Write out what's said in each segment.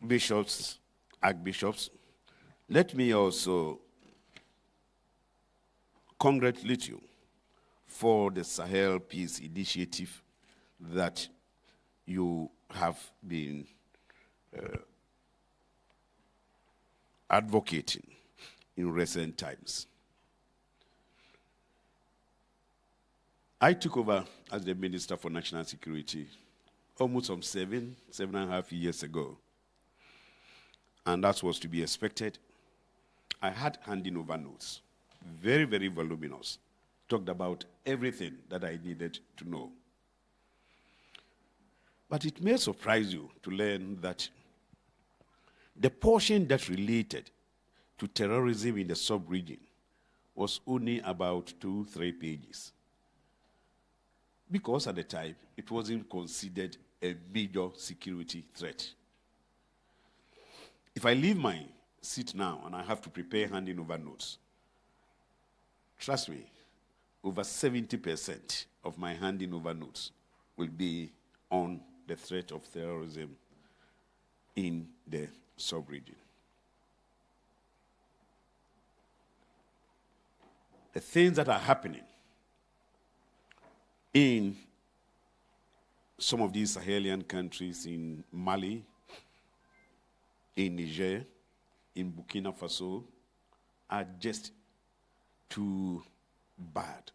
bishops, archbishops, let me also congratulate you for the Sahel Peace Initiative that you have been advocating in recent times. I took over as the Minister for National Security almost some 7.5 years ago. And that was to be expected. I had handing over notes, very, very voluminous, talked about everything that I needed to know. But it may surprise you to learn that the portion that related to terrorism in the sub-region was only about 2-3 pages. Because at the time, it wasn't considered a major security threat. If I leave my seat now and I have to prepare handing over notes, trust me, over 70% of my handing over notes will be on the threat of terrorism in the sub-region. The things that are happening in some of these Sahelian countries, in Mali, in Niger, in Burkina Faso, are just too bad.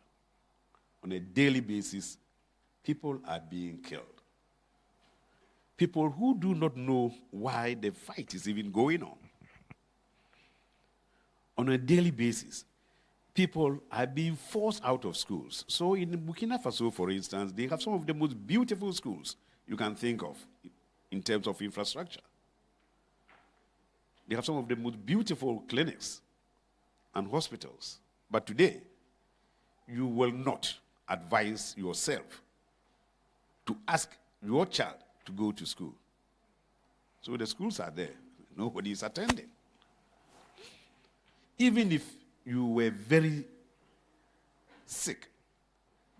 On a daily basis, people are being killed. People who do not know why the fight is even going on. On a daily basis, people are being forced out of schools. So in Burkina Faso, for instance, they have some of the most beautiful schools you can think of in terms of infrastructure. They have some of the most beautiful clinics and hospitals. But today, you will not advise yourself to ask your child to go to school. So the schools are there. Nobody is attending. Even if you were very sick,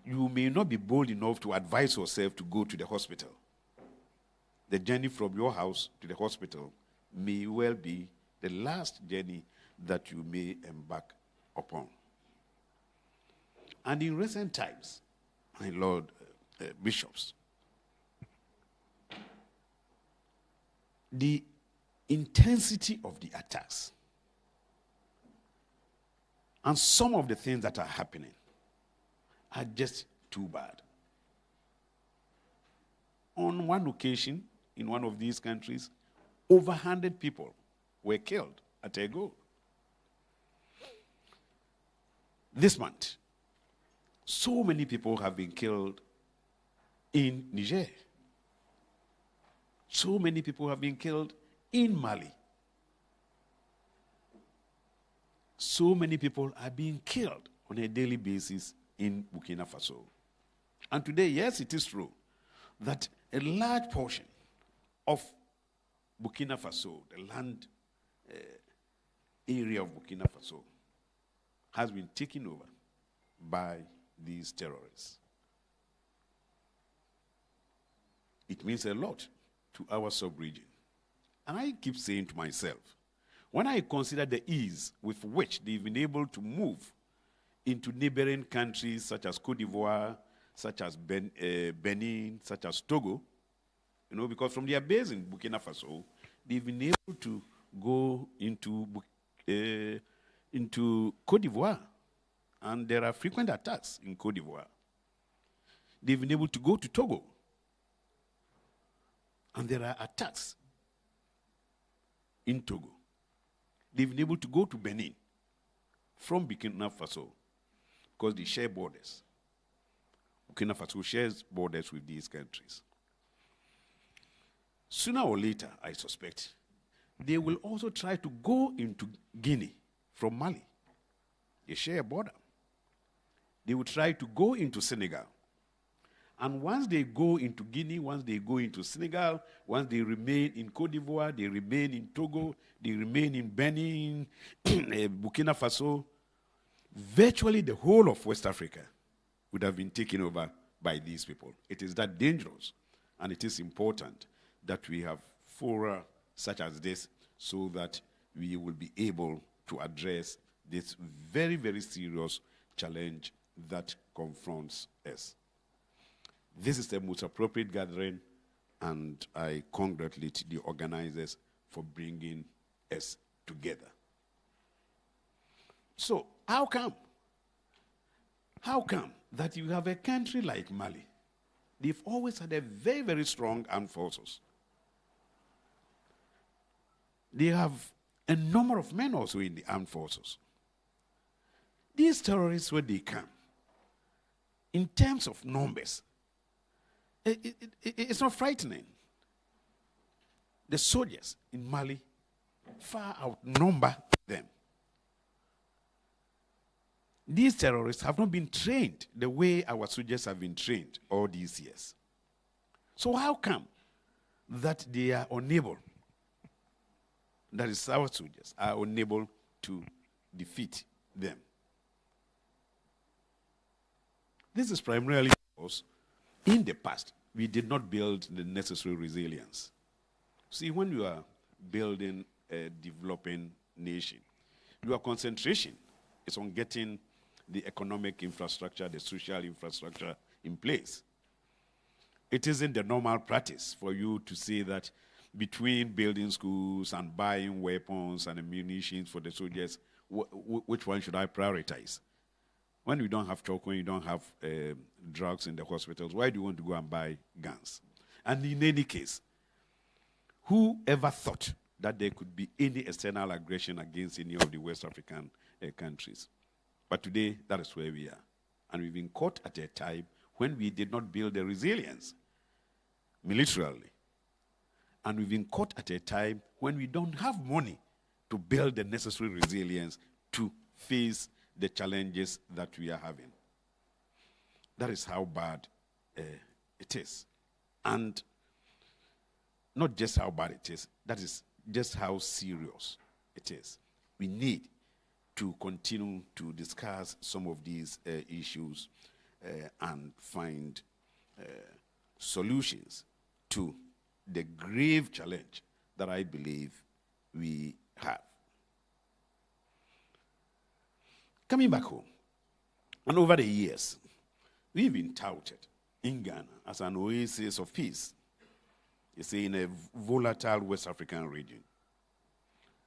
you may not be bold enough to advise yourself to go to the hospital. The journey from your house to the hospital may well be the last journey that you may embark upon. And in recent times, my Lord bishops, the intensity of the attacks and some of the things that are happening are just too bad. On one occasion, in one of these countries, over 100 people were killed at a go. This month, so many people have been killed in Niger. So many people have been killed in Mali. So many people are being killed on a daily basis in Burkina Faso. And today, yes, it is true that a large portion of Burkina Faso, the land area of Burkina Faso, has been taken over by these terrorists. It means a lot to our sub-region. And I keep saying to myself, when I consider the ease with which they've been able to move into neighboring countries such as Cote d'Ivoire, such as Benin, such as Togo, because from their base in Burkina Faso, they've been able to go into Cote d'Ivoire. And there are frequent attacks in Cote d'Ivoire. They've been able to go to Togo. And there are attacks in Togo. They've been able to go to Benin from Burkina Faso because they share borders. Burkina Faso shares borders with these countries. Sooner or later, I suspect, they will also try to go into Guinea from Mali. They share a border. They will try to go into Senegal. And once they go into Guinea, once they go into Senegal, once they remain in Cote d'Ivoire, they remain in Togo, they remain in Benin, Burkina Faso, virtually the whole of West Africa would have been taken over by these people. It is that dangerous, and it is important that we have thorough such as this so that we will be able to address this very, very serious challenge that confronts us. This is the most appropriate gathering, and I congratulate the organizers for bringing us together. So, how come that you have a country like Mali? They've always had a very, very strong armed forces. They have a number of men also in the armed forces. These terrorists, when they come, in terms of numbers, it's not frightening. The soldiers in Mali far outnumber them. These terrorists have not been trained the way our soldiers have been trained all these years. So how come that they are unable, that is, our soldiers are unable to defeat them? This is primarily because in the past, we did not build the necessary resilience. See, when you are building a developing nation, your concentration is on getting the economic infrastructure, the social infrastructure in place. It isn't the normal practice for you to say that between building schools and buying weapons and ammunition for the soldiers, which one should I prioritize? When you don't have chocolate, you don't have drugs in the hospitals, why do you want to go and buy guns? And in any case, whoever thought that there could be any external aggression against any of the West African countries? But today, that is where we are. And we've been caught at a time when we did not build the resilience militarily. And we've been caught at a time when we don't have money to build the necessary resilience to face the challenges that we are having. That is how bad it is. And not just how bad it is, that is just how serious it is. We need to continue to discuss some of these issues and find solutions to the grave challenge that I believe we have. Coming back home, and over the years, we've been touted in Ghana as an oasis of peace, you see, in a volatile West African region.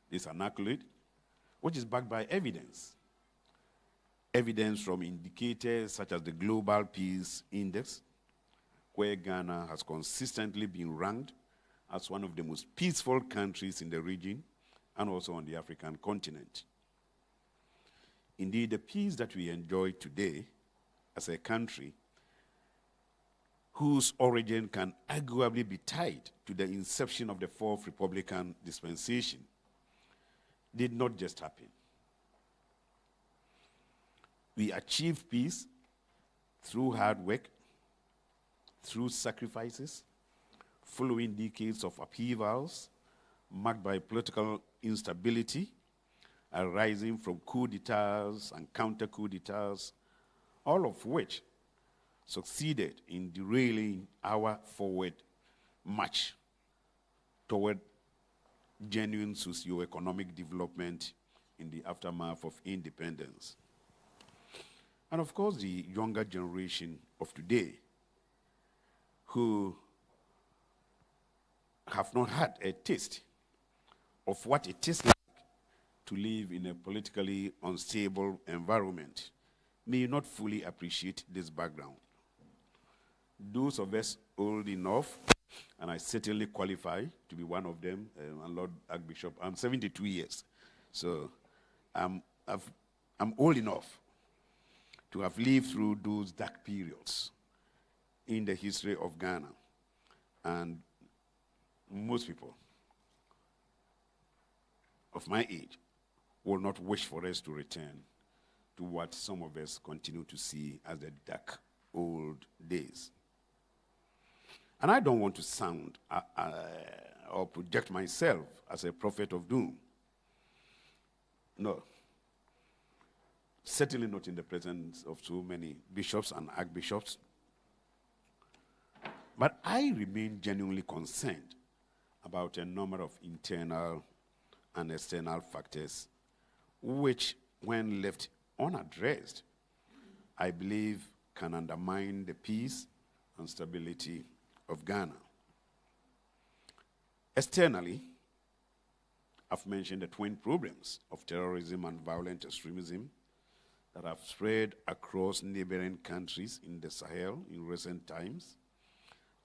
It's an accolade which is backed by evidence. Evidence from indicators such as the Global Peace Index, where Ghana has consistently been ranked as one of the most peaceful countries in the region and also on the African continent. Indeed, the peace that we enjoy today as a country, whose origin can arguably be tied to the inception of the Fourth Republican Dispensation, did not just happen. We achieved peace through hard work, through sacrifices, following decades of upheavals marked by political instability, arising from coup d'etats and counter-coup d'etats, all of which succeeded in derailing our forward march toward genuine socio-economic development in the aftermath of independence. And of course, the younger generation of today, who have not had a taste of what it is like to live in a politically unstable environment, may not fully appreciate this background. Those of us old enough, and I certainly qualify to be one of them, and Lord Archbishop, I'm 72 years, so I'm old enough to have lived through those dark periods in the history of Ghana. And most people of my age will not wish for us to return to what some of us continue to see as the dark old days. And I don't want to sound or project myself as a prophet of doom. No. Certainly not in the presence of so many bishops and archbishops. But I remain genuinely concerned about a number of internal and external factors which, when left unaddressed, I believe can undermine the peace and stability of Ghana. Externally, I've mentioned the twin problems of terrorism and violent extremism that have spread across neighboring countries in the Sahel in recent times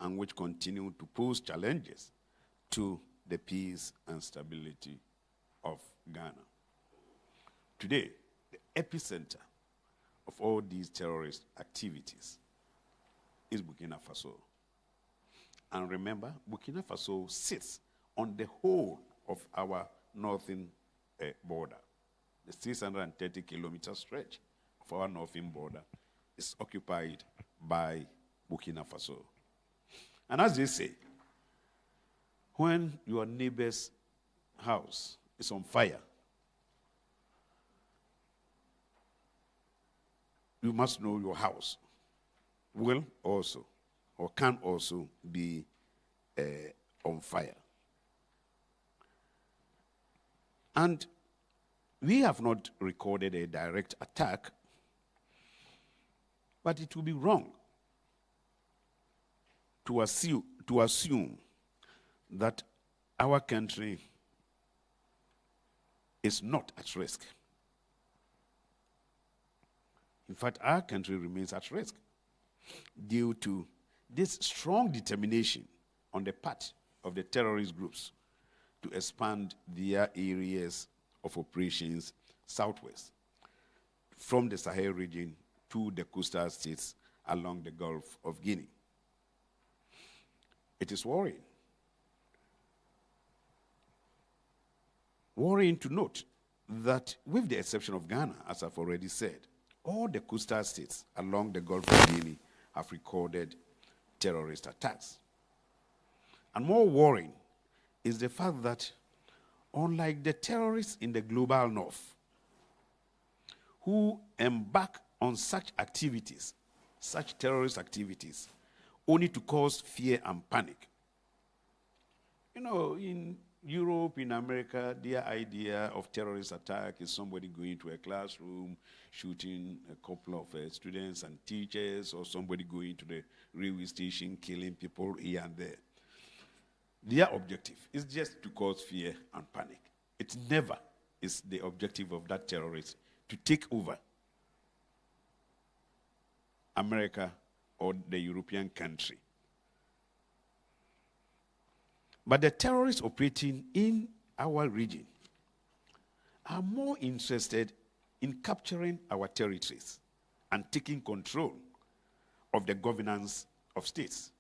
and which continue to pose challenges to the peace and stability of Ghana. Today, the epicenter of all these terrorist activities is Burkina Faso. And remember, Burkina Faso sits on the whole of our northern border. The 630-kilometer stretch of our northern border is occupied by Burkina Faso. And as they say, when your neighbor's house is on fire, you must know your house will also or can also be on fire. And we have not recorded a direct attack, but it would be wrong to assume that our country is not at risk. In fact, our country remains at risk due to this strong determination on the part of the terrorist groups to expand their areas of operations southwest from the Sahel region to the coastal states along the Gulf of Guinea. It is worrying. Worrying to note that, with the exception of Ghana, as I've already said, all the coastal states along the Gulf of Guinea have recorded terrorist attacks. And more worrying is the fact that, unlike the terrorists in the global north, who embark on such activities, such terrorist activities, only to cause fear and panic. You know, in Europe, in America, their idea of terrorist attack is somebody going to a classroom, shooting a couple of students and teachers, or somebody going to the railway station, killing people here and there. Their objective is just to cause fear and panic. It never is the objective of that terrorist to take over America or the European country. But the terrorists operating in our region are more interested in capturing our territories and taking control of the governance of states.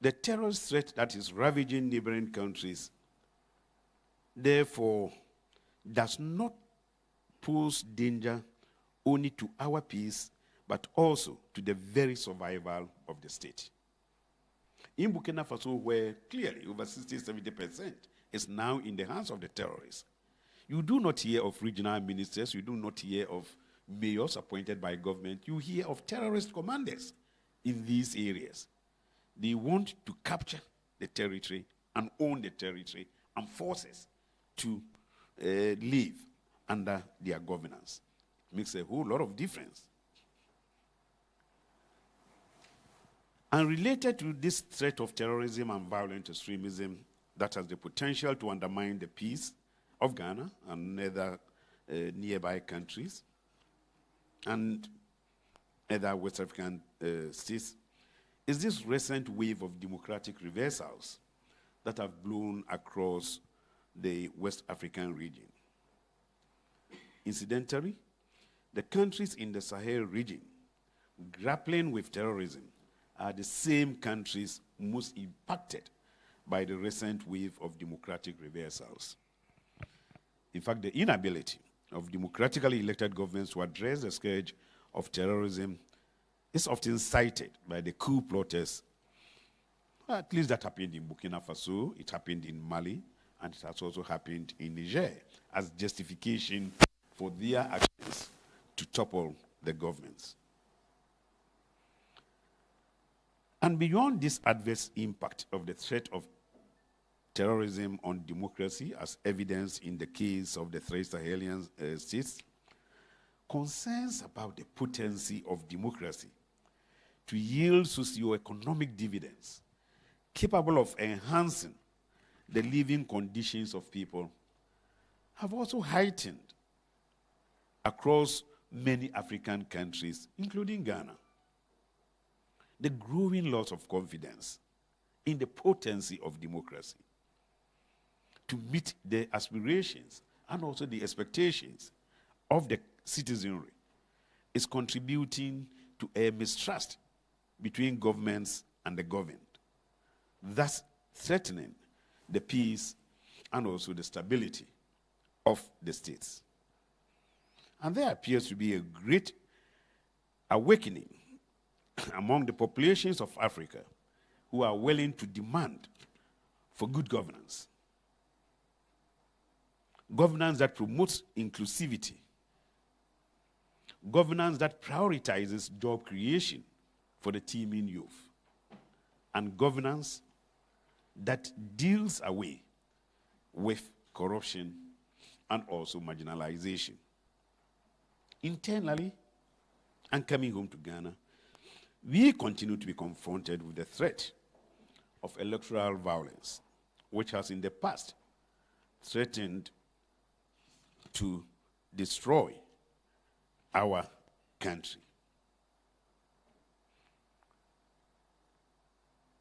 The terrorist threat that is ravaging neighboring countries, therefore, does not pose danger only to our peace, but also to the very survival of the state. In Burkina Faso, where clearly over 60-70% is now in the hands of the terrorists, you do not hear of regional ministers, you do not hear of mayors appointed by government, you hear of terrorist commanders in these areas. They want to capture the territory and own the territory and force us to live under their governance. It makes a whole lot of difference. And related to this threat of terrorism and violent extremism that has the potential to undermine the peace of Ghana and other nearby countries and other West African states, is this recent wave of democratic reversals that have blown across the West African region. Incidentally, the countries in the Sahel region grappling with terrorism are the same countries most impacted by the recent wave of democratic reversals. In fact, the inability of democratically elected governments to address the scourge of terrorism is often cited by the coup plotters. At least that happened in Burkina Faso, it happened in Mali, and it has also happened in Niger as justification for their actions to topple the governments. And beyond this adverse impact of the threat of terrorism on democracy, as evidenced in the case of the three Sahelian states, concerns about the potency of democracy to yield socio-economic dividends capable of enhancing the living conditions of people have also heightened across many African countries, including Ghana. The growing loss of confidence in the potency of democracy to meet the aspirations and also the expectations of the citizenry is contributing to a mistrust between governments and the governed, thus threatening the peace and also the stability of the states. And there appears to be a great awakening among the populations of Africa who are willing to demand for good governance. Governance that promotes inclusivity. Governance that prioritizes job creation for the teeming youth. And governance that deals away with corruption and also marginalization. Internally, and coming home to Ghana, we continue to be confronted with the threat of electoral violence, which has in the past threatened to destroy our country.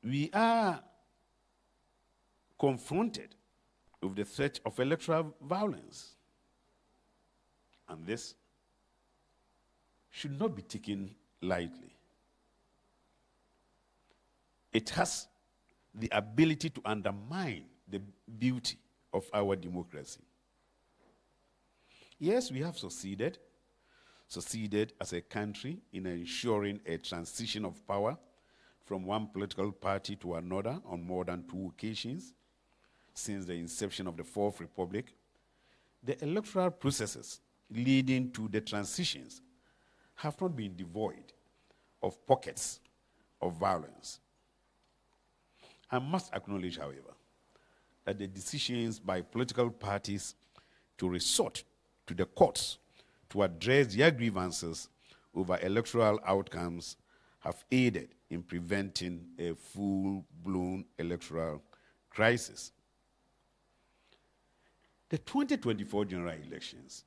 We are confronted with the threat of electoral violence, and this should not be taken lightly. It has the ability to undermine the beauty of our democracy. Yes, we have succeeded as a country in ensuring a transition of power from one political party to another on more than 2 occasions since the inception of the Fourth Republic. The electoral processes leading to the transitions have not been devoid of pockets of violence. I must acknowledge, however, that the decisions by political parties to resort to the courts to address their grievances over electoral outcomes have aided in preventing a full-blown electoral crisis. The 2024 general elections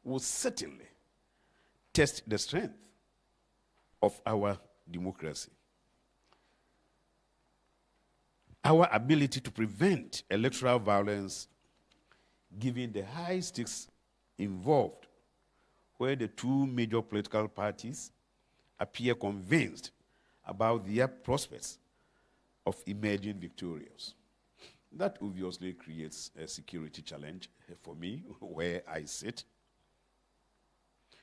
will certainly test the strength of our democracy. Our ability to prevent electoral violence, given the high stakes involved, where the 2 major political parties appear convinced about their prospects of emerging victorious. That obviously creates a security challenge for me, where I sit.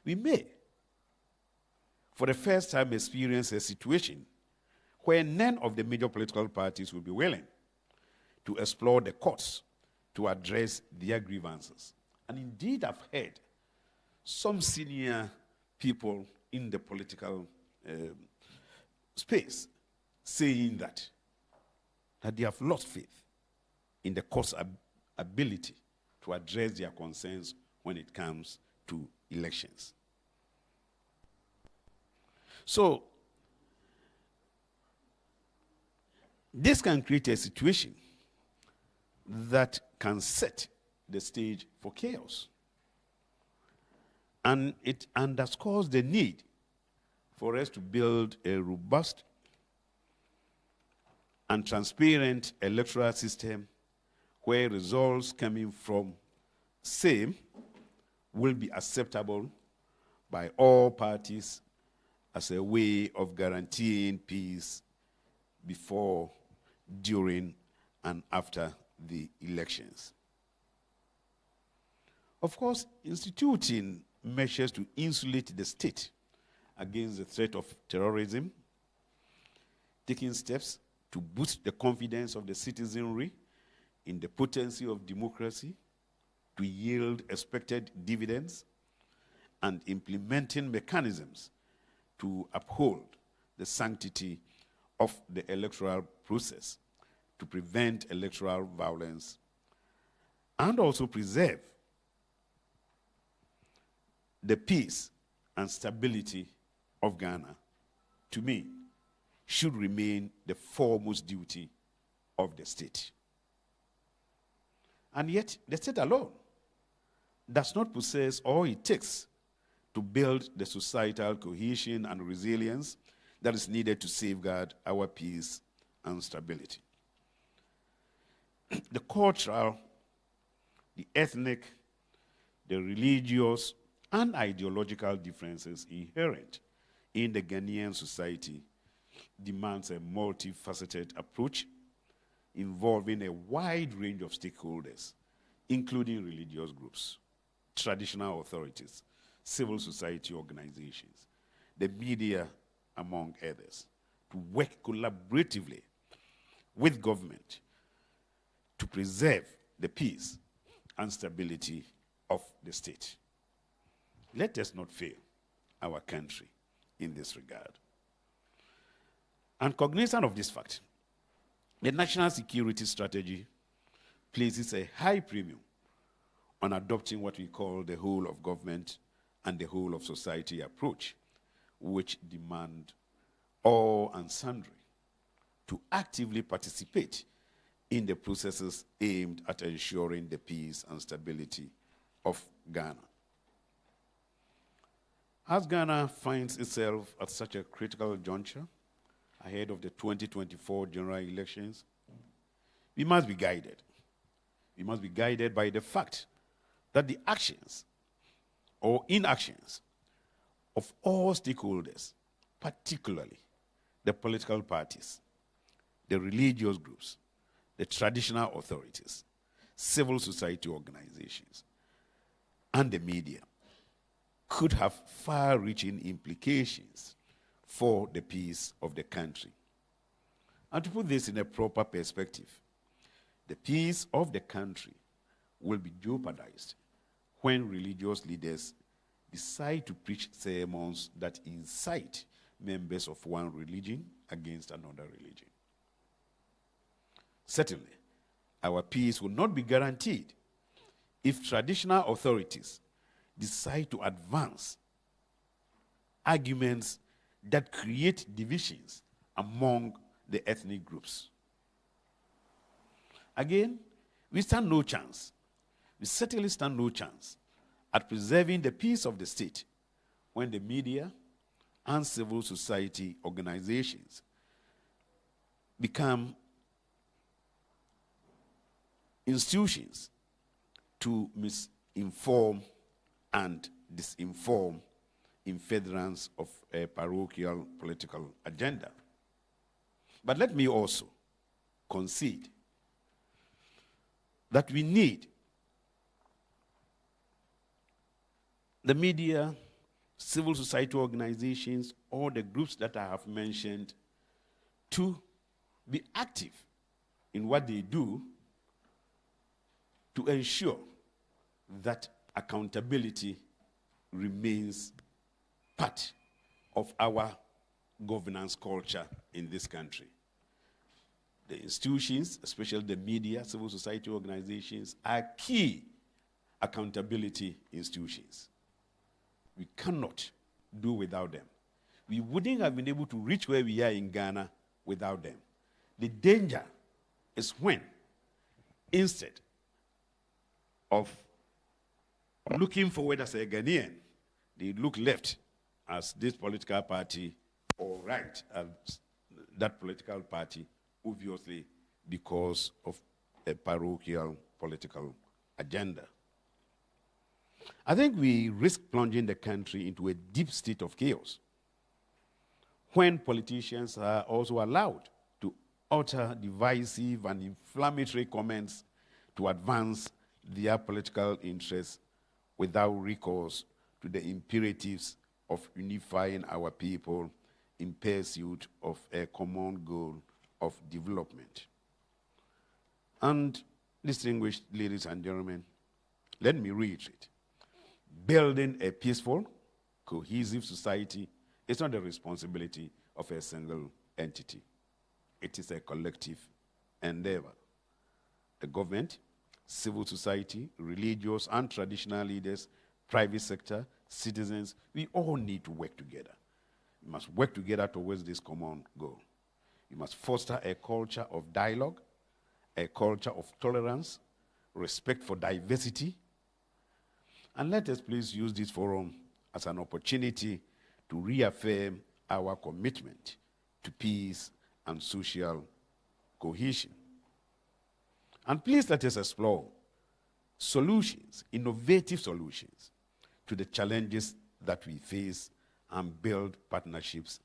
We may, for the first time, experience a situation where none of the major political parties will be willing to explore the courts to address their grievances. And indeed, I've heard some senior people in the political space saying that they have lost faith in the court's ability to address their concerns when it comes to elections. So, this can create a situation that can set the stage for chaos. And it underscores the need for us to build a robust and transparent electoral system where results coming from same will be acceptable by all parties as a way of guaranteeing peace before, during, and after the elections. Of course, instituting measures to insulate the state against the threat of terrorism, taking steps to boost the confidence of the citizenry in the potency of democracy, to yield expected dividends, and implementing mechanisms to uphold the sanctity of the electoral process to prevent electoral violence and also preserve the peace and stability of Ghana, to me, should remain the foremost duty of the state. And yet, the state alone does not possess all it takes to build the societal cohesion and resilience that is needed to safeguard our peace and stability. The cultural, the ethnic, the religious, and ideological differences inherent in the Ghanaian society demands a multifaceted approach involving a wide range of stakeholders, including religious groups, traditional authorities, civil society organizations, the media, among others, to work collaboratively with government to preserve the peace and stability of the state. Let us not fail our country in this regard. And cognizant of this fact, the national security strategy places a high premium on adopting what we call the whole of government and the whole of society approach, which demand all and sundry to actively participate in the processes aimed at ensuring the peace and stability of Ghana. As Ghana finds itself at such a critical juncture ahead of the 2024 general elections, we must be guided. We must be guided by the fact that the actions or inactions of all stakeholders, particularly the political parties, the religious groups, the traditional authorities, civil society organizations, and the media, could have far-reaching implications for the peace of the country. And to put this in a proper perspective, the peace of the country will be jeopardized when religious leaders decide to preach sermons that incite members of one religion against another religion. Certainly, our peace will not be guaranteed if traditional authorities decide to advance arguments that create divisions among the ethnic groups. Again, we stand no chance. We certainly stand no chance at preserving the peace of the state when the media and civil society organizations become institutions to misinform and disinform in furtherance of a parochial political agenda. But let me also concede that we need the media, civil society organizations, or the groups that I have mentioned to be active in what they do to ensure that accountability remains part of our governance culture in this country. The institutions, especially the media, civil society organizations, are key accountability institutions. We cannot do without them. We wouldn't have been able to reach where we are in Ghana without them. The danger is when, instead of looking forward as a Ghanaian, they look left as this political party or right as that political party, obviously because of a parochial political agenda. I think we risk plunging the country into a deep state of chaos when politicians are also allowed to utter divisive and inflammatory comments to advance their political interests without recourse to the imperatives of unifying our people in pursuit of a common goal of development. And, distinguished ladies and gentlemen, let me reiterate. Building a peaceful, cohesive society is not the responsibility of a single entity. It is a collective endeavor. The government, civil society, religious and traditional leaders, private sector, citizens, we all need to work together. We must work together towards this common goal. We must foster a culture of dialogue, a culture of tolerance, respect for diversity. And let us please use this forum as an opportunity to reaffirm our commitment to peace and social cohesion. And please let us explore solutions, innovative solutions to the challenges that we face and build partnerships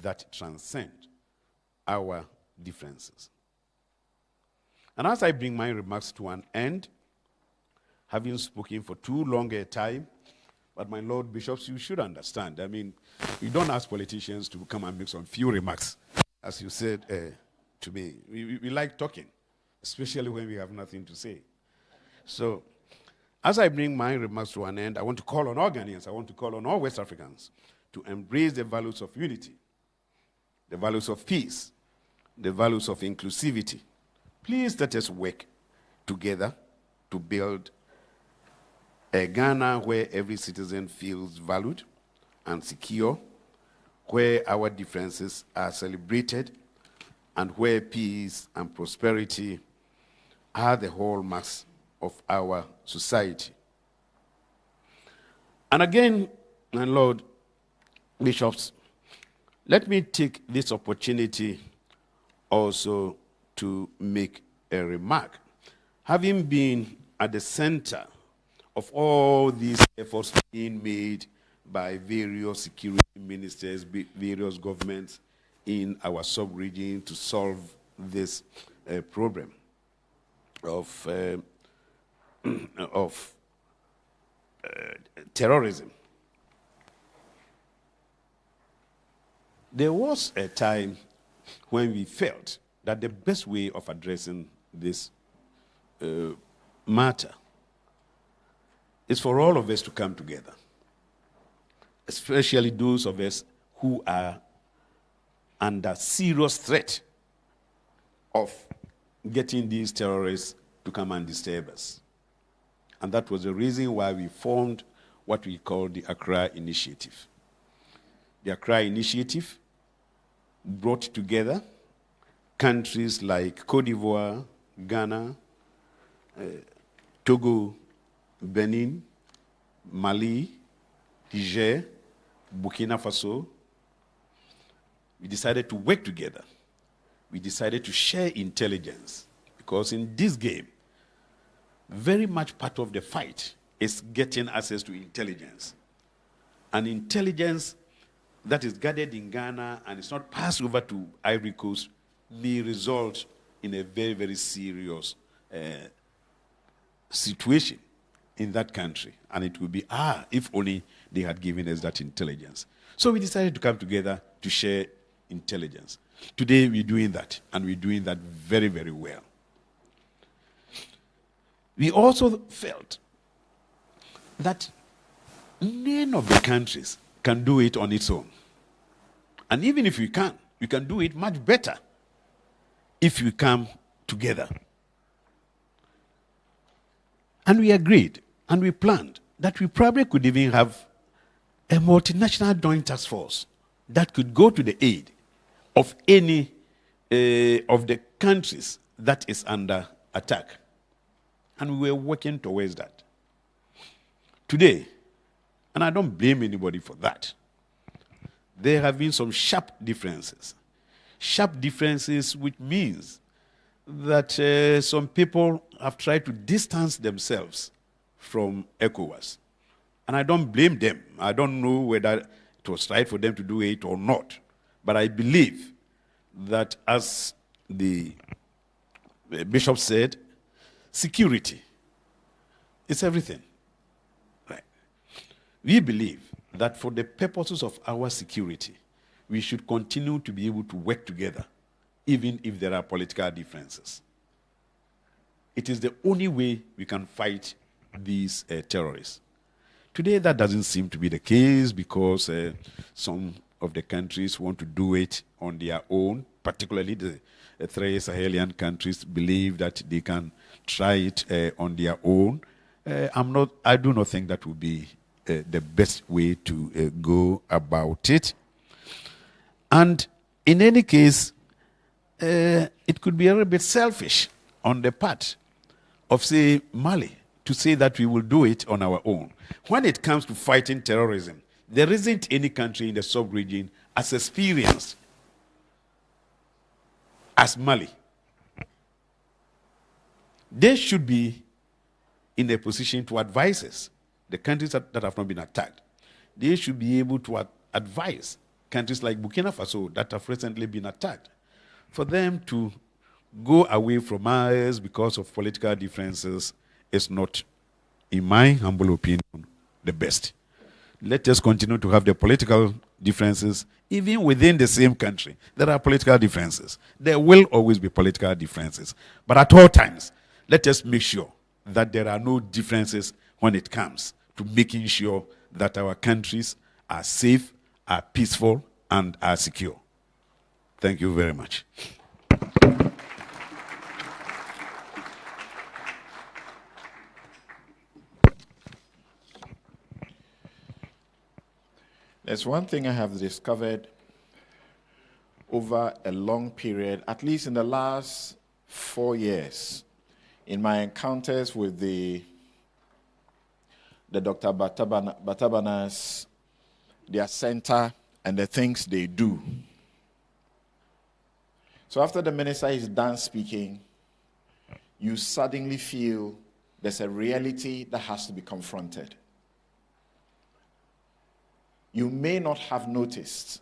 that transcend our differences. And as I bring my remarks to an end, having spoken for too long a time, but my Lord Bishops, you should understand. I mean, you don't ask politicians to come and make some few remarks, as you said to me. We like talking, especially when we have nothing to say. So, as I bring my remarks to an end, I want to call on all Ghanaians, I want to call on all West Africans to embrace the values of unity, the values of peace, the values of inclusivity. Please let us work together to build a Ghana where every citizen feels valued and secure, where our differences are celebrated, and where peace and prosperity are the hallmarks of our society. And again, my Lord Bishops, let me take this opportunity also to make a remark. Having been at the center of all these efforts being made by various security ministers, various governments in our sub-region to solve this problem of terrorism. There was a time when we felt that the best way of addressing this matter is for all of us to come together, especially those of us who are under serious threat of getting these terrorists to come and disturb us. And that was the reason why we formed what we call the Accra Initiative. The Accra Initiative brought together countries like Côte d'Ivoire, Ghana, Togo, Benin, Mali, Niger, Burkina Faso. We decided to work together. We decided to share intelligence, because in this game, very much part of the fight is getting access to intelligence. And intelligence that is gathered in Ghana and is not passed over to Ivory Coast may result in a very, very serious situation in that country. And it would be, if only they had given us that intelligence. So we decided to come together to share intelligence. Today we're doing that, and we're doing that very, very well. We also felt that none of the countries can do it on its own. And even if we can do it much better if we come together. And we agreed, and we planned that we probably could even have a multinational joint task force that could go to the aid of any of the countries that is under attack. And we were working towards that. Today, and I don't blame anybody for that, there have been some sharp differences. Sharp differences, which means that some people have tried to distance themselves from ECOWAS. And I don't blame them. I don't know whether it was right for them to do it or not. But I believe that, as the bishop said, security is everything. Right. We believe that for the purposes of our security, we should continue to be able to work together, even if there are political differences. It is the only way we can fight these terrorists. Today, that doesn't seem to be the case, because some of the countries want to do it on their own, particularly the three Sahelian countries believe that they can try it on their own. I do not think that would be the best way to go about it. And in any case, it could be a little bit selfish on the part of, say, Mali, to say that we will do it on our own. When it comes to fighting terrorism, there isn't any country in the sub-region as experienced as Mali. They should be in a position to advise us, the countries that have not been attacked. They should be able to advise countries like Burkina Faso that have recently been attacked, for them to go away from us because of political differences is not, in my humble opinion, the best. Let us continue to have the political differences, even within the same country. There are political differences. There will always be political differences. But at all times, let us make sure that there are no differences when it comes to making sure that our countries are safe, are peaceful, and are secure. Thank you very much. There's one thing I have discovered over a long period, at least in the last 4 years, in my encounters with the Dr. Batabanas, their center, and the things they do. So after the minister is done speaking, you suddenly feel there's a reality that has to be confronted. You may not have noticed,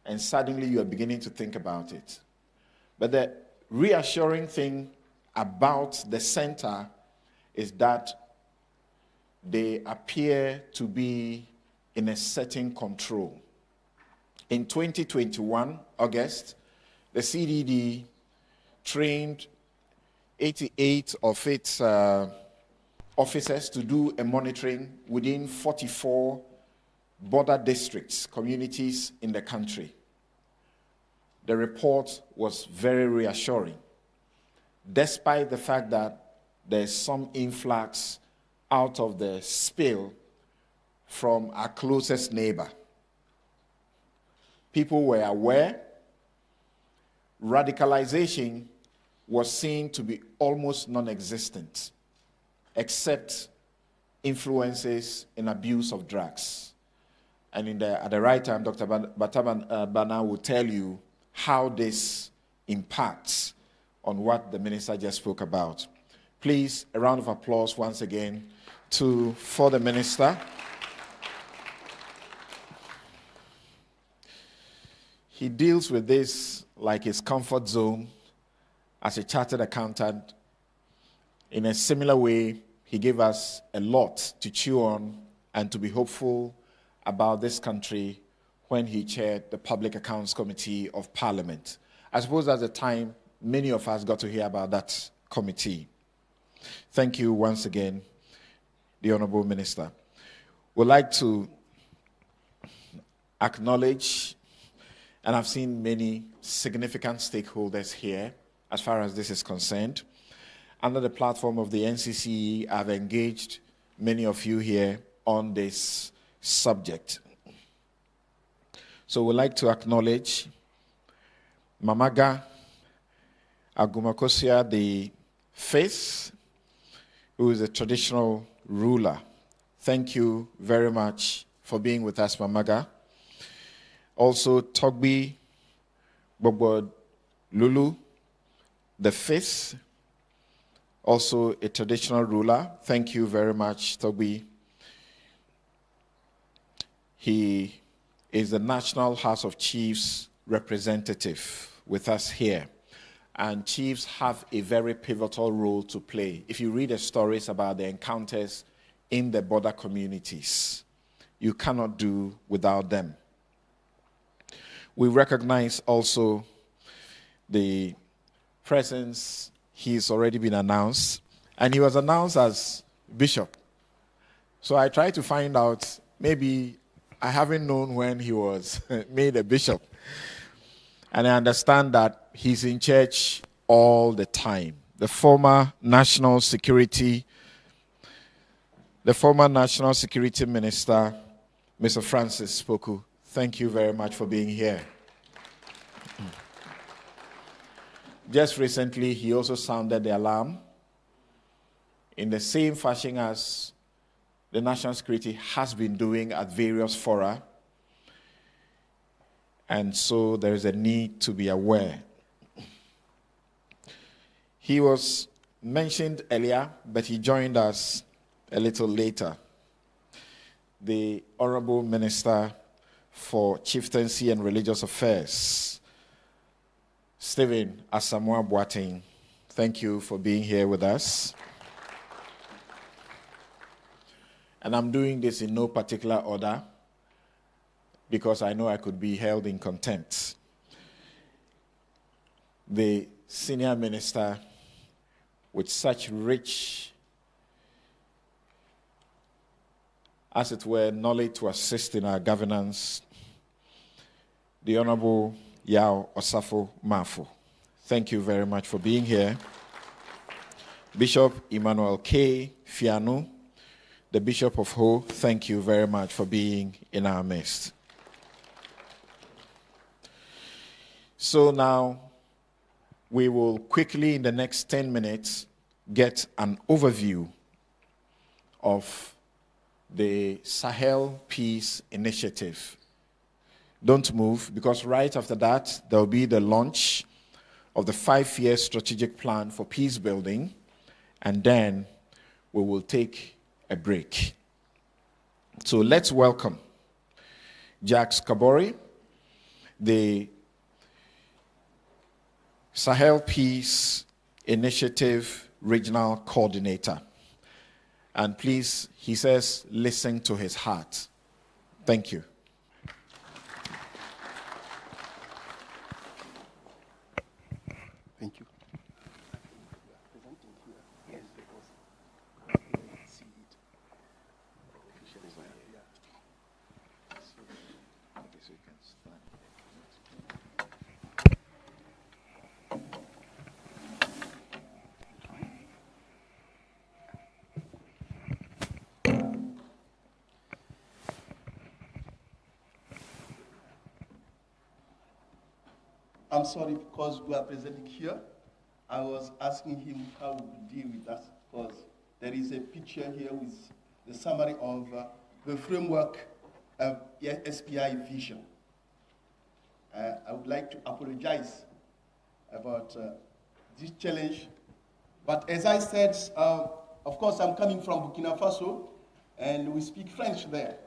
and suddenly you are beginning to think about it. But the reassuring thing about the center is that they appear to be in a certain control. In 2021, August, the CDD trained 88 of its officers to do a monitoring within 44 border districts, communities in the country. The report was very reassuring, despite the fact that there's some influx out of the spill from our closest neighbor. People were aware. Radicalization was seen to be almost non-existent, except influences in abuse of drugs. And at the right time, Dr. Bana will tell you how this impacts on what the minister just spoke about. Please, a round of applause once again for the minister. He deals with this like his comfort zone as a chartered accountant. In a similar way, he gave us a lot to chew on and to be hopeful about this country when he chaired the Public Accounts Committee of Parliament. I suppose at the time, many of us got to hear about that committee. Thank you once again, the Honorable Minister. We'd like to acknowledge, and I've seen many significant stakeholders here as far as this is concerned. Under the platform of the NCCE, I've engaged many of you here on this subject. So we'd like to acknowledge Mamaga Agumakosia the Fifth, who is a traditional ruler. Thank you very much for being with us, Mamaga. Also, Togbi Bobo Lulu the Fifth, also a traditional ruler. Thank you very much, Togbi. He is the National House of Chiefs representative with us here. And chiefs have a very pivotal role to play. If you read the stories about the encounters in the border communities, you cannot do without them. We recognize also the presence. He's already been announced, and he was announced as bishop. So I tried to find out, maybe I haven't known when he was made a bishop. And I understand that he's in church all the time. The former National Security Minister, Mr. Francis Spoku, thank you very much for being here. Just recently, he also sounded the alarm in the same fashion as the national security has been doing at various fora. And so there is a need to be aware. He was mentioned earlier, but he joined us a little later. The Honorable Minister for Chieftaincy and Religious Affairs, Stephen Asamoah Boateng, thank you for being here with us. And I'm doing this in no particular order because I know I could be held in contempt. The Senior Minister with such rich, as it were, knowledge to assist in our governance, the Honorable Yao Osafo Mafo. Thank you very much for being here. Bishop Emmanuel K. Fianu, the Bishop of Ho, thank you very much for being in our midst. So now, we will quickly, in the next 10 minutes, get an overview of the Sahel Peace Initiative. Don't move, because right after that, there will be the launch of the 5-year strategic plan for peace building, and then we will take a break. So let's welcome Jacques Kabori, the Sahel Peace Initiative Regional Coordinator. And please, he says, listen to his heart. Thank you. Thank you. I'm sorry because we are presenting here. I was asking him how we would deal with that because there is a picture here with the summary of the framework of SPI vision. I would like to apologize about this challenge. But as I said, of course, I'm coming from Burkina Faso, and we speak French there.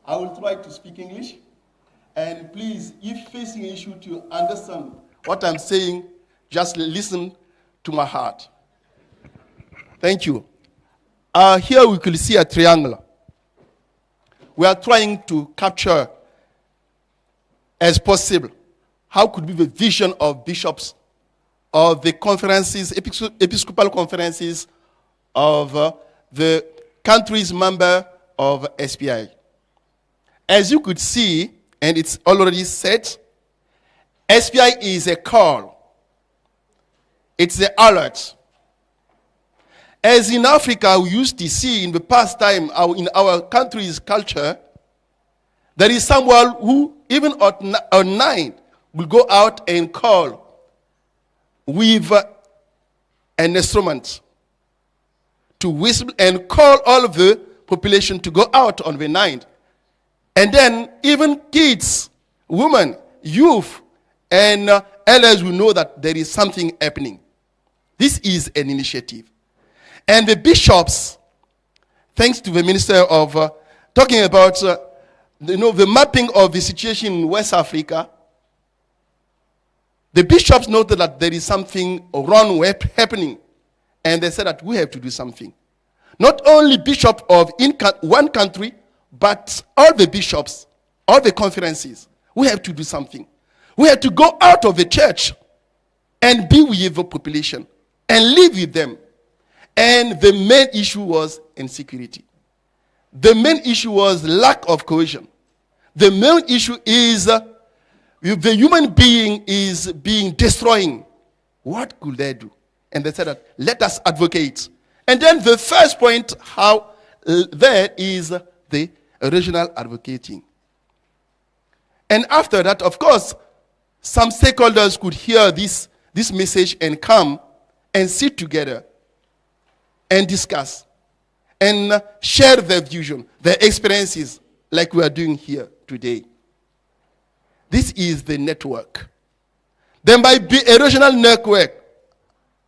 I will try to speak English. And please, if facing an issue to understand what I'm saying, just listen to my heart. Thank you. Here we could see a triangle. We are trying to capture as possible how could be the vision of bishops of the conferences, episcopal conferences of the countries member of SPI. As you could see, and it's already said, SPI is a call. It's the alert. As in Africa, we used to see in the past time, in our country's culture, there is someone who, even at night, will go out and call with an instrument to whistle and call all of the population to go out on the night. And then even kids, women, youth, and elders will know that there is something happening. This is an initiative. And the bishops, thanks to the minister of talking about the mapping of the situation in West Africa, the bishops noted that there is something wrong happening. And they said that we have to do something. Not only bishops of one country, but all the bishops, all the conferences, we have to do something. We have to go out of the church and be with the population and live with them. And the main issue was insecurity. The main issue was lack of cohesion. The main issue is if the human being is being destroying, what could they do? And they said that, let us advocate. And then the first point, how there is the regional advocating. And after that, of course, some stakeholders could hear this message and come and sit together and discuss and share their vision, their experiences, like we are doing here today. This is the network. There might be a regional network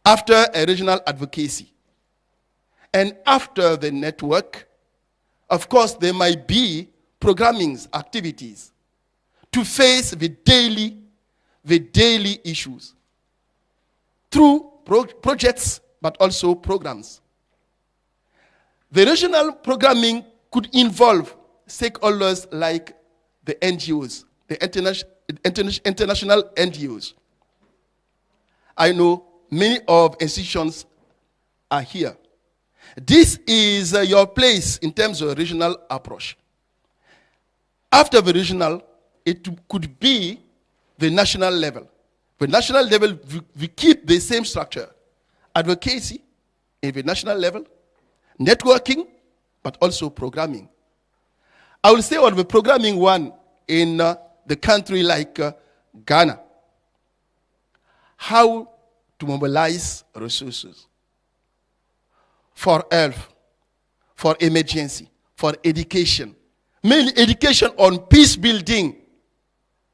after a regional advocacy. And after the network, of course, there might be programming activities to face the daily issues through projects, but also programs. The regional programming could involve stakeholders like the NGOs, the international NGOs. I know many of institutions are here. This is your place in terms of regional approach. After the regional, it could be the national level. The national level, we keep the same structure. Advocacy at the national level, networking, but also programming. I will say on the programming one in the country like Ghana. How to mobilize resources for health, for emergency, for education. Mainly education on peace building,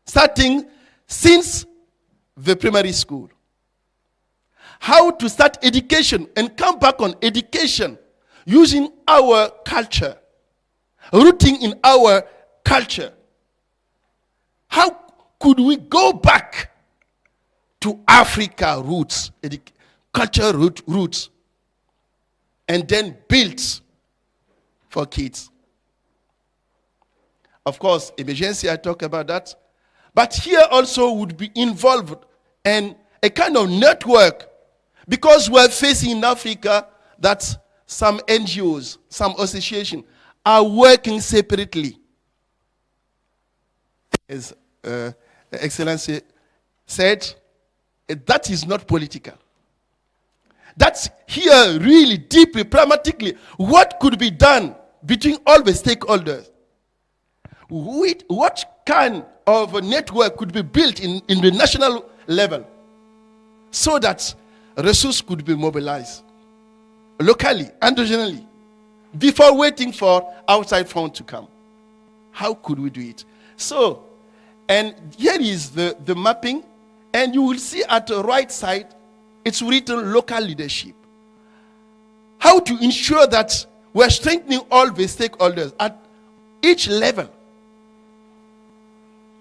starting since the primary school. How to start education and come back on education using our culture, rooting in our culture. How could we go back to Africa roots, culture roots, and then build for kids? Of course, emergency, I talk about that. But here also would be involved in a kind of network, because we're facing in Africa that some NGOs, some associations are working separately. As Excellency said, that is not political. That's here really deeply, pragmatically, what could be done between all the stakeholders. What kind of a network could be built in the national level so that resources could be mobilized locally and regionally before waiting for outside funds to come? How could we do it? So, and here is the mapping, and you will see at the right side, it's written local leadership. How to ensure that we're strengthening all the stakeholders at each level,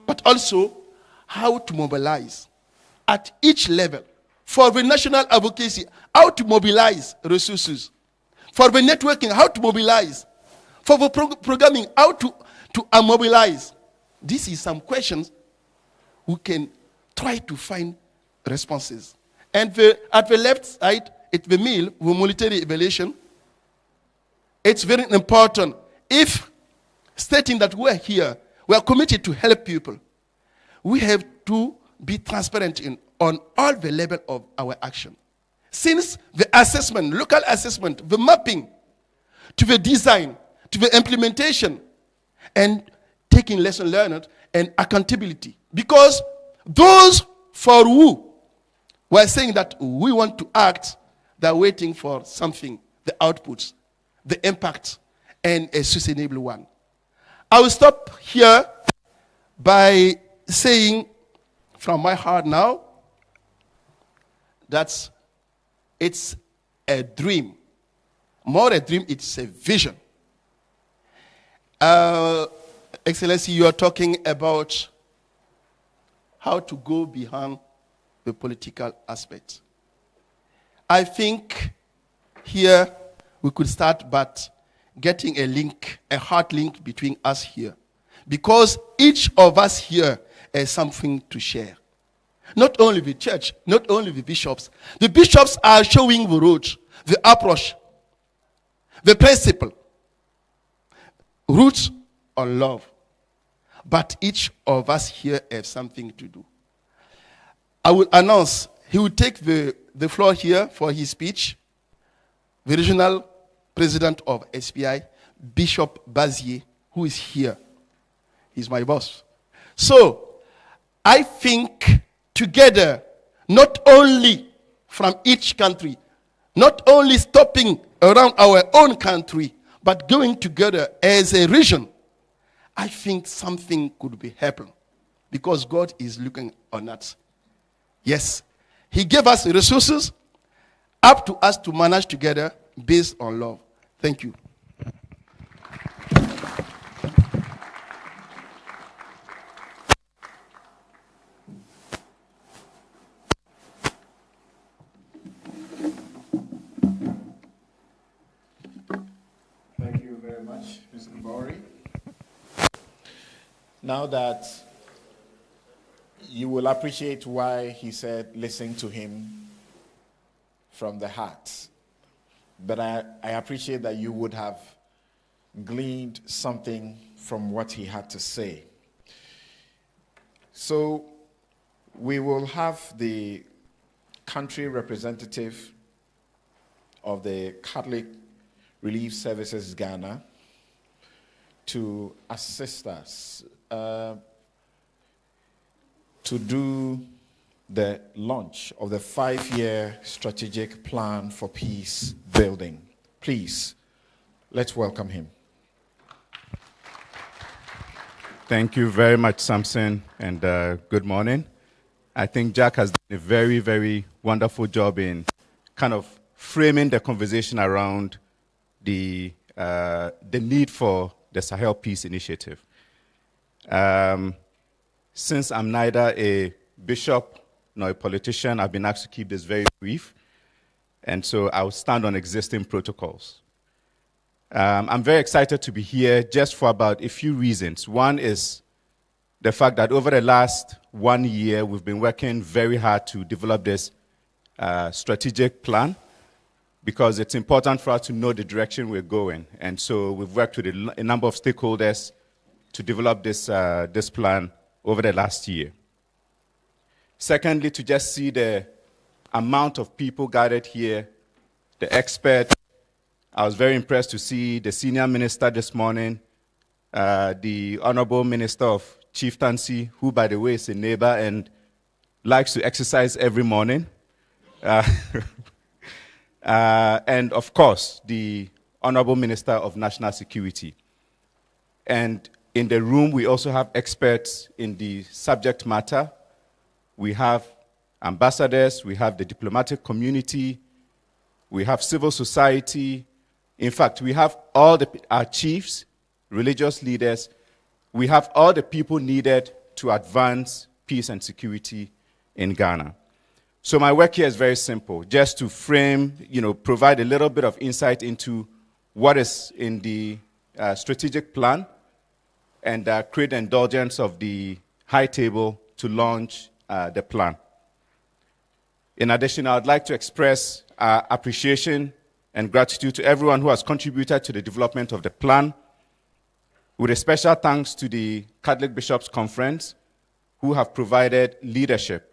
but also how to mobilize at each level. For the national advocacy, how to mobilize resources. For the networking, how to mobilize. For the programming, how to mobilize. This is some questions we can try to find responses. And at the left side, at the middle, the military evaluation, it's very important. If stating that we're here, we are committed to help people, we have to be transparent on all the level of our action. Since the assessment, local assessment, the mapping, to the design, to the implementation, and taking lesson learned and accountability. Because those for who were saying that we want to act, they're waiting for something, the outputs, the impact, and a sustainable one. I will stop here by saying from my heart now that it's a dream. More a dream, it's a vision. Excellency, you are talking about how to go behind the political aspect. I think here we could start by getting a link, a heart link between us here. Because each of us here has something to share. Not only the church, not only the bishops. The bishops are showing the road, the approach, the principle. Roots on love. but each of us here have something to do. I will announce, he will take the floor here for his speech. The regional president of SPI, Bishop Bazier, who is here. He's my boss. So, I think together, not only from each country, not only stopping around our own country, but going together as a region, I think something could be happening because God is looking on us. Yes, he gave us resources, up to us to manage together based on love. Thank you. Thank you very much, Mr. Mbori. Now that you will appreciate why he said, listen to him from the heart. But I appreciate that you would have gleaned something from what he had to say. So we will have the country representative of the Catholic Relief Services Ghana to assist us to do the launch of the 5-year strategic plan for peace building. Please, let's welcome him. Thank you very much, Samson, and good morning. I think Jack has done a very, very wonderful job in kind of framing the conversation around the need for the Sahel Peace Initiative. Since I'm neither a bishop nor a politician, I've been asked to keep this very brief, and so I'll stand on existing protocols. I'm very excited to be here just for about a few reasons. One is the fact that over the last 1 year, we've been working very hard to develop this strategic plan because it's important for us to know the direction we're going. And so we've worked with a number of stakeholders to develop this plan over the last year. Secondly, to just see the amount of people gathered here, the experts. I was very impressed to see the senior minister this morning, the Honorable Minister of Chieftaincy, who, by the way, is a neighbor and likes to exercise every morning. And, of course, the Honorable Minister of National Security. And in the room, we also have experts in the subject matter. We have ambassadors, we have the diplomatic community, we have civil society. In fact, we have all our chiefs, religious leaders. We have all the people needed to advance peace and security in Ghana. So my work here is very simple, just to frame, provide a little bit of insight into what is in the strategic plan and create indulgence of the high table to launch the plan. In addition, I would like to express appreciation and gratitude to everyone who has contributed to the development of the plan, with a special thanks to the Catholic Bishops' Conference, who have provided leadership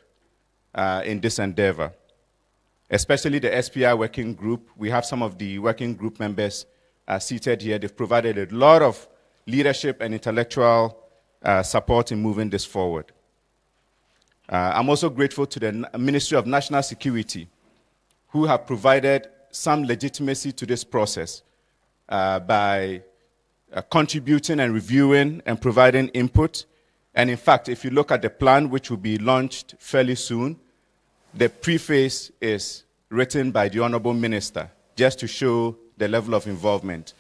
in this endeavor, especially the SPI working group. We have some of the working group members seated here. They've provided a lot of leadership and intellectual support in moving this forward. I'm also grateful to the Ministry of National Security, who have provided some legitimacy to this process by contributing and reviewing and providing input. And in fact, if you look at the plan, which will be launched fairly soon, the preface is written by the Honorable Minister, just to show the level of involvement.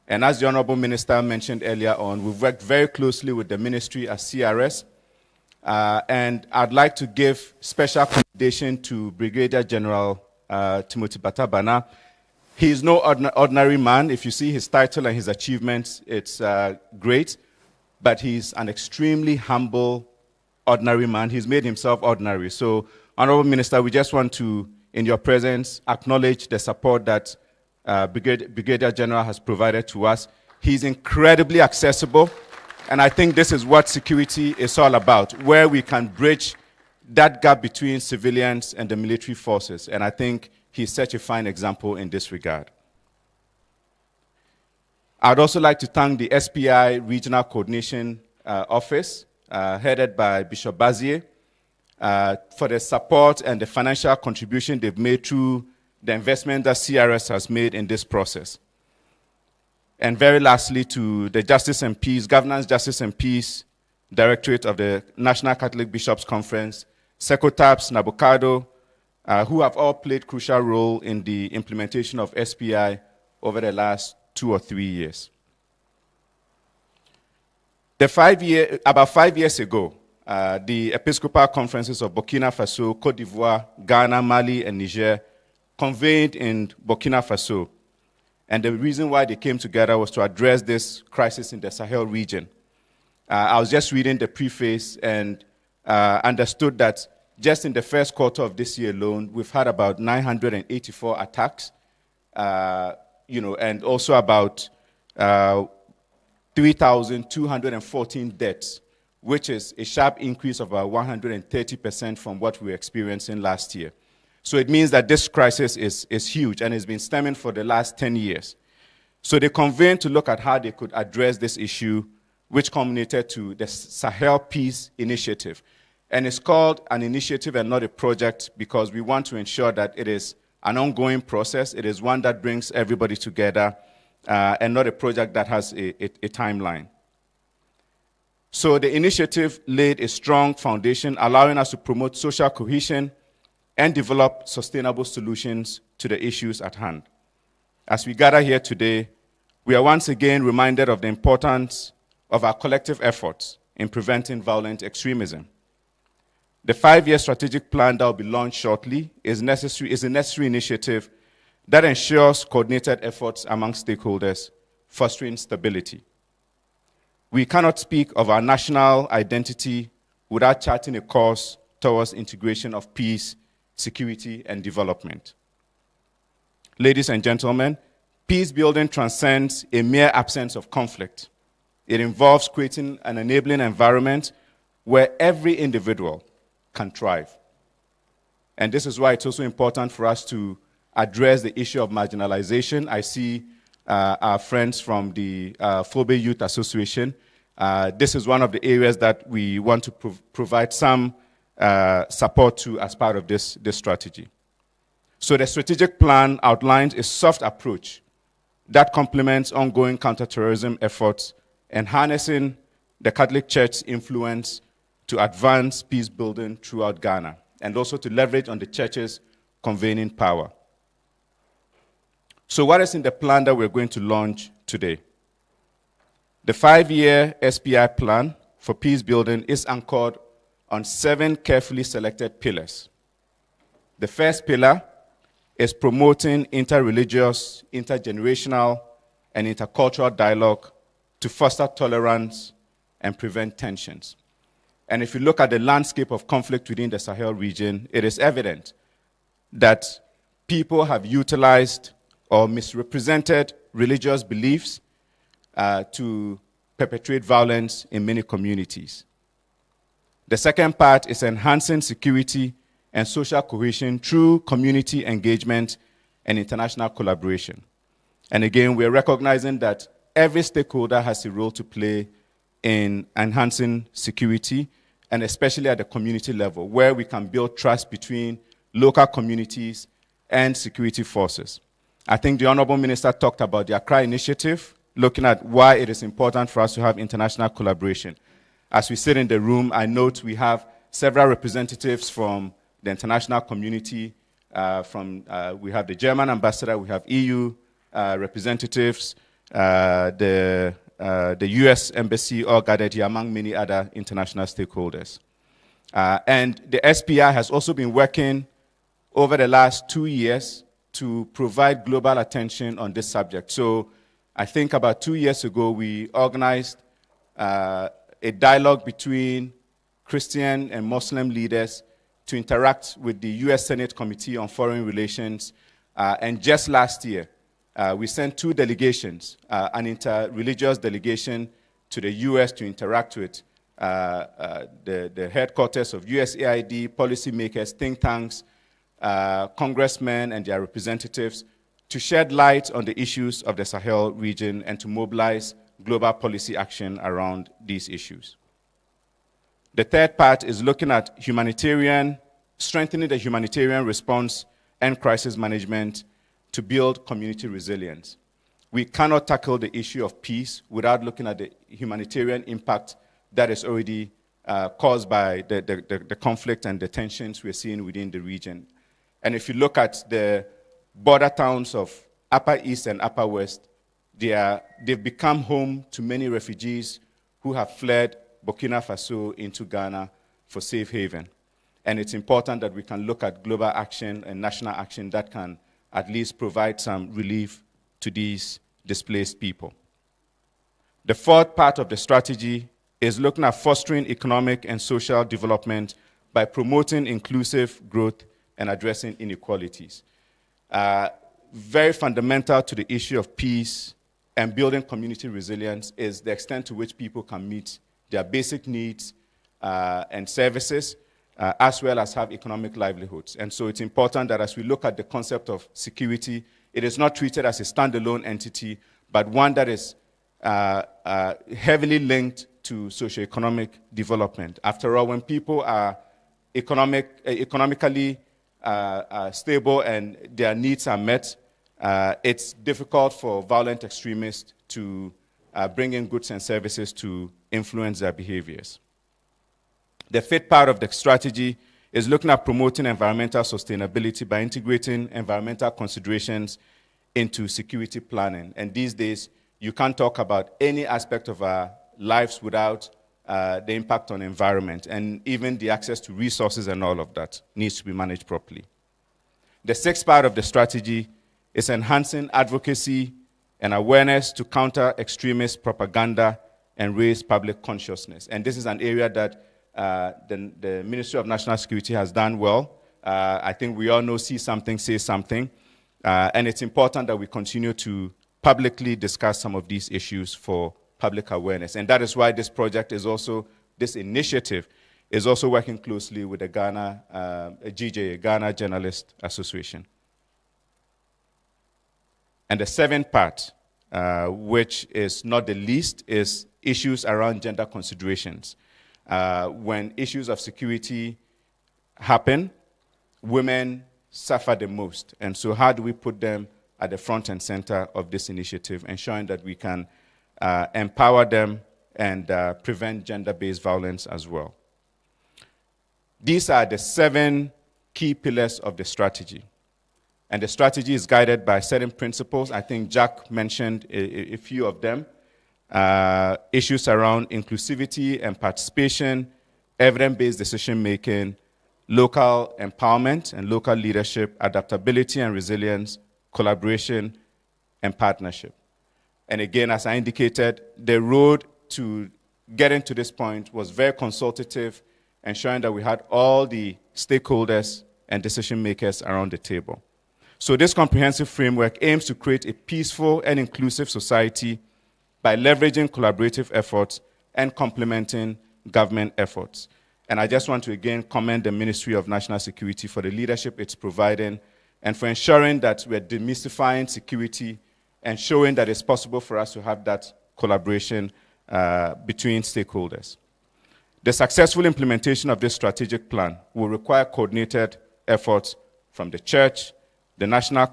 And as the Honorable Minister mentioned earlier on, we've worked very closely with the ministry as CRS. And I'd like to give special commendation to Brigadier General Timothy Batabana. He is no ordinary man. If you see his title and his achievements, it's great. But he's an extremely humble, ordinary man. He's made himself ordinary. So, Honorable Minister, we just want to, in your presence, acknowledge the support that Brigadier General has provided to us. He's incredibly accessible. And I think this is what security is all about, where we can bridge that gap between civilians and the military forces. And I think he's such a fine example in this regard. I'd also like to thank the SPI Regional Coordination Office, headed by Bishop Bazier, for the support and the financial contribution they've made through the investment that CRS has made in this process. And very lastly, to the Justice and Peace, Governance, Justice and Peace Directorate of the National Catholic Bishops' Conference, Secotaps, Nabokado, who have all played crucial role in the implementation of SPI over the last 2 or 3 years. About 5 years ago, the Episcopal Conferences of Burkina Faso, Cote d'Ivoire, Ghana, Mali, and Niger convened in Burkina Faso. And the reason why they came together was to address this crisis in the Sahel region. I was just reading the preface and understood that just in the first quarter of this year alone, we've had about 984 attacks, and also about 3,214 deaths, which is a sharp increase of about 130% from what we were experiencing last year. So it means that this crisis is huge and has been stemming for the last 10 years. So they convened to look at how they could address this issue, which culminated to the Sahel Peace Initiative. And it's called an initiative and not a project because we want to ensure that it is an ongoing process. It is one that brings everybody together and not a project that has a timeline. So the initiative laid a strong foundation, allowing us to promote social cohesion and develop sustainable solutions to the issues at hand. As we gather here today, we are once again reminded of the importance of our collective efforts in preventing violent extremism. The 5-year strategic plan that will be launched shortly is a necessary initiative that ensures coordinated efforts among stakeholders, fostering stability. We cannot speak of our national identity without charting a course towards integration of peace, security, and development. Ladies and gentlemen, peace building transcends a mere absence of conflict. It involves creating an enabling environment where every individual can thrive. And this is why it's also important for us to address the issue of marginalization. I see our friends from the Fobe Youth Association. This is one of the areas that we want to provide some support to as part of this strategy. So the strategic plan outlines a soft approach that complements ongoing counterterrorism efforts and harnessing the Catholic Church's influence to advance peace building throughout Ghana and also to leverage on the Church's convening power. So what is in the plan that we're going to launch today? The 5-year SPI plan for peace building is anchored on 7 carefully selected pillars. The first pillar is promoting interreligious, intergenerational, and intercultural dialogue to foster tolerance and prevent tensions. And if you look at the landscape of conflict within the Sahel region, it is evident that people have utilized or misrepresented religious beliefs to perpetrate violence in many communities. The second part is enhancing security and social cohesion through community engagement and international collaboration. And again, we're recognizing that every stakeholder has a role to play in enhancing security, and especially at the community level, where we can build trust between local communities and security forces. I think the Honorable Minister talked about the Accra Initiative, looking at why it is important for us to have international collaboration. As we sit in the room, I note we have several representatives from the international community. We have the German ambassador, we have EU representatives, the US embassy, all gathered here, among many other international stakeholders. And the SPI has also been working over the last 2 years to provide global attention on this subject. So I think about 2 years ago, we organized a dialogue between Christian and Muslim leaders to interact with the US Senate Committee on Foreign Relations. And just last year, we sent 2 delegations, an interreligious delegation to the US to interact with the headquarters of USAID, policymakers, think tanks, congressmen and their representatives to shed light on the issues of the Sahel region and to mobilize global policy action around these issues. The third part is looking at strengthening the humanitarian response and crisis management to build community resilience. We cannot tackle the issue of peace without looking at the humanitarian impact that is already caused by the conflict and the tensions we're seeing within the region. And if you look at the border towns of Upper East and Upper West, they've become home to many refugees who have fled Burkina Faso into Ghana for safe haven. And it's important that we can look at global action and national action that can at least provide some relief to these displaced people. The fourth part of the strategy is looking at fostering economic and social development by promoting inclusive growth and addressing inequalities. Very fundamental to the issue of peace and building community resilience is the extent to which people can meet their basic needs and services, as well as have economic livelihoods. And so it's important that as we look at the concept of security, it is not treated as a standalone entity, but one that is heavily linked to socioeconomic development. After all, when people are economically stable and their needs are met, it's difficult for violent extremists to bring in goods and services to influence their behaviors. The fifth part of the strategy is looking at promoting environmental sustainability by integrating environmental considerations into security planning. And these days, you can't talk about any aspect of our lives without the impact on environment, and even the access to resources and all of that needs to be managed properly. The sixth part of the strategy is enhancing advocacy and awareness to counter extremist propaganda and raise public consciousness. And this is an area that the Ministry of National Security has done well. I think we all know see something, say something. And it's important that we continue to publicly discuss some of these issues for public awareness. And that is why this project is also, this initiative is also working closely with the Ghana, GJA, Ghana Journalist Association. And the seventh part, which is not the least, is issues around gender considerations. When issues of security happen, women suffer the most. And so how do we put them at the front and center of this initiative, ensuring that we can empower them and prevent gender-based violence as well? These are the 7 key pillars of the strategy. And the strategy is guided by certain principles. I think Jack mentioned a few of them. Issues around inclusivity and participation, evidence-based decision-making, local empowerment and local leadership, adaptability and resilience, collaboration, and partnership. And again, as I indicated, the road to getting to this point was very consultative, ensuring that we had all the stakeholders and decision-makers around the table. So this comprehensive framework aims to create a peaceful and inclusive society by leveraging collaborative efforts and complementing government efforts. And I just want to again commend the Ministry of National Security for the leadership it's providing and for ensuring that we're demystifying security and showing that it's possible for us to have that collaboration between stakeholders. The successful implementation of this strategic plan will require coordinated efforts from the church, the National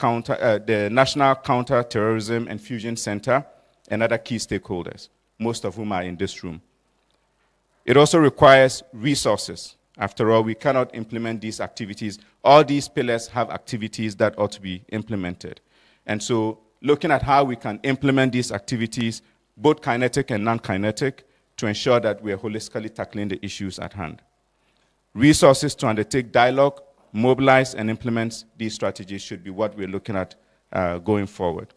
Counter-Terrorism and Fusion Center, and other key stakeholders, most of whom are in this room. It also requires resources. After all, we cannot implement these activities. All these pillars have activities that ought to be implemented. And so looking at how we can implement these activities, both kinetic and non-kinetic, to ensure that we are holistically tackling the issues at hand. Resources to undertake dialogue, mobilize, and implement these strategies should be what we're looking at going forward.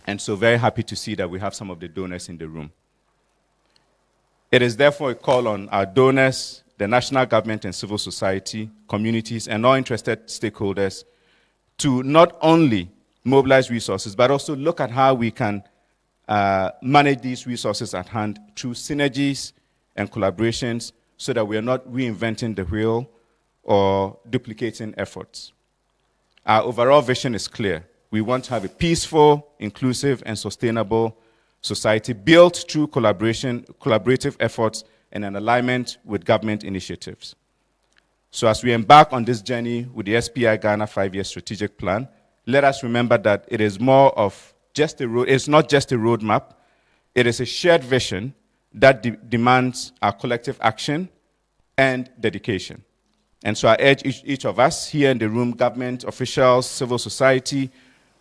And so very happy to see that we have some of the donors in the room. It is therefore a call on our donors, the national government and civil society, communities, and all interested stakeholders to not only mobilize resources, but also look at how we can manage these resources at hand through synergies and collaborations so that we are not reinventing the wheel or duplicating efforts. Our overall vision is clear. We want to have a peaceful, inclusive, and sustainable society built through collaborative efforts, and an alignment with government initiatives. So as we embark on this journey with the SPI Ghana 5-year strategic plan, let us remember that it is more of just a road. It's not just a roadmap. It is a shared vision that demands our collective action and dedication. And so I urge each of us here in the room, government officials, civil society,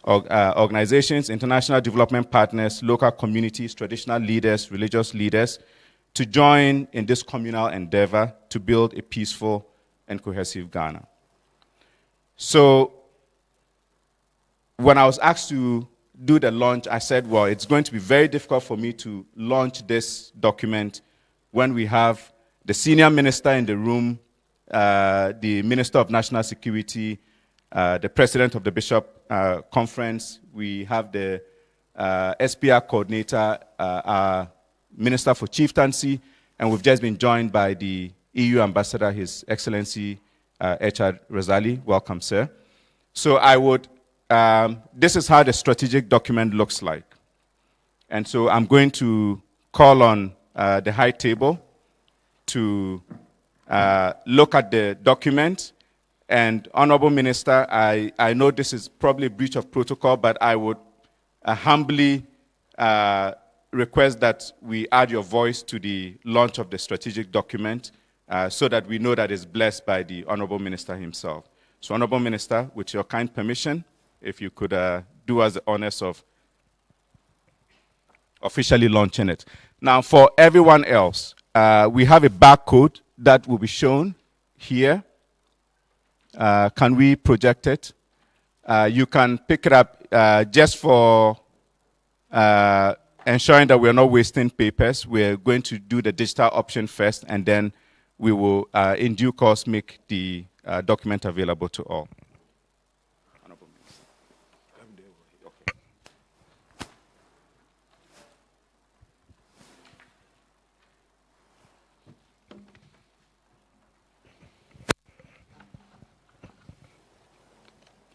organizations, international development partners, local communities, traditional leaders, religious leaders, to join in this communal endeavor to build a peaceful and cohesive Ghana. So when I was asked to do the launch, I said, well, it's going to be very difficult for me to launch this document when we have the senior minister in the room, the Minister of National Security, the President of the Bishop Conference, we have the SPR coordinator, our Minister for Chieftaincy, and we've just been joined by the EU Ambassador, His Excellency H.R. Razali. Welcome, sir. So I would, this is how the strategic document looks like. And so I'm going to call on the high table to look at the document. And Honorable Minister, I know this is probably a breach of protocol, but I would humbly request that we add your voice to the launch of the strategic document so that we know that it's blessed by the Honorable Minister himself. So, Honorable Minister, with your kind permission, if you could do us the honors of officially launching it. Now, for everyone else, we have a barcode that will be shown here. Can we project it? You can pick it up just for ensuring that we're not wasting papers. We're going to do the digital option first, and then we will, in due course, make the document available to all.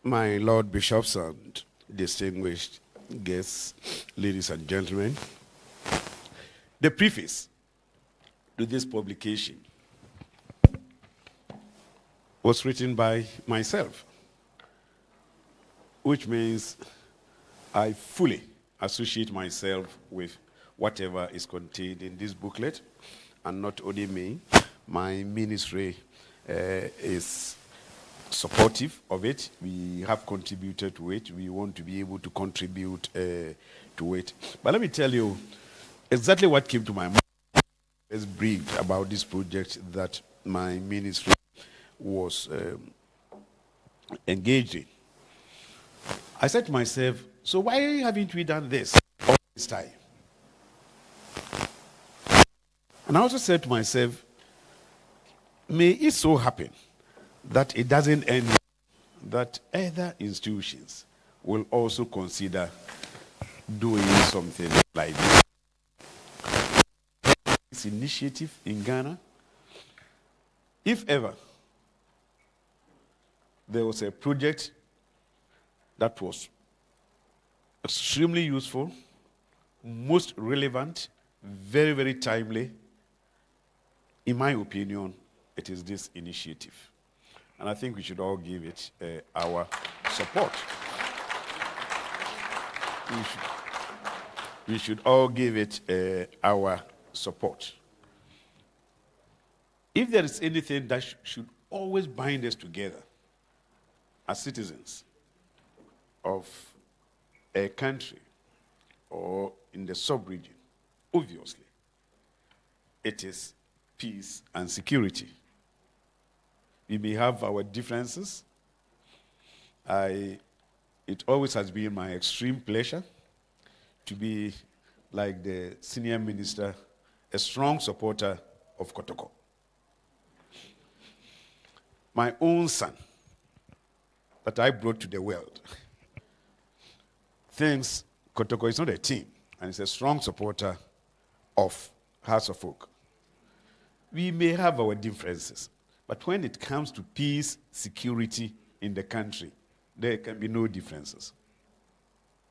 My Lord Bishops and distinguished guests, ladies and gentlemen, the preface to this publication was written by myself, which means I fully associate myself with whatever is contained in this booklet, and not only me, my ministry is supportive of it. We have contributed to it. We want to be able to contribute to it. But let me tell you exactly what came to my mind as briefed about this project that my ministry was engaged in. I said to myself, so why haven't we done this all this time? And I also said to myself, may it so happen that it doesn't end, that other institutions will also consider doing something like this. This initiative in Ghana, if ever there was a project that was extremely useful, most relevant, very, very timely, in my opinion, it is this initiative. And I think we should all give it our support. We should all give it our support. If there is anything that should always bind us together as citizens of a country or in the sub-region, obviously, it is peace and security. We may have our differences. It always has been my extreme pleasure to be, like the senior minister, a strong supporter of Kotoko. My own son that I brought to the world thinks Kotoko is not a team. and is a strong supporter of House of Folk. We may have our differences, but when it comes to peace, security in the country, there can be no differences.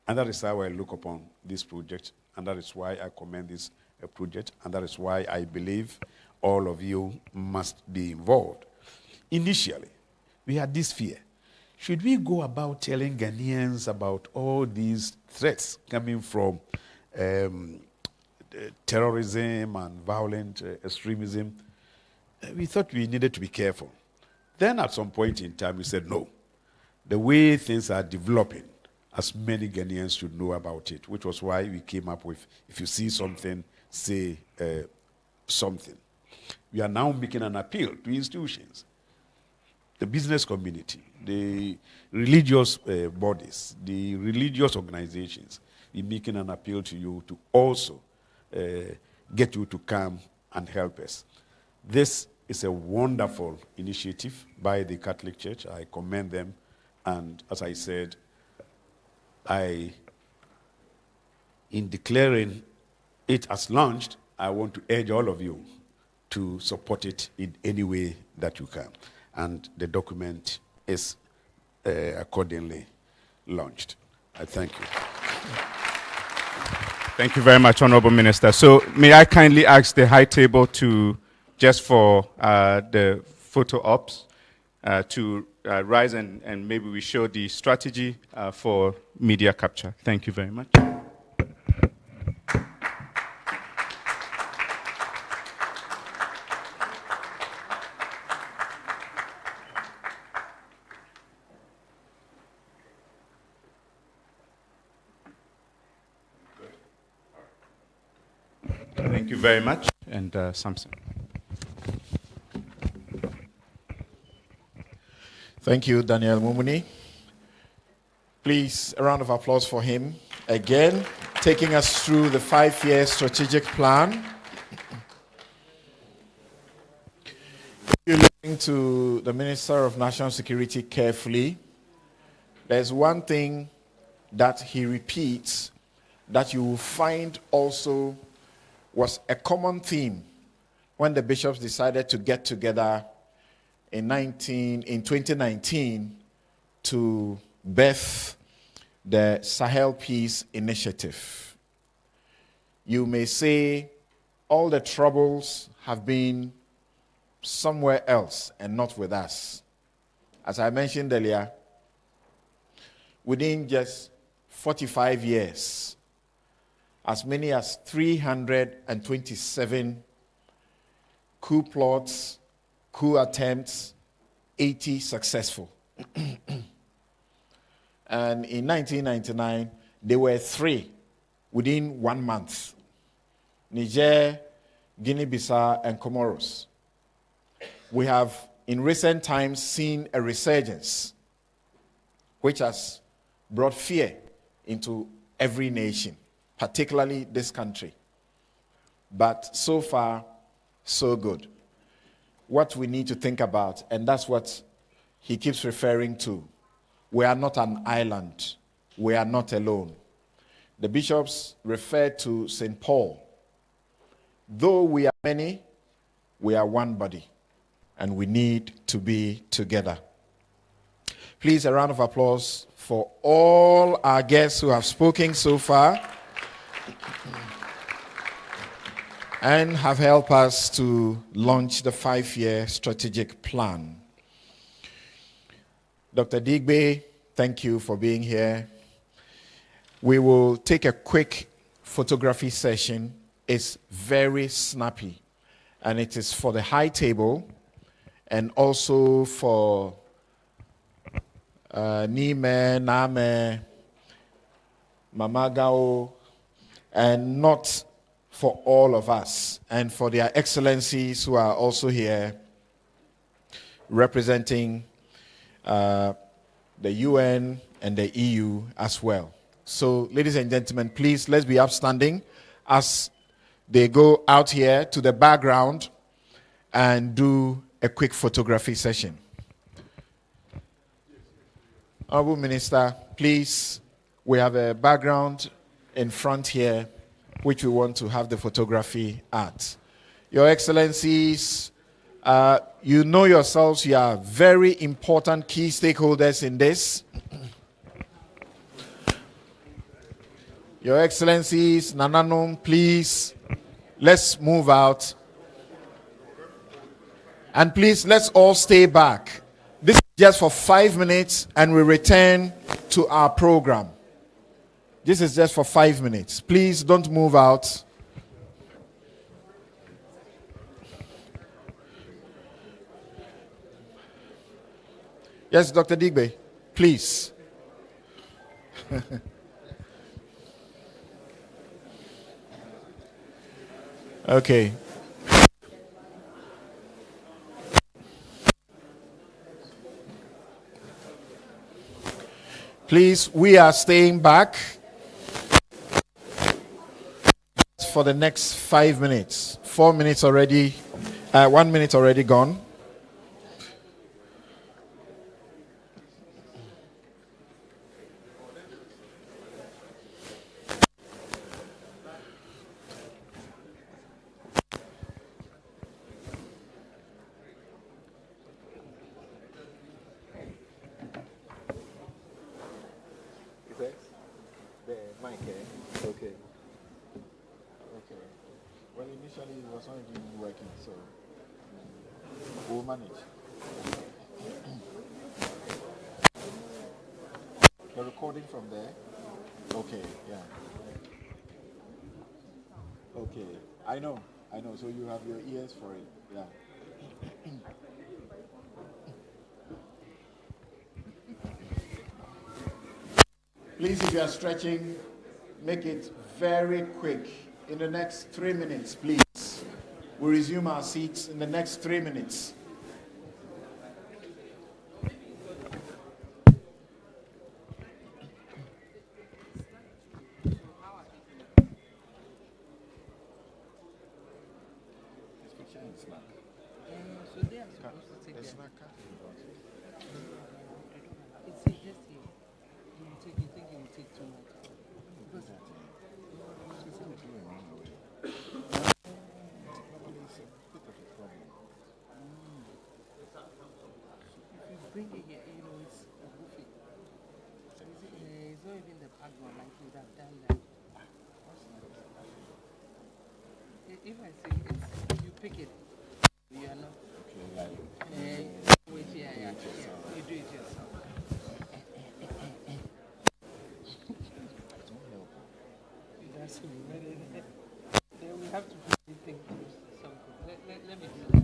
And that is how I look upon this project, and that is why I commend this project, and that is why I believe all of you must be involved. Initially, we had this fear. Should we go about telling Ghanaians about all these threats coming from terrorism and violent extremism? We thought we needed to be careful. Then at some point in time, we said, no. The way things are developing, as many Ghanaians should know about it, which was why we came up with, if you see something, say something. We are now making an appeal to institutions, the business community, the religious bodies, the religious organizations. We're making an appeal to you to also get you to come and help us. This is a wonderful initiative by the Catholic Church. I commend them. And as I said, in declaring it as launched, I want to urge all of you to support it in any way that you can. And the document is accordingly launched. I thank you. Thank you very much, Honorable Minister. So may I kindly ask the High Table to, just for the photo ops, to rise and maybe we show the strategy for media capture. Thank you very much. Thank you very much. And Samson. Thank you, Daniel Mumuni. Please, a round of applause for him. Again, taking us through the 5-year strategic plan. If you're listening to the Minister of National Security carefully, there's one thing that he repeats that you will find also was a common theme when the bishops decided to get together in 2019 to birth the Sahel Peace Initiative. You may say all the troubles have been somewhere else and not with us. As I mentioned earlier, within just 45 years, as many as 327 coup plots, coup attempts, 80 successful. And in 1999, there were 3 within 1 month. Niger, Guinea-Bissau, and Comoros. We have, in recent times, seen a resurgence, which has brought fear into every nation, particularly this country. But so far, so good. What we need to think about, and that's what he keeps referring to, we are not an island. We are not alone. The bishops refer to St. Paul. Though we are many, we are one body, and we need to be together. Please, a round of applause for all our guests who have spoken so far and have helped us to launch the 5-year strategic plan. Dr. Digbe, thank you for being here. We will take a quick photography session. It's very snappy, and it is for the High Table and also for Nime, Name, Mamagao, and not for all of us, and for their excellencies who are also here representing the UN and the EU as well. So, ladies and gentlemen, please, let's be upstanding as they go out here to the background and do a quick photography session. Honorable Minister, please, we have a background in front here. which we want to have the photography at. Your Excellencies, you know yourselves, you are very important key stakeholders in this. Your Excellencies, Nananum, please, let's move out. And please, let's all stay back. This is just for 5 minutes and we return to our program. This is just for 5 minutes. Please don't move out. Yes, Dr. Digbe, please. Okay. Please, we are staying back for the next 5 minutes. 4 minutes already, 1 minute already gone. Well, initially it was not even working, so we'll manage. The recording from there? Okay, yeah. Okay, I know, so you have your ears for it, yeah. Please, if you are stretching, make it very quick. In the next 3 minutes, please. We'll resume our seats in the next 3 minutes. So they are supposed to take their... It's just here. You think it will take too much? Because if you bring it here, it's a buffet. It's not even the packed one like you would have done that. If I say it's, you pick it, you are not. Wait, yeah. You do it yourself. That's me. Then we have to do anything to something. Let me do that.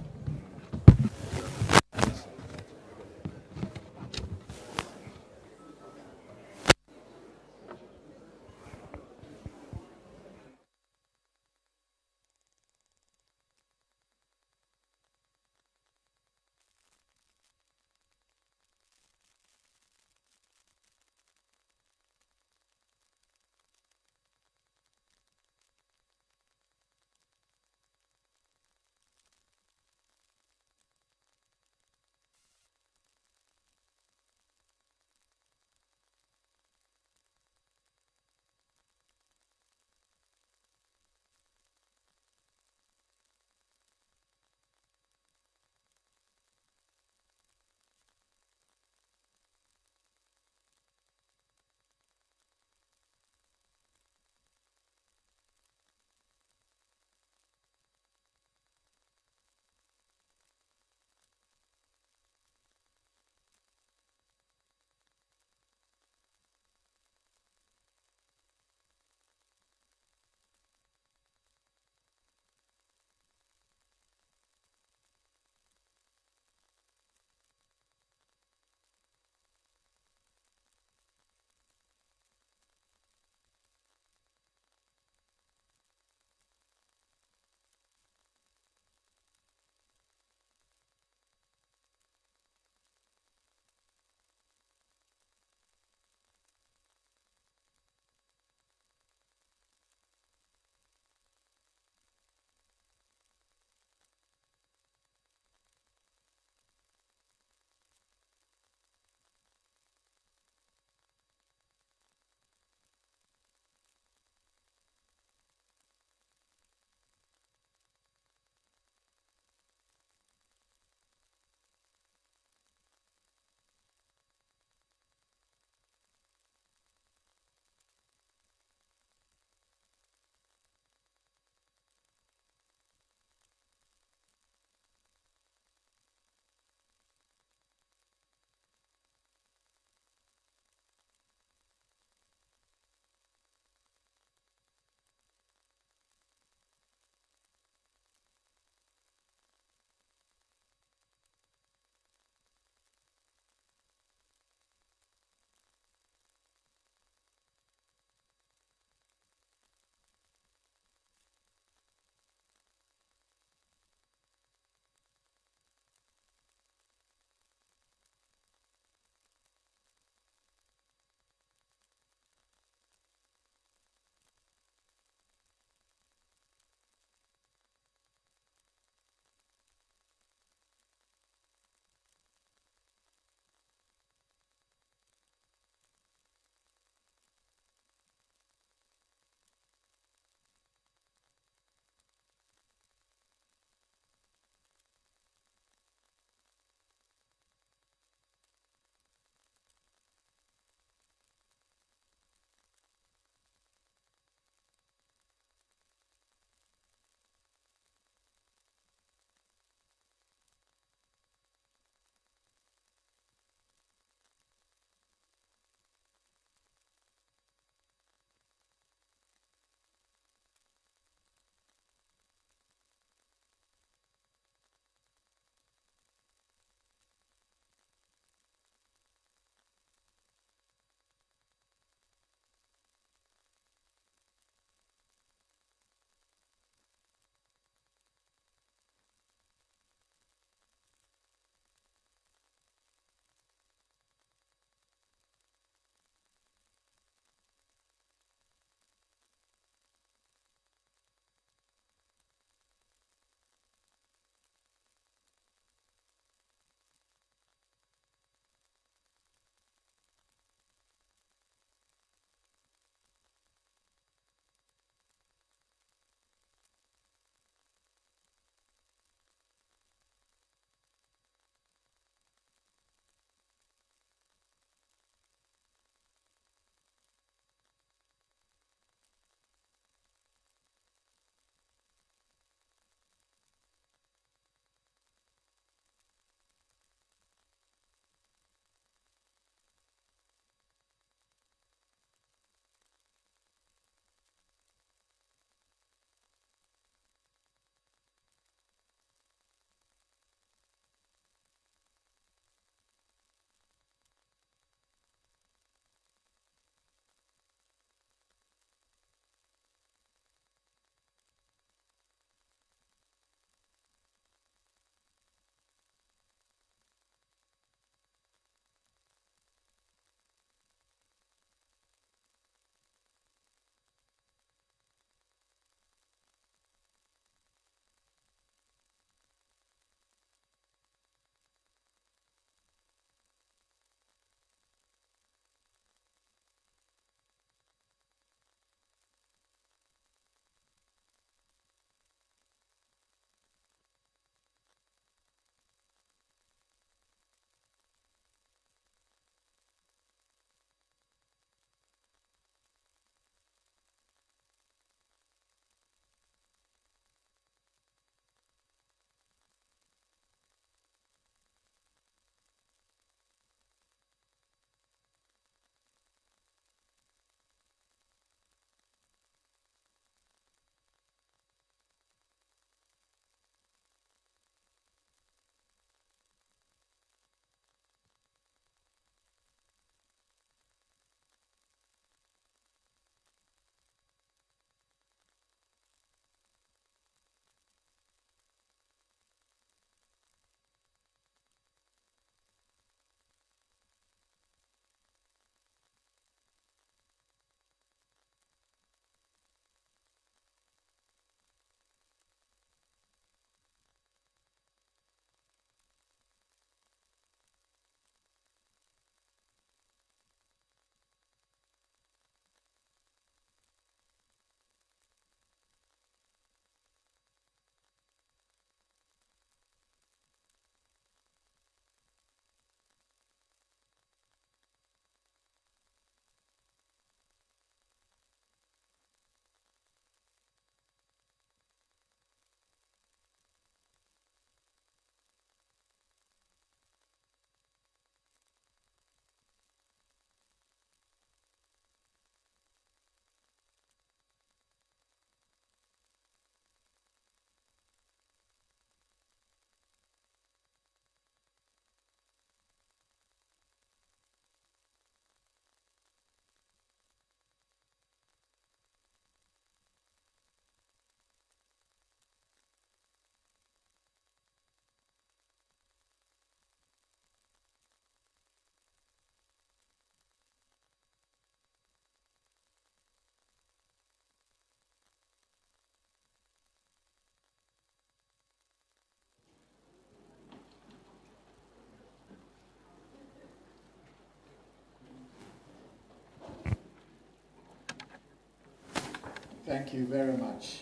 Thank you very much.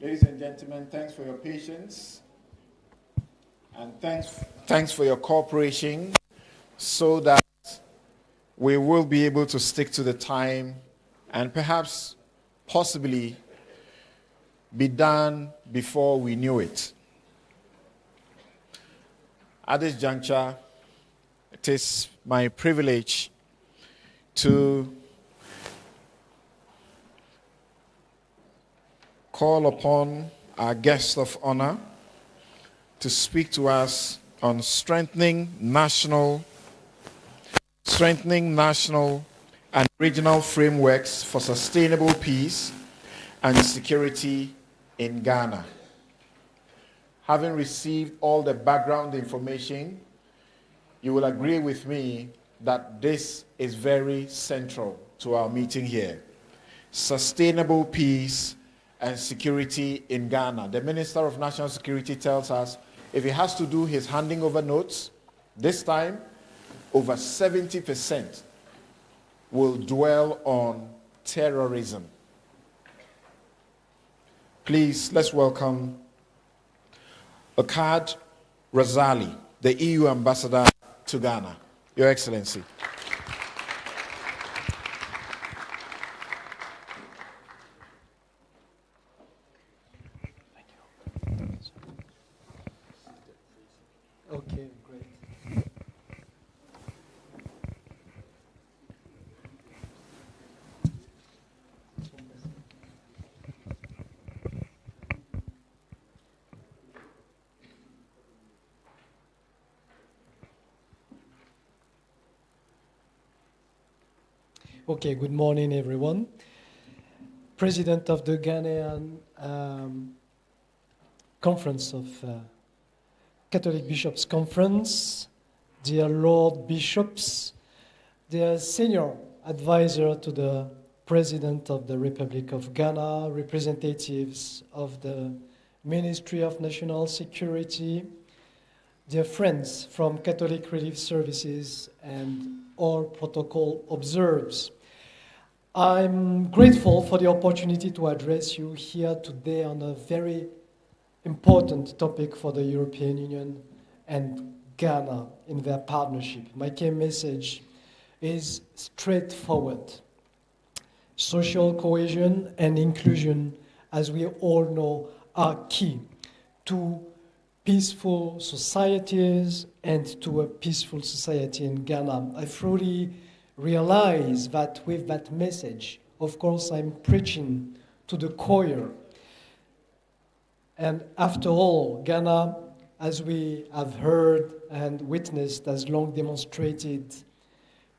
Ladies and gentlemen, thanks for your patience. And thanks for your cooperation so that we will be able to stick to the time and perhaps, possibly, be done before we knew it. At this juncture, it is my privilege to call upon our guest of honor to speak to us on strengthening national and regional frameworks for sustainable peace and security in Ghana. Having received all the background information, you will agree with me that this is very central to our meeting here. Sustainable peace and security in Ghana. The Minister of National Security tells us if he has to do his handing over notes, this time over 70% will dwell on terrorism. Please, let's welcome Okad Razali, the EU Ambassador to Ghana. Your Excellency. Okay, great. Okay, good morning, everyone. President of the Ghanaian Conference of Catholic Bishops' Conference, dear Lord Bishops, dear Senior Advisor to the President of the Republic of Ghana, representatives of the Ministry of National Security, dear friends from Catholic Relief Services, and all protocol observers. I'm grateful for the opportunity to address you here today on a very important topic for the European Union and Ghana in their partnership. My key message is straightforward. Social cohesion and inclusion, as we all know, are key to peaceful societies and to a peaceful society in Ghana. I fully realize that with that message, of course, I'm preaching to the choir. And after all, Ghana, as we have heard and witnessed, has long demonstrated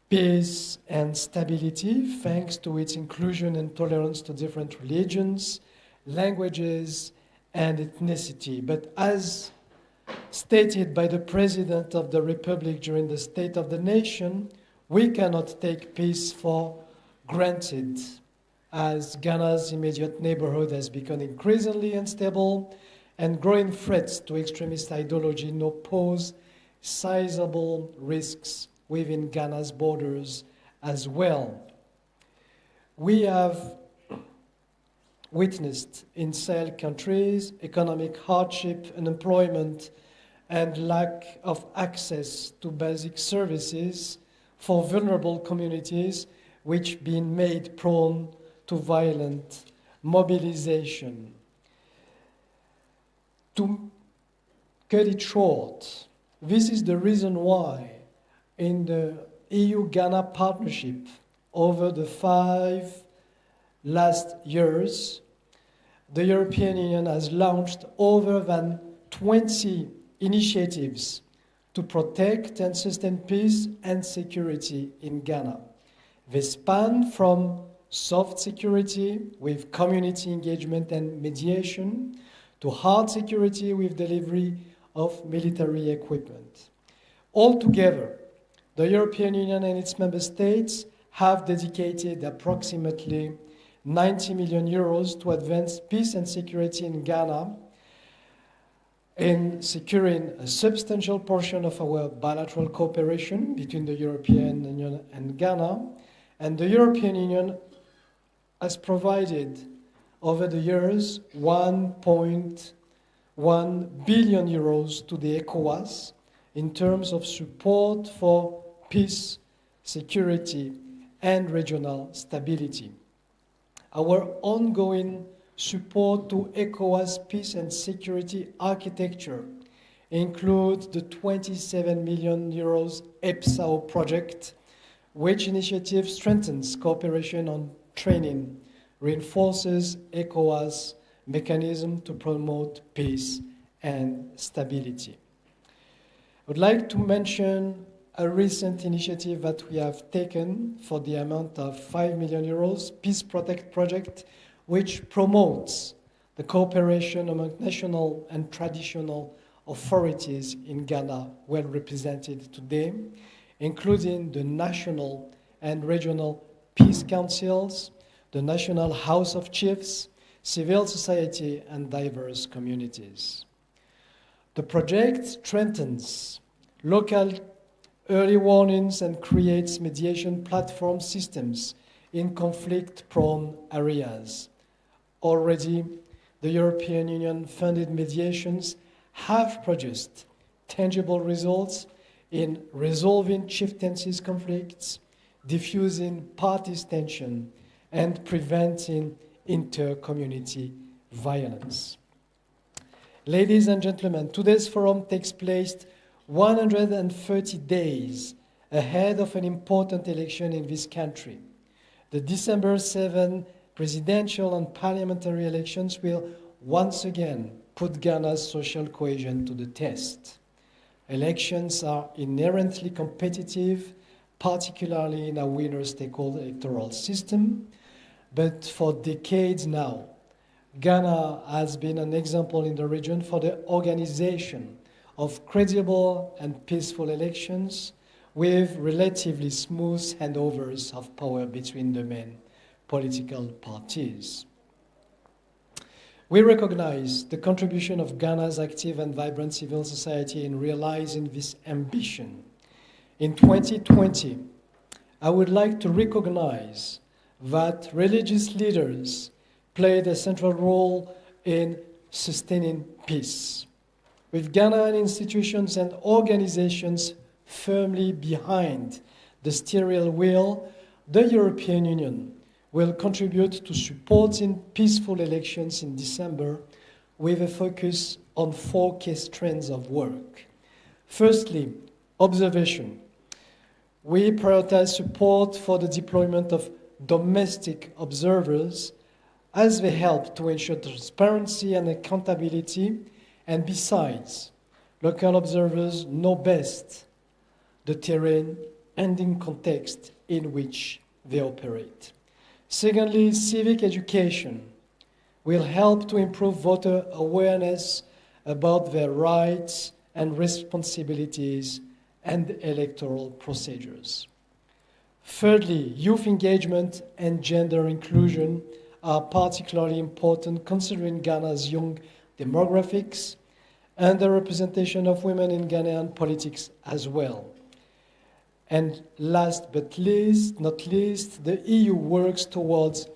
peace and stability thanks to its inclusion and tolerance to different religions, languages, and ethnicity. But as stated by the President of the Republic during the State of the Nation, we cannot take peace for granted, as Ghana's immediate neighborhood has become increasingly unstable and growing threats to extremist ideology now pose sizable risks within Ghana's borders as well. We have witnessed in Sahel countries economic hardship, unemployment, and lack of access to basic services for vulnerable communities, which been made prone to violent mobilization. To cut it short, this is the reason why in the EU-Ghana partnership over the 5 last years, the European Union has launched over than 20 initiatives to protect and sustain peace and security in Ghana. They span from soft security with community engagement and mediation to hard security with delivery of military equipment. Altogether, the European Union and its member states have dedicated approximately 90 million euros to advance peace and security in Ghana, in securing a substantial portion of our bilateral cooperation between the European Union and Ghana. And the European Union has provided over the years 1.1 billion euros to the ECOWAS in terms of support for peace, security, and regional stability. Our ongoing support to ECOWAS peace and security architecture includes the 27 million euros EPSAO project, which initiative strengthens cooperation on training, reinforces ECOWAS mechanism to promote peace and stability. I would like to mention a recent initiative that we have taken for the amount of 5 million euros, Peace Protect project, which promotes the cooperation among national and traditional authorities in Ghana, well represented today, including the national and regional peace councils, the National House of Chiefs, civil society, and diverse communities. The project strengthens local early warnings and creates mediation platform systems in conflict-prone areas. Already, the European Union-funded mediations have produced tangible results in resolving chieftaincies conflicts, diffusing parties' tension, and preventing inter-community violence. Ladies and gentlemen, today's forum takes place 130 days ahead of an important election in this country. The December 7 presidential and parliamentary elections will once again put Ghana's social cohesion to the test. Elections are inherently competitive, particularly in a winner-take-all electoral system, but for decades now, Ghana has been an example in the region for the organization of credible and peaceful elections with relatively smooth handovers of power between the main political parties. We recognize the contribution of Ghana's active and vibrant civil society in realizing this ambition. In 2020, I would like to recognize that religious leaders played a central role in sustaining peace. With Ghanaian institutions and organizations firmly behind the steering wheel, the European Union will contribute to supporting peaceful elections in December with a focus on 4 key strands of work. Firstly, observation. We prioritize support for the deployment of domestic observers as they help to ensure transparency and accountability, and besides, local observers know best the terrain and in context in which they operate. Secondly, civic education will help to improve voter awareness about their rights and responsibilities and electoral procedures. Thirdly, youth engagement and gender inclusion are particularly important considering Ghana's young demographics and the representation of women in Ghanaian politics as well. And last but not least, the EU works towards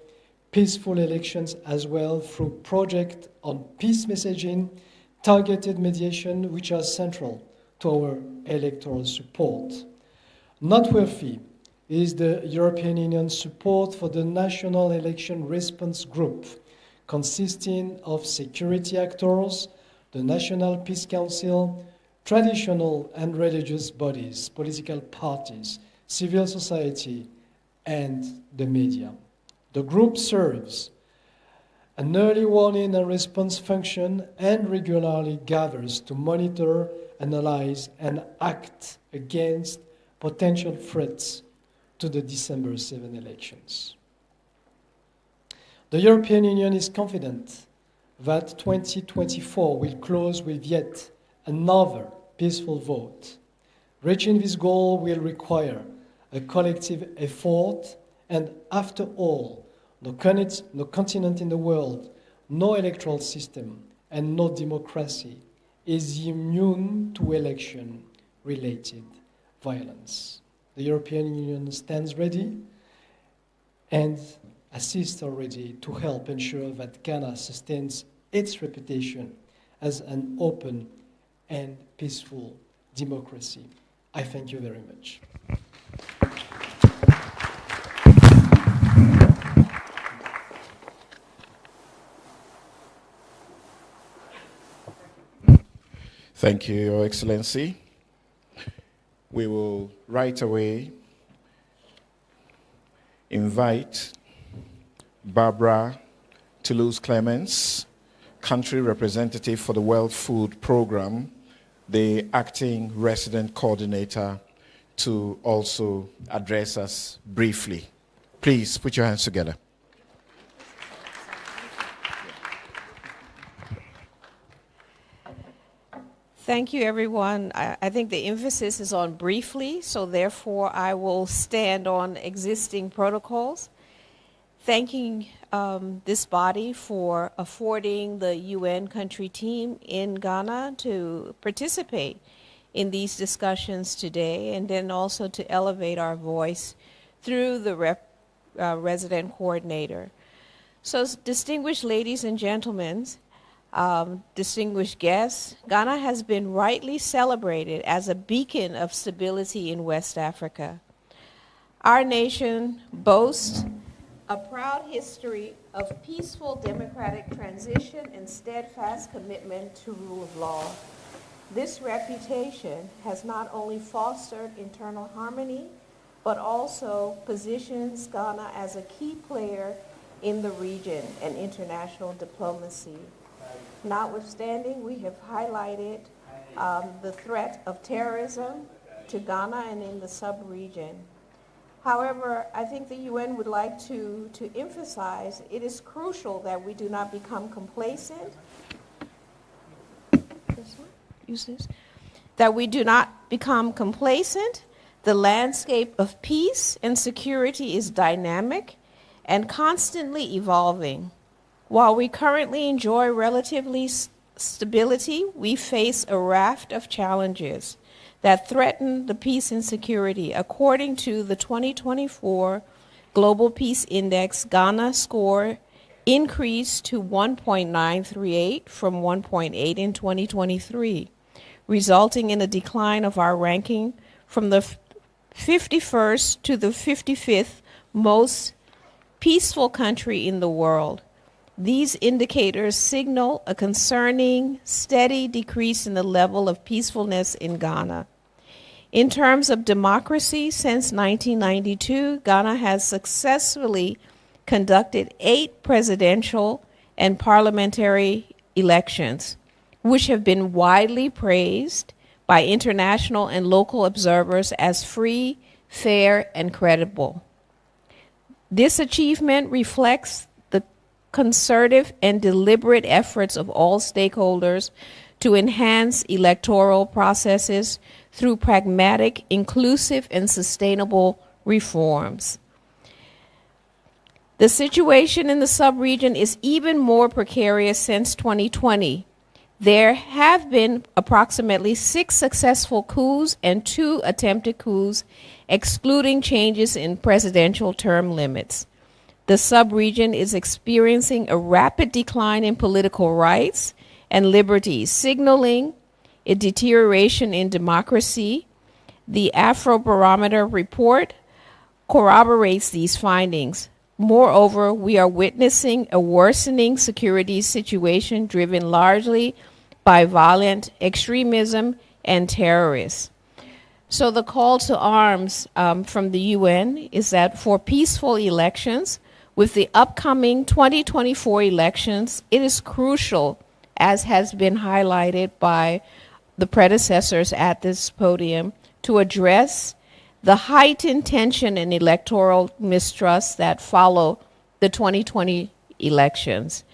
peaceful elections as well through projects on peace messaging, targeted mediation, which are central to our electoral support. Noteworthy is the European Union's support for the National Election Response Group, consisting of security actors, the National Peace Council, traditional and religious bodies, political parties, civil society, and the media. The group serves an early warning and response function and regularly gathers to monitor, analyze, and act against potential threats to the December 7 elections. The European Union is confident that 2024 will close with yet another peaceful vote. Reaching this goal will require a collective effort, and after all, no continent in the world, no electoral system, and no democracy is immune to election-related violence. The European Union stands ready and assists already to help ensure that Ghana sustains its reputation as an open and peaceful democracy. I thank you very much. Thank you, Your Excellency. We will right away invite Barbara Toulouse-Clemens, Country Representative for the World Food Programme, the Acting Resident Coordinator, to also address us briefly. Please put your hands together. Thank you, everyone. I think the emphasis is on briefly, so therefore I will stand on existing protocols. Thanking this body for affording the UN country team in Ghana to participate in these discussions today, and then also to elevate our voice through the resident coordinator. So, distinguished ladies and gentlemen, distinguished guests, Ghana has been rightly celebrated as a beacon of stability in West Africa. Our nation boasts a proud history of peaceful democratic transition and steadfast commitment to rule of law. This reputation has not only fostered internal harmony, but also positions Ghana as a key player in the region and international diplomacy. Notwithstanding, we have highlighted the threat of terrorism to Ghana and in the sub-region. However, I think the UN would like to emphasize it is crucial that we do not become complacent. That we do not become complacent. The landscape of peace and security is dynamic and constantly evolving. While we currently enjoy relatively stability, we face a raft of challenges that threaten the peace and security. According to the 2024 Global Peace Index, Ghana's score increased to 1.938 from 1.8 in 2023, resulting in a decline of our ranking from the 51st to the 55th most peaceful country in the world. These indicators signal a concerning, steady decrease in the level of peacefulness in Ghana. In terms of democracy, since 1992, Ghana has successfully conducted 8 presidential and parliamentary elections, which have been widely praised by international and local observers as free, fair, and credible. This achievement reflects concerted and deliberate efforts of all stakeholders to enhance electoral processes through pragmatic, inclusive, and sustainable reforms. The situation in the sub-region is even more precarious since 2020. There have been approximately 6 successful coups and 2 attempted coups, excluding changes in presidential term limits. The sub-region is experiencing a rapid decline in political rights and liberties, signaling a deterioration in democracy. The Afrobarometer report corroborates these findings. Moreover, we are witnessing a worsening security situation driven largely by violent extremism and terrorists. So the call to arms from the UN is that for peaceful elections, with the upcoming 2024 elections, it is crucial, as has been highlighted by the predecessors at this podium, to address the heightened tension and electoral mistrust that follow the 2020 elections.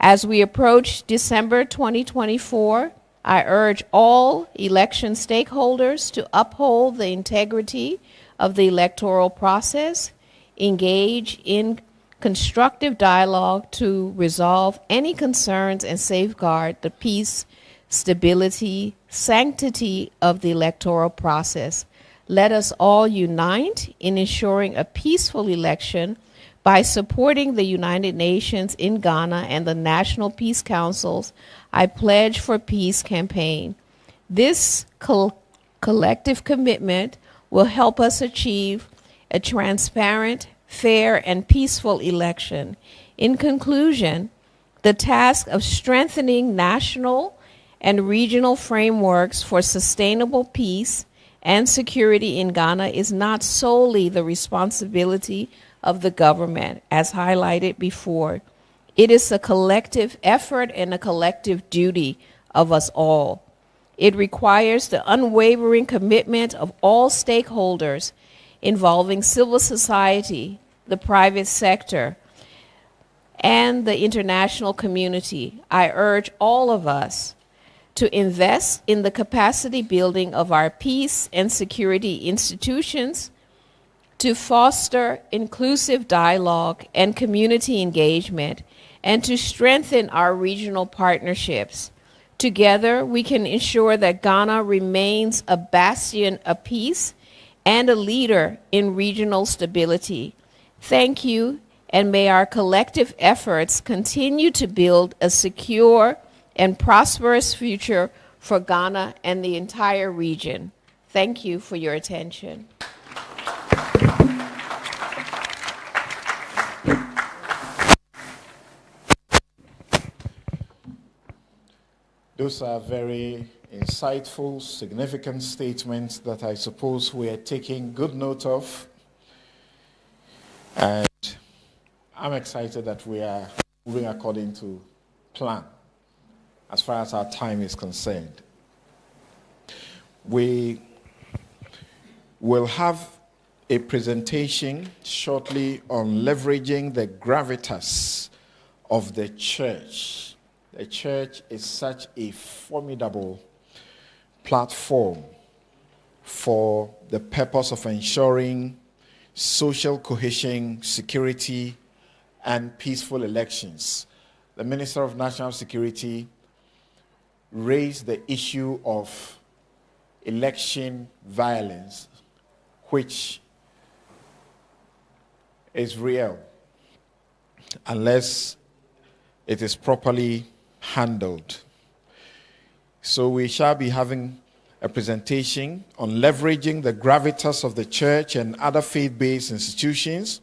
As we approach December 2024, I urge all election stakeholders to uphold the integrity of the electoral process, engage in constructive dialogue to resolve any concerns and safeguard the peace, stability, sanctity of the electoral process. Let us all unite in ensuring a peaceful election by supporting the United Nations in Ghana and the National Peace Council's I Pledge for Peace campaign. This collective commitment will help us achieve a transparent, fair, and peaceful election. In conclusion, the task of strengthening national and regional frameworks for sustainable peace and security in Ghana is not solely the responsibility of the government, as highlighted before. It is a collective effort and a collective duty of us all. It requires the unwavering commitment of all stakeholders involving civil society, the private sector, and the international community. I urge all of us to invest in the capacity building of our peace and security institutions, to foster inclusive dialogue and community engagement, and to strengthen our regional partnerships. Together, we can ensure that Ghana remains a bastion of peace and a leader in regional stability. Thank you, and may our collective efforts continue to build a secure and prosperous future for Ghana and the entire region. Thank you for your attention. Those are very insightful, significant statements that I suppose we are taking good note of. And I'm excited that we are moving according to plan as far as our time is concerned. We will have a presentation shortly on leveraging the gravitas of the church. The church is such a formidable platform for the purpose of ensuring social cohesion, security, and peaceful elections. The Minister of National Security raised the issue of election violence, which is real unless it is properly handled. So we shall be having a presentation on leveraging the gravitas of the church and other faith-based institutions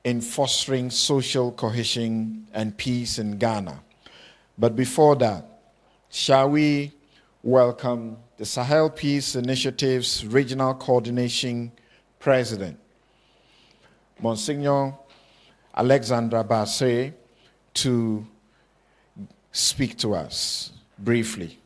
in fostering social cohesion and peace in Ghana. But before that, shall we welcome the Sahel Peace Initiative's Regional Coordination President, Monsignor Alexandra Basse, to speak to us briefly.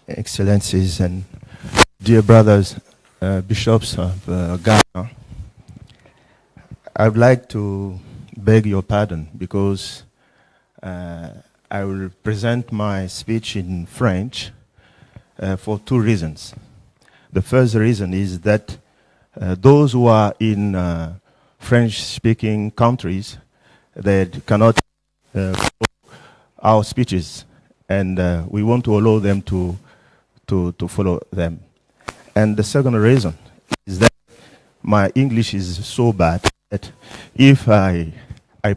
Excellencies and dear brothers, bishops of Ghana, I would like to beg your pardon because I will present my speech in French for two reasons. The first reason is that those who are in French-speaking countries, they cannot follow our speeches, and we want to allow them to follow them. And the second reason is that my English is so bad that if I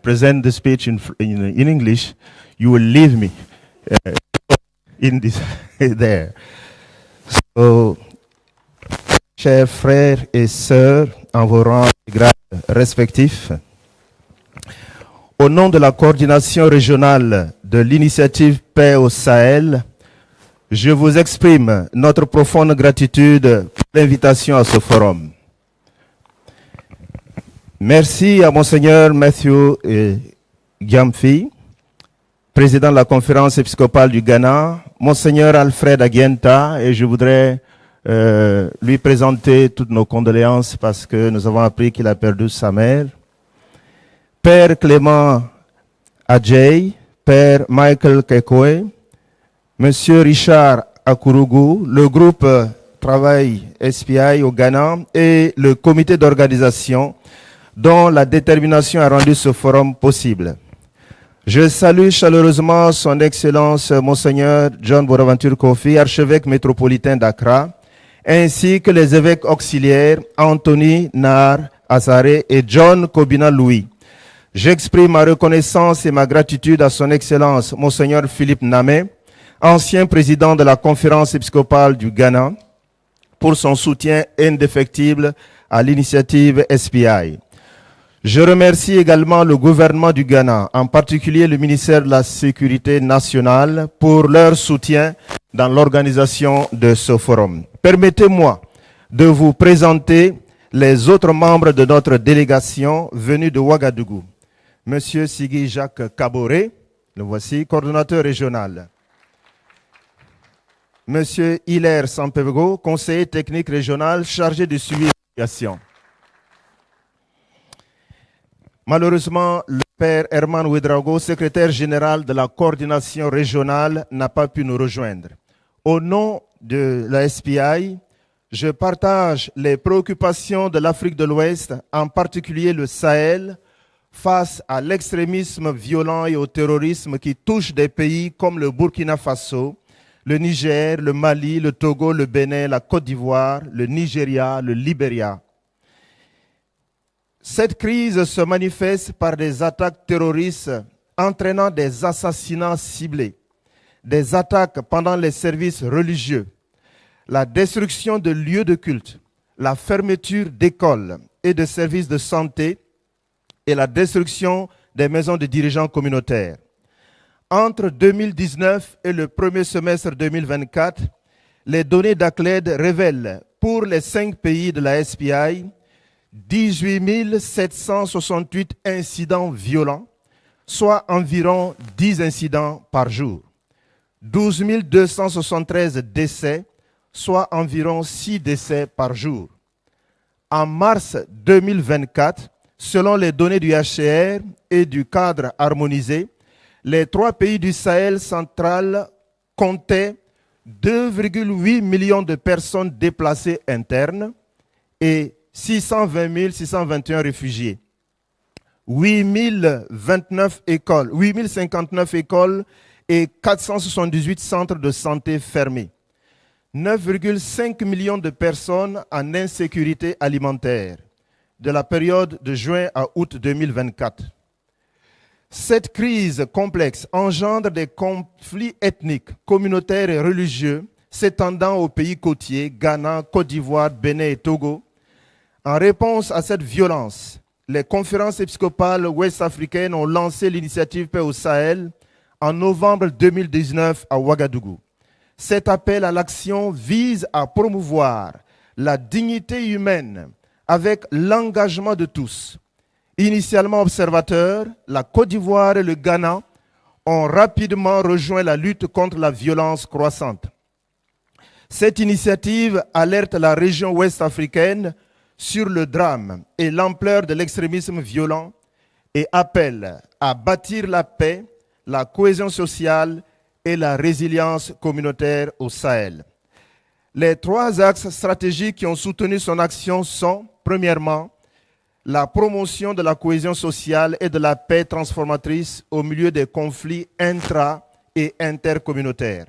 present the speech in English, you will leave me in this there. So, chers frères et sœurs, en vos rangs et grades respectifs, au nom de la coordination régionale de l'initiative Paix au Sahel, je vous exprime notre profonde gratitude pour l'invitation à ce forum. Merci à Monseigneur Matthew Gyamfi, président de la conférence épiscopale du Ghana, Monseigneur Alfred Aguienta, et je voudrais lui présenter toutes nos condoléances parce que nous avons appris qu'il a perdu sa mère. Père Clément Adjei, Père Michael Kekoe, Monsieur Richard Akurugu, le groupe Travail SPI au Ghana et le comité d'organisation dont la détermination a rendu ce forum possible. Je salue chaleureusement son Excellence Monseigneur John Bonaventure Kofi, archevêque métropolitain d'Accra, ainsi que les évêques auxiliaires Anthony Nar Azare et John Kobina Louis. J'exprime ma reconnaissance et ma gratitude à son Excellence Monseigneur Philippe Namé, ancien président de la conférence épiscopale du Ghana, pour son soutien indéfectible à l'initiative SPI. Je remercie également le gouvernement du Ghana, en particulier le ministère de la Sécurité nationale, pour leur soutien dans l'organisation de ce forum. Permettez-moi de vous présenter les autres membres de notre délégation venus de Ouagadougou. Monsieur Sigui Jacques Kaboré, le voici, coordonnateur régional. Monsieur Hilaire Sampego, conseiller technique régional chargé du suivi de l'éducation. Malheureusement, le père Herman Ouedraogo, secrétaire général de la coordination régionale, n'a pas pu nous rejoindre. Au nom de la SPI, je partage les préoccupations de l'Afrique de l'Ouest, en particulier le Sahel, face à l'extrémisme violent et au terrorisme qui touche des pays comme le Burkina Faso, le Niger, le Mali, le Togo, le Bénin, la Côte d'Ivoire, le Nigeria, le Libéria. Cette crise se manifeste par des attaques terroristes entraînant des assassinats ciblés, des attaques pendant les services religieux, la destruction de lieux de culte, la fermeture d'écoles et de services de santé et la destruction des maisons de dirigeants communautaires. Entre 2019 et le premier semestre 2024, les données d'ACLED révèlent pour les 5 pays de la SPI 18 768 incidents violents, soit environ 10 incidents par jour. 12 273 décès, soit environ 6 décès par jour. En mars 2024, selon les données du HCR et du cadre harmonisé, les 3 pays du Sahel central comptaient 2,8 millions de personnes déplacées internes et 620 621 réfugiés. 8 059 écoles et 478 centres de santé fermés. 9,5 millions de personnes en insécurité alimentaire de la période de juin à août 2024. Cette crise complexe engendre des conflits ethniques, communautaires et religieux s'étendant aux pays côtiers, Ghana, Côte d'Ivoire, Bénin et Togo. En réponse à cette violence, les conférences épiscopales ouest-africaines ont lancé l'initiative Paix au Sahel en novembre 2019 à Ouagadougou. Cet appel à l'action vise à promouvoir la dignité humaine avec l'engagement de tous. Initialement observateurs, la Côte d'Ivoire et le Ghana ont rapidement rejoint la lutte contre la violence croissante. Cette initiative alerte la région ouest-africaine sur le drame et l'ampleur de l'extrémisme violent et appelle à bâtir la paix, la cohésion sociale et la résilience communautaire au Sahel. Les 3 axes stratégiques qui ont soutenu son action sont, premièrement, la promotion de la cohésion sociale et de la paix transformatrice au milieu des conflits intra- et intercommunautaires.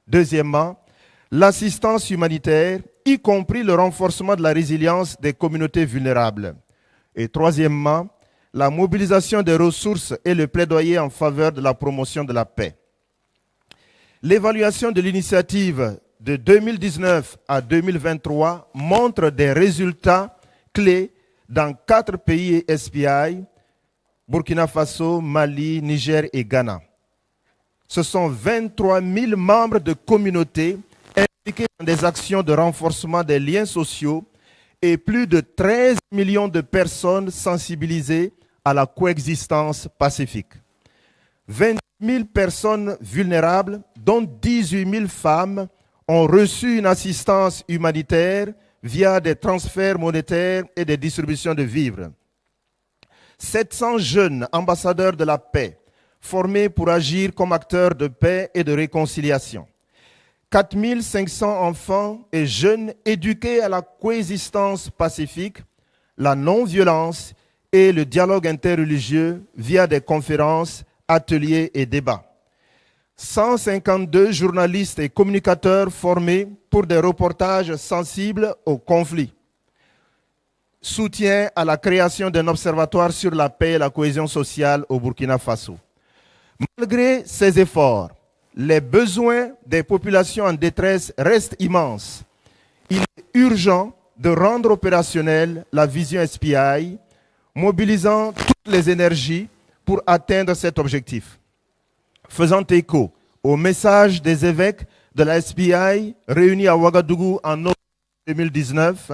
Deuxièmement, l'assistance humanitaire, y compris le renforcement de la résilience des communautés vulnérables. Et troisièmement, la mobilisation des ressources et le plaidoyer en faveur de la promotion de la paix. L'évaluation de l'initiative de 2019 à 2023 montre des résultats clés dans 4 pays SPI, Burkina Faso, Mali, Niger et Ghana. Ce sont 23 000 membres de communautés impliqués dans des actions de renforcement des liens sociaux et plus de 13 millions de personnes sensibilisées à la coexistence pacifique. 20 000 personnes vulnérables, dont 18 000 femmes, ont reçu une assistance humanitaire via des transferts monétaires et des distributions de vivres. 700 jeunes ambassadeurs de la paix, formés pour agir comme acteurs de paix et de réconciliation. 4 500 enfants et jeunes éduqués à la coexistence pacifique, la non-violence et le dialogue interreligieux via des conférences, ateliers et débats. 152 journalistes et communicateurs formés pour des reportages sensibles au conflit. Soutien à la création d'un observatoire sur la paix et la cohésion sociale au Burkina Faso. Malgré ces efforts, les besoins des populations en détresse restent immenses. Il est urgent de rendre opérationnelle la vision SPI, mobilisant toutes les énergies pour atteindre cet objectif. Faisant écho au message des évêques de la SPI réunis à Ouagadougou en novembre 2019,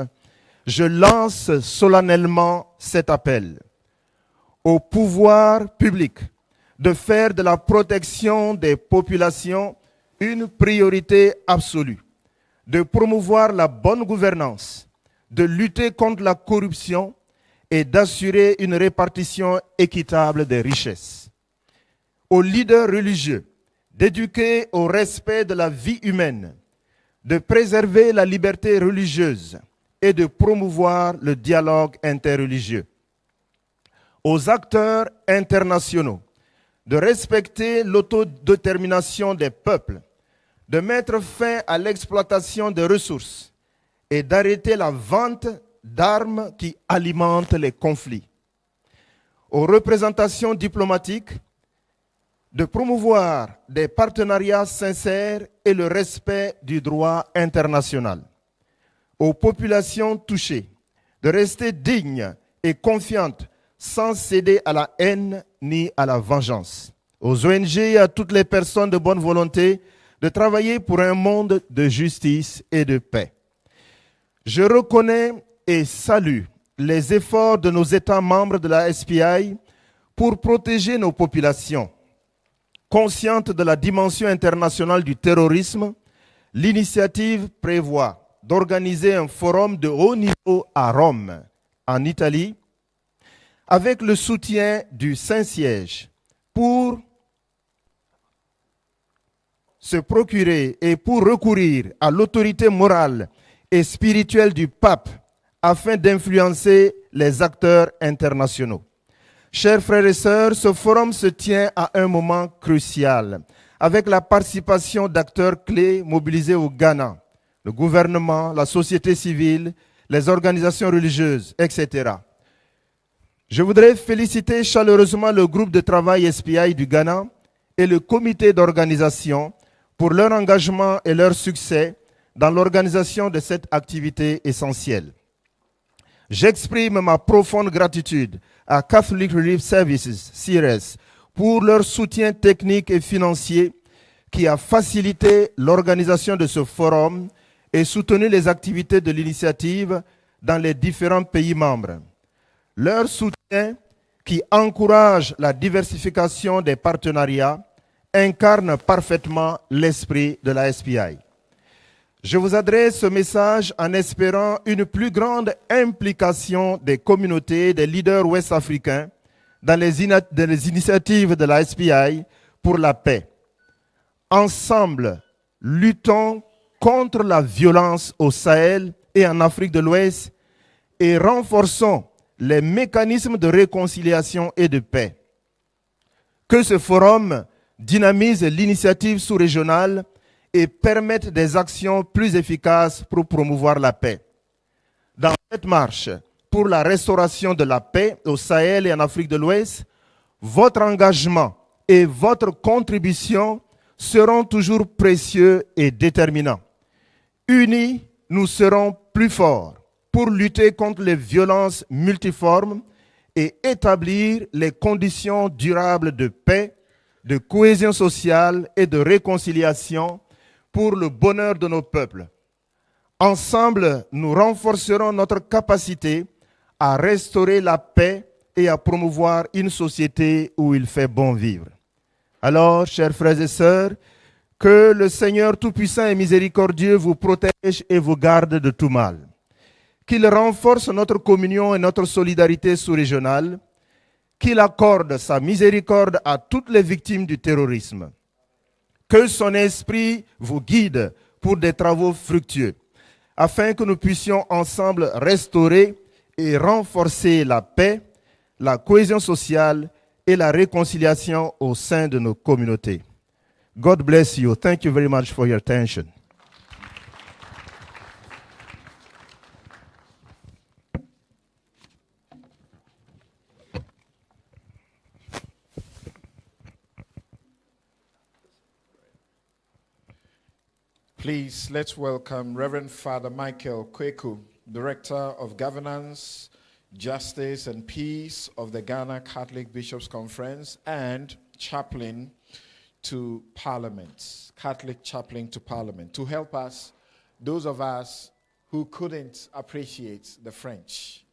je lance solennellement cet appel au pouvoir public de faire de la protection des populations une priorité absolue, de promouvoir la bonne gouvernance, de lutter contre la corruption et d'assurer une répartition équitable des richesses. Aux leaders religieux d'éduquer au respect de la vie humaine, de préserver la liberté religieuse et de promouvoir le dialogue interreligieux. Aux acteurs internationaux de respecter l'autodétermination des peuples, de mettre fin à l'exploitation des ressources et d'arrêter la vente d'armes qui alimentent les conflits. Aux représentations diplomatiques, de promouvoir des partenariats sincères et le respect du droit international. Aux populations touchées, de rester dignes et confiantes sans céder à la haine ni à la vengeance. Aux ONG et à toutes les personnes de bonne volonté, de travailler pour un monde de justice et de paix. Je reconnais et salue les efforts de nos États membres de la SPI pour protéger nos populations. Consciente de la dimension internationale du terrorisme, l'initiative prévoit d'organiser un forum de haut niveau à Rome, en Italie, avec le soutien du Saint-Siège pour se procurer et pour recourir à l'autorité morale et spirituelle du pape afin d'influencer les acteurs internationaux. Chers frères et sœurs, ce forum se tient à un moment crucial, avec la participation d'acteurs clés mobilisés au Ghana, le gouvernement, la société civile, les organisations religieuses, etc. Je voudrais féliciter chaleureusement le groupe de travail SPI du Ghana et le comité d'organisation pour leur engagement et leur succès dans l'organisation de cette activité essentielle. J'exprime ma profonde gratitude à Catholic Relief Services, CRS, pour leur soutien technique et financier qui a facilité l'organisation de ce forum et soutenu les activités de l'initiative dans les différents pays membres. Leur soutien qui encourage la diversification des partenariats incarne parfaitement l'esprit de la SPI. Je vous adresse ce message en espérant une plus grande implication des communautés, des leaders ouest-africains dans les initiatives de la SPI pour la paix. Ensemble, luttons contre la violence au Sahel et en Afrique de l'Ouest et renforçons les mécanismes de réconciliation et de paix. Que ce forum dynamise l'initiative sous-régionale et permettent des actions plus efficaces pour promouvoir la paix. Dans cette marche pour la restauration de la paix au Sahel et en Afrique de l'Ouest, votre engagement et votre contribution seront toujours précieux et déterminants. Unis, nous serons plus forts pour lutter contre les violences multiformes et établir les conditions durables de paix, de cohésion sociale et de réconciliation pour le bonheur de nos peuples. Ensemble, nous renforcerons notre capacité à restaurer la paix et à promouvoir une société où il fait bon vivre. Alors, chers frères et sœurs, Que le Seigneur Tout-Puissant et Miséricordieux vous protège et vous garde de tout mal. Qu'il renforce notre communion et notre solidarité sous-régionale. Qu'il accorde sa miséricorde à toutes les victimes du terrorisme. Que son esprit vous guide pour des travaux fructueux, afin que nous puissions ensemble restaurer et renforcer la paix, la cohésion sociale et la réconciliation au sein de nos communautés. God bless you. Thank you very much for your attention. Please, let's welcome Reverend Father Michael Kweku, Director of Governance, Justice and Peace of the Ghana Catholic Bishops' Conference and Chaplain to Parliament, Catholic Chaplain to Parliament, to help us, those of us who couldn't appreciate the French.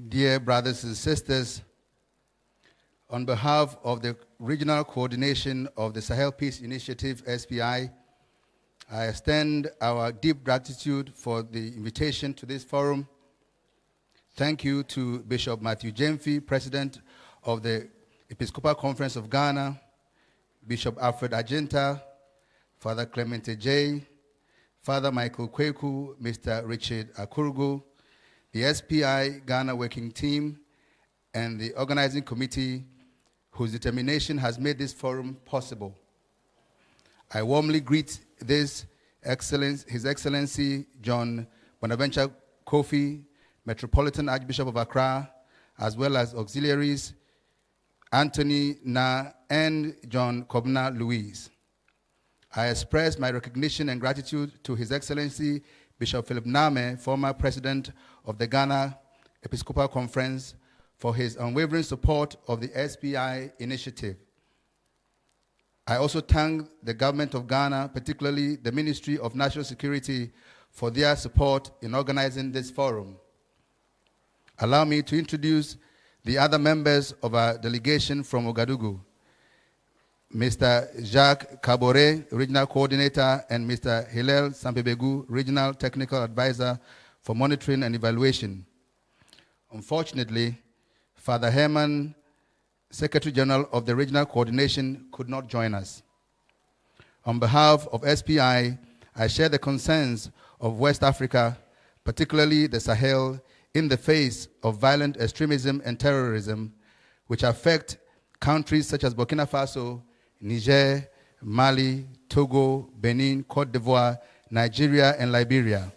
Dear brothers and sisters, on behalf of the Regional Coordination of the Sahel Peace Initiative, SPI, I extend our deep gratitude for the invitation to this forum. Thank you to Bishop Matthew Jemfi, President of the Episcopal Conference of Ghana, Bishop Alfred Agenta, Father Clemente J., Father Michael Kweku, Mr. Richard Akurgu, the SPI Ghana Working Team, and the organizing committee whose determination has made this forum possible. I warmly greet His Excellency John Bonaventure Kofi, Metropolitan Archbishop of Accra, as well as auxiliaries Anthony Na and John Kobna Louise. I express my recognition and gratitude to His Excellency Bishop Philip Name, former President of the Ghana Episcopal Conference, for his unwavering support of the SPI initiative. I also thank the government of Ghana, particularly the Ministry of National Security, for their support in organizing this forum. Allow me to introduce the other members of our delegation from Ouagadougou. Mr. Jacques Kabore, Regional Coordinator, and Mr. Hillel Sampebegu, Regional Technical Advisor for Monitoring and Evaluation. Unfortunately, Father Herman, Secretary General of the Regional Coordination, could not join us. On behalf of SPI, I share the concerns of West Africa, particularly the Sahel, in the face of violent extremism and terrorism, which affect countries such as Burkina Faso, Niger, Mali, Togo, Benin, Cote d'Ivoire, Nigeria, and Liberia.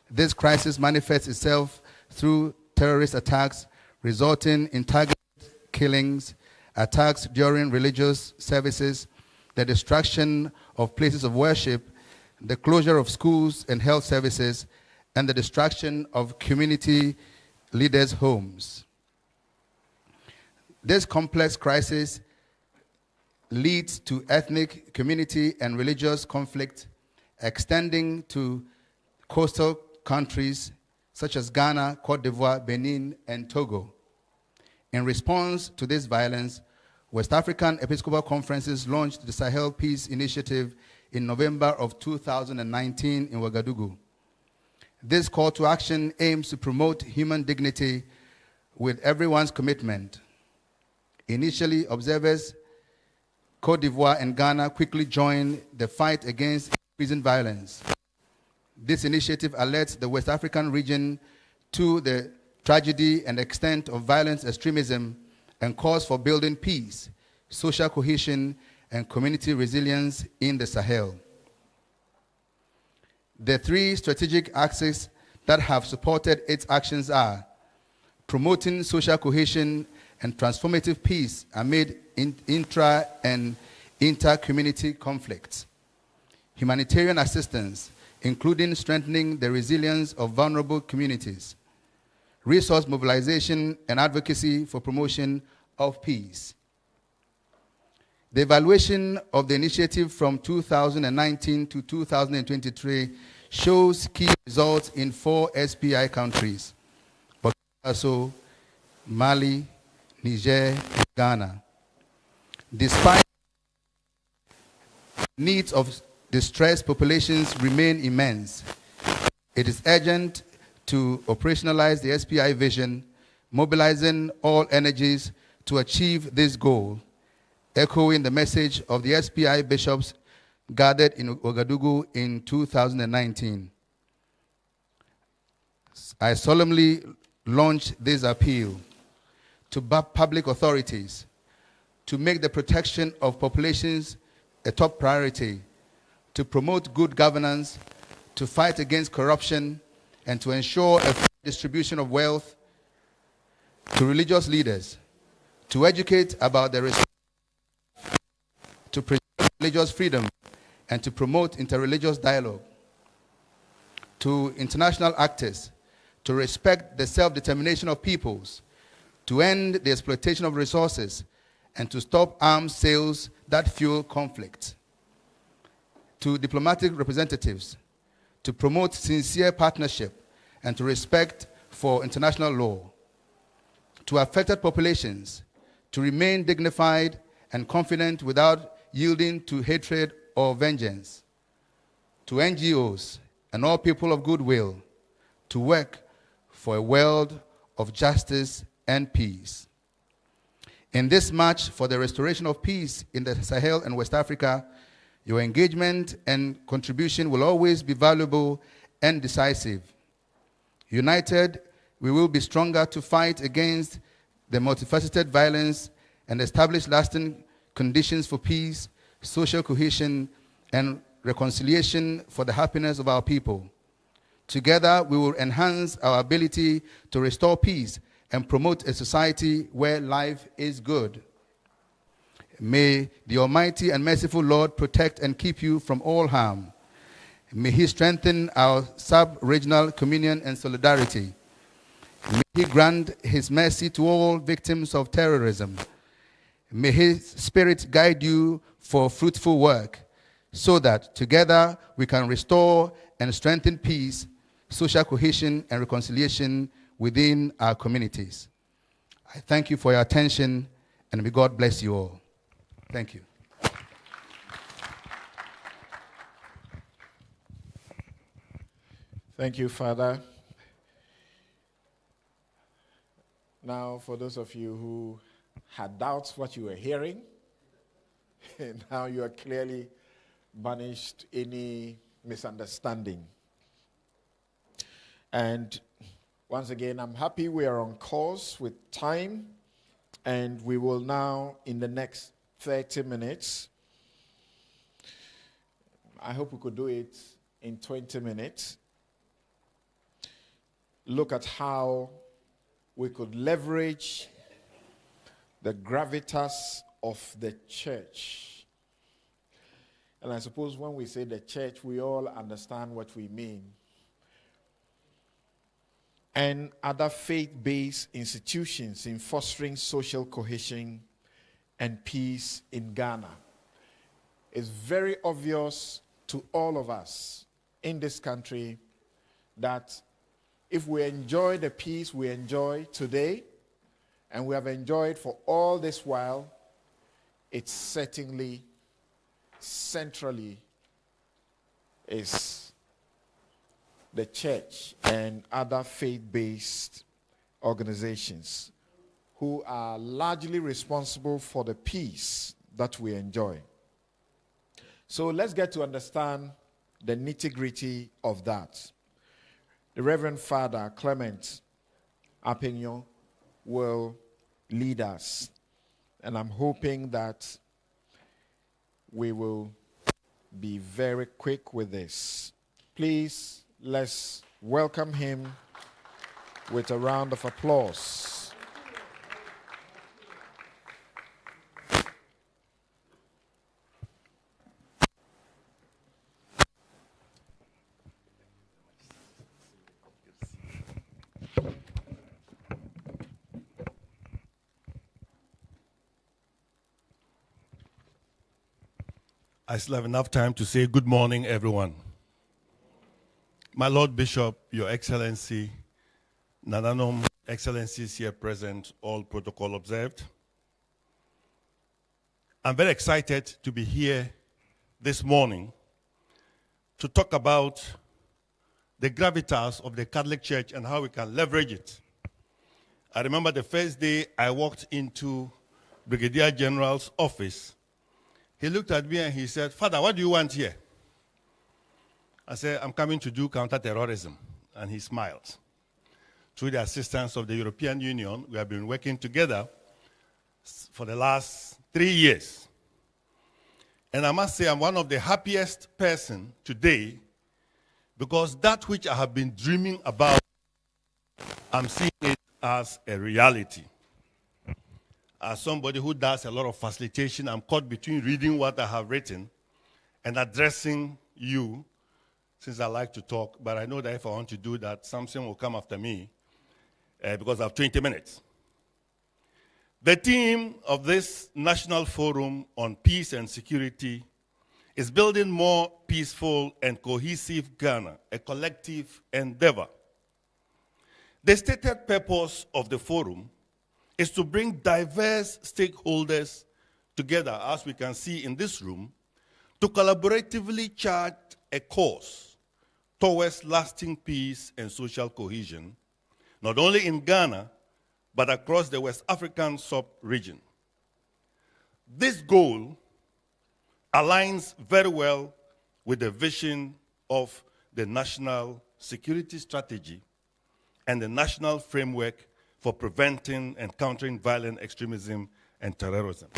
This crisis manifests itself through terrorist attacks, resulting in targeted killings, attacks during religious services, the destruction of places of worship, the closure of schools and health services, and the destruction of community leaders' homes. This complex crisis leads to ethnic, community, and religious conflict extending to coastal countries such as Ghana, Cote d'Ivoire, Benin, and Togo. In response to this violence, West African Episcopal Conferences launched the Sahel Peace Initiative in November of 2019 in Ouagadougou. This call to action aims to promote human dignity with everyone's commitment. Initially, observers, Cote d'Ivoire and Ghana quickly joined the fight against increasing violence. This initiative alerts the West African region to the tragedy and extent of violent extremism and calls for building peace, social cohesion, and community resilience in the Sahel. The three strategic axes that have supported its actions are promoting social cohesion and transformative peace amid intra- and inter-community conflicts, humanitarian assistance, including strengthening the resilience of vulnerable communities, resource mobilization and advocacy for promotion of peace. The evaluation of the initiative from 2019 to 2023 shows key results in 4 SPI countries: Faso, Mali, Niger, and Ghana. Despite needs of distressed populations remain immense, it is urgent to operationalize the SPI vision, mobilizing all energies to achieve this goal, echoing the message of the SPI bishops gathered in Ouagadougou in 2019. I solemnly launch this appeal to public authorities to make the protection of populations a top priority, to promote good governance, to fight against corruption, and to ensure a fair distribution of wealth, to religious leaders, to educate about the respect, to preserve religious freedom, and to promote interreligious dialogue, to international actors, to respect the self-determination of peoples, to end the exploitation of resources, and to stop arms sales that fuel conflict, to diplomatic representatives, to promote sincere partnership and to respect for international law, to affected populations, to remain dignified and confident without yielding to hatred or vengeance, to NGOs and all people of goodwill, to work for a world of justice and peace. In this march for the restoration of peace in the Sahel and West Africa, your engagement and contribution will always be valuable and decisive. United, we will be stronger to fight against the multifaceted violence and establish lasting conditions for peace, social cohesion, and reconciliation for the happiness of our people. Together, we will enhance our ability to restore peace and promote a society where life is good. May the Almighty and merciful Lord protect and keep you from all harm. May He strengthen our sub-regional communion and solidarity. May He grant His mercy to all victims of terrorism. May His Spirit guide you for fruitful work, so that together we can restore and strengthen peace, social cohesion, and reconciliation within our communities. I thank you for your attention, and may God bless you all. Thank you. Thank you, Father. Now, for those of you who had doubts what you were hearing, now you are clearly banished any misunderstanding. And once again, I'm happy we are on course with time, and we will now, in the next 30 minutes, I hope we could do it in 20 minutes, look at how we could leverage the gravitas of the church. And I suppose when we say the church, we all understand what we mean. And other faith-based institutions in fostering social cohesion and peace in Ghana. It's very obvious to all of us in this country that if we enjoy the peace we enjoy today, and we have enjoyed for all this while, it certainly, centrally, is the church and other faith-based organizations who are largely responsible for the peace that we enjoy. So let's get to understand the nitty-gritty of that. The Reverend Father Clement Apignon will lead us, and I'm hoping that we will be very quick with this. Please, let's welcome him with a round of applause. I still have enough time to say good morning, everyone. My Lord Bishop, Your Excellency, Nananom, Excellencies here present, all protocol observed. I'm very excited to be here this morning to talk about the gravitas of the Catholic Church and how we can leverage it. I remember the first day I walked into Brigadier General's office. He looked at me and he said, "Father, what do you want here?" I said, "I'm coming to do counterterrorism." And he smiled. Through the assistance of the European Union, we have been working together for the last 3 years. And I must say I'm one of the happiest person today because that which I have been dreaming about, I'm seeing it as a reality. As somebody who does a lot of facilitation, I'm caught between reading what I have written and addressing you, since I like to talk, but I know that if I want to do that, something will come after me because I have 20 minutes. The theme of this National Forum on Peace and Security is building more peaceful and cohesive Ghana, a collective endeavor. The stated purpose of the forum is to bring diverse stakeholders together, as we can see in this room, to collaboratively chart a course towards lasting peace and social cohesion, not only in Ghana, but across the West African sub-region. This goal aligns very well with the vision of the National Security Strategy and the National Framework for Preventing and Countering Violent Extremism and Terrorism.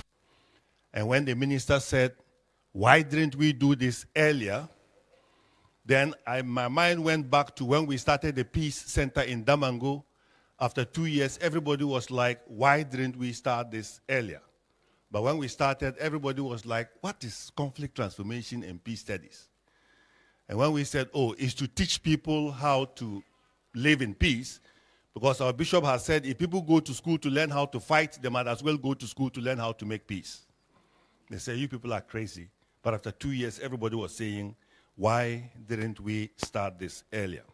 And when the minister said, "Why didn't we do this earlier?" then my mind went back to when we started the Peace Center in Damango. After 2 years, everybody was like, "Why didn't we start this earlier?" But when we started, everybody was like, "What is conflict transformation and peace studies?" And when we said, "Oh, it's to teach people how to live in peace," because our bishop has said, if people go to school to learn how to fight, they might as well go to school to learn how to make peace. They say, "You people are crazy." But after 2 years, everybody was saying, "Why didn't we start this earlier?"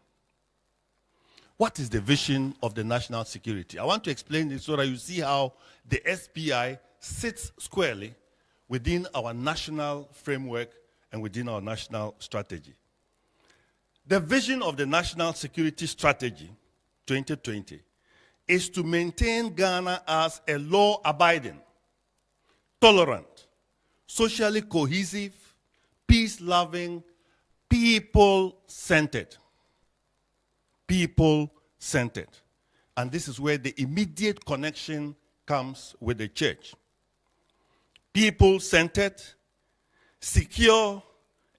What is the vision of the national security? I want to explain this so that you see how the SPI sits squarely within our national framework and within our national strategy. The vision of the National Security Strategy 2020 is to maintain Ghana as a law-abiding, tolerant, socially cohesive, peace-loving, people-centered. People-centered. And this is where the immediate connection comes with the church. People-centered, secure,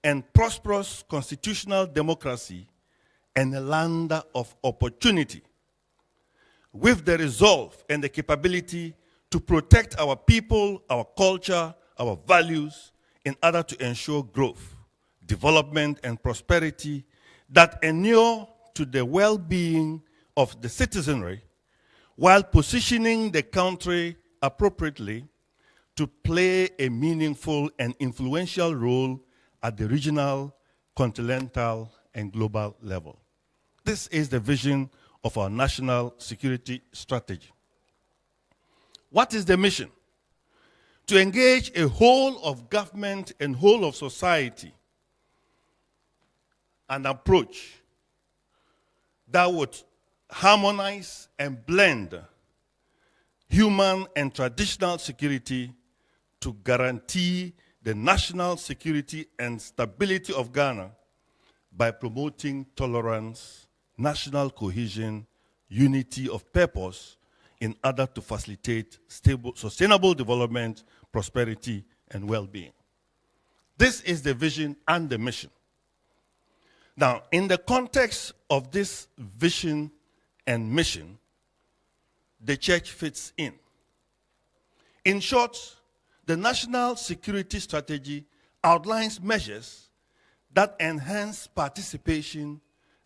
and prosperous constitutional democracy, and a land of opportunity, with the resolve and the capability to protect our people, our culture, our values, in order to ensure growth, development, and prosperity that inure to the well-being of the citizenry, while positioning the country appropriately to play a meaningful and influential role at the regional, continental, and global level. This is the vision of our national security strategy. What is the mission? To engage a whole of government and whole of society, an approach that would harmonize and blend human and traditional security to guarantee the national security and stability of Ghana by promoting tolerance, national cohesion, unity of purpose in order to facilitate stable, sustainable development, prosperity, and well-being. This is the vision and the mission. Now, in the context of this vision and mission, the church fits in. In short, the National Security Strategy outlines measures that enhance participation,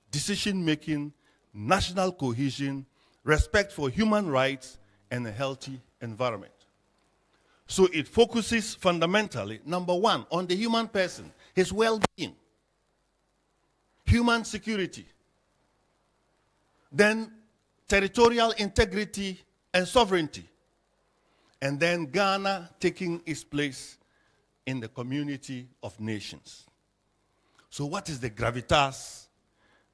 decision-making, national cohesion, respect for human rights, and a healthy environment. So it focuses fundamentally, number one, on the human person, his well-being, human security. Then territorial integrity and sovereignty, and then Ghana taking its place in the community of nations. So what is the gravitas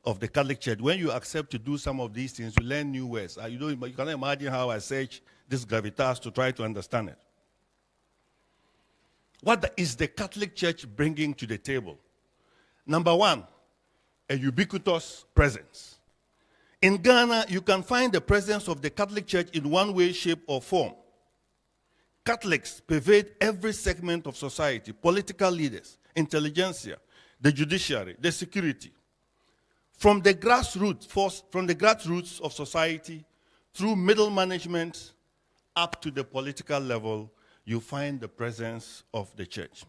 of the Catholic Church? When you accept to do some of these things, you learn new words. You cannot imagine how I search this gravitas to try to understand it. What is the Catholic Church bringing to the table? Number one, a ubiquitous presence. In Ghana, you can find the presence of the Catholic Church in one way, shape, or form. Catholics pervade every segment of society: political leaders, intelligentsia, the judiciary, the security. From the grassroots of society, through middle management, up to the political level, you find the presence of the church.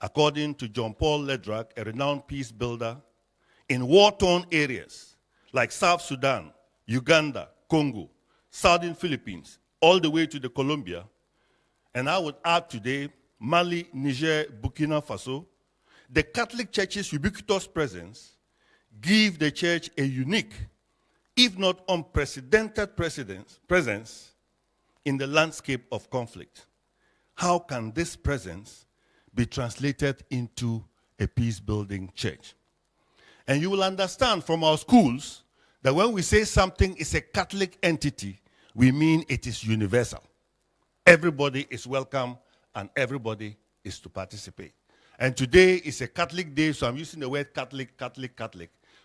According to John Paul Ledrak, a renowned peace builder, in war-torn areas like South Sudan, Uganda, Congo, Southern Philippines, all the way to the Colombia, and I would add today, Mali, Niger, Burkina Faso, the Catholic Church's ubiquitous presence give the church a unique, if not unprecedented presence in the landscape of conflict. How can this presence be translated into a peace-building church? And you will understand from our schools that when we say something is a Catholic entity, we mean it is universal. Everybody is welcome and everybody is to participate. And today is a Catholic day, so I'm using the word Catholic,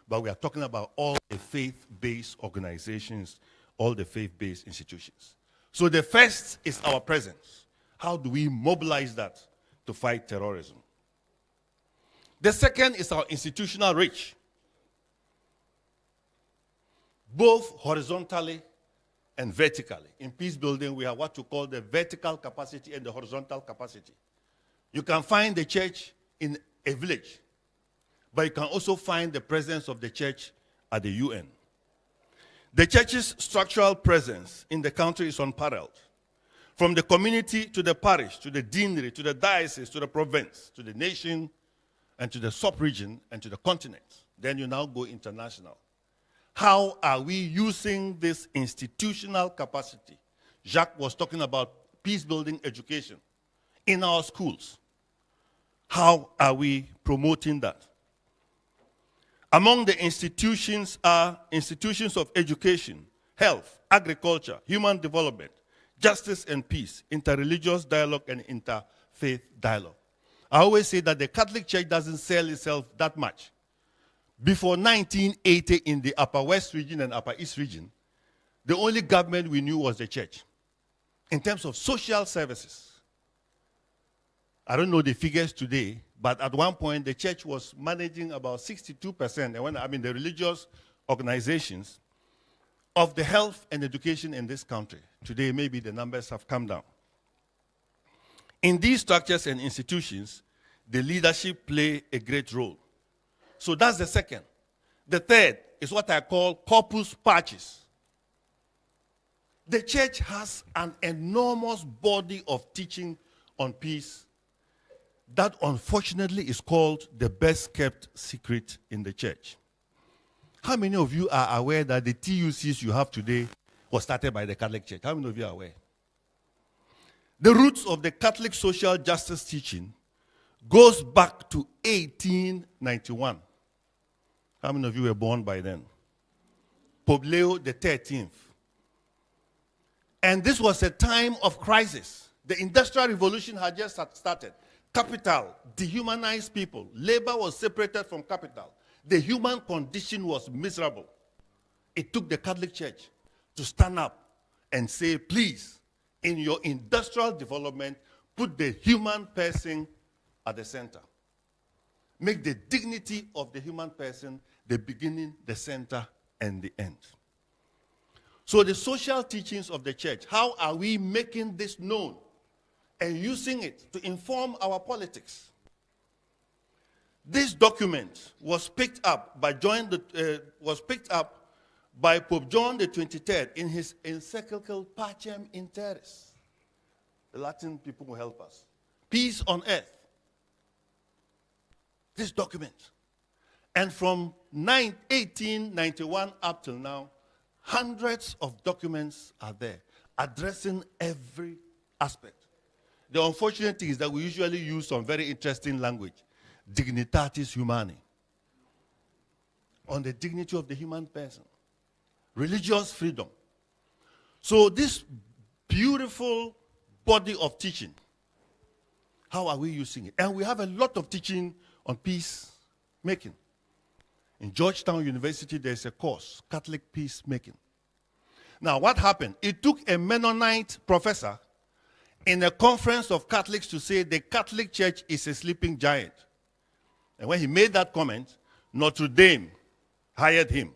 but we are talking about all the faith-based organizations, all the faith-based institutions. So the first is our presence. How do we mobilize that to fight terrorism? The second is our institutional reach, both horizontally and vertically. In peace building, we have what you call the vertical capacity and the horizontal capacity. You can find the church in a village, but you can also find the presence of the church at the UN. The church's structural presence in the country is unparalleled. From the community to the parish, to the deanery, to the diocese, to the province, to the nation, and to the sub-region, and to the continent. Then you now go international. How are we using this institutional capacity? Jacques was talking about peace-building education in our schools. How are we promoting that? Among the institutions are institutions of education, health, agriculture, human development, justice and peace, interreligious dialogue, and interfaith dialogue. I always say that the Catholic Church doesn't sell itself that much. Before 1980, in the Upper West region and Upper East region, the only government we knew was the church. In terms of social services, I don't know the figures today, but at one point the church was managing about 62%, the religious organizations, of the health and education in this country. Today, maybe the numbers have come down. In these structures and institutions, the leadership play a great role. So that's the second. The third is what I call corpus partis. The church has an enormous body of teaching on peace that unfortunately is called the best kept secret in the church. How many of you are aware that the TUCs you have today was started by the Catholic Church? How many of you are aware? The roots of the Catholic social justice teaching goes back to 1891. How many of you were born by then? Pope Leo XIII. And this was a time of crisis. The Industrial Revolution had just started. Capital dehumanized people. Labor was separated from capital. The human condition was miserable. It took the Catholic Church to stand up and say, please, in your industrial development, put the human person at the center. Make the dignity of the human person the beginning, the center, and the end. So the social teachings of the church, how are we making this known and using it to inform our politics? This document was picked up by Pope John the 23rd in his encyclical Pacem in Terris. The Latin people will help us. Peace on earth. This document. And from 1891 up till now, Hundreds of documents are there addressing every aspect. The unfortunate thing is that we usually use some very interesting language, dignitatis humani, on the dignity of the human person, religious freedom. So this beautiful body of teaching, how are we using it? And we have a lot of teaching on peacemaking. In Georgetown University, there's a course, Catholic peacemaking. Now, what happened? It took a Mennonite professor in a conference of Catholics to say the Catholic Church is a sleeping giant. And when he made that comment, Notre Dame hired him.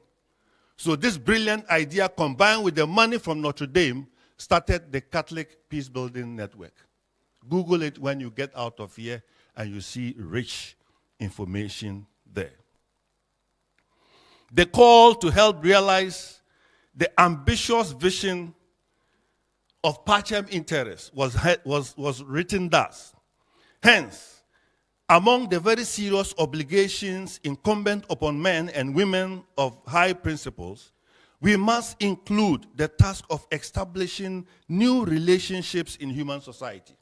So this brilliant idea, combined with the money from Notre Dame, started the Catholic Peace Building Network. Google it when you get out of here, and you see rich information there. The call to help realize the ambitious vision of Pacem Interes was written thus. Hence, among the very serious obligations incumbent upon men and women of high principles, we must include the task of establishing new relationships in human society.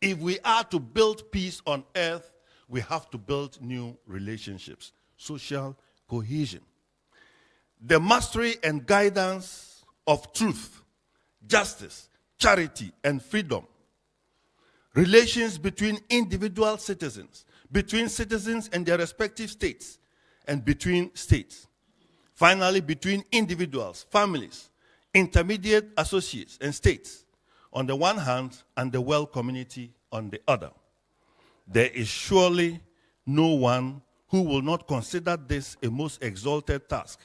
If we are to build peace on earth, we have to build new relationships, social cohesion. The mastery and guidance of truth, justice, charity, and freedom. Relations between individual citizens, between citizens and their respective states, and between states. Finally, between individuals, families, intermediate associates, and states on the one hand, and the world community on the other. There is surely no one who will not consider this a most exalted task,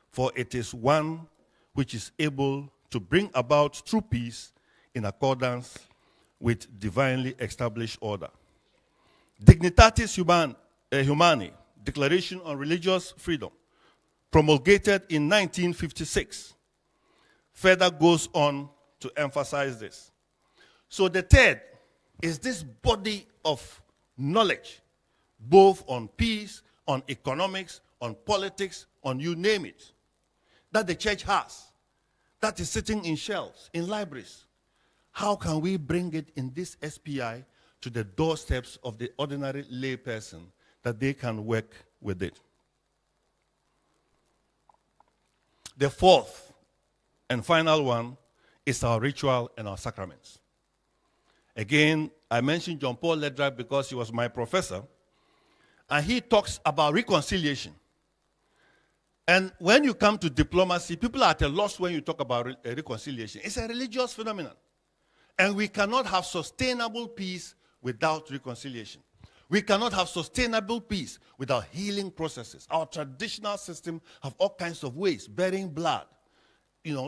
for it is one which is able to bring about true peace in accordance with divinely established order. Dignitatis Humani, Declaration on Religious Freedom, promulgated in 1956, further goes on to emphasize this. So the third is this body of knowledge, both on peace, on economics, on politics, on you name it, that the church has, that is sitting in shelves, in libraries. How can we bring it in this SPI to the doorsteps of the ordinary lay person that they can work with it? The fourth and final one is our ritual and our sacraments. Again, I mentioned John Paul Ledra because he was my professor, and he talks about reconciliation. And when you come to diplomacy, people are at a loss when you talk about reconciliation. It's a religious phenomenon. And we cannot have sustainable peace without reconciliation. We cannot have sustainable peace without healing processes. Our traditional system have all kinds of ways, bearing blood,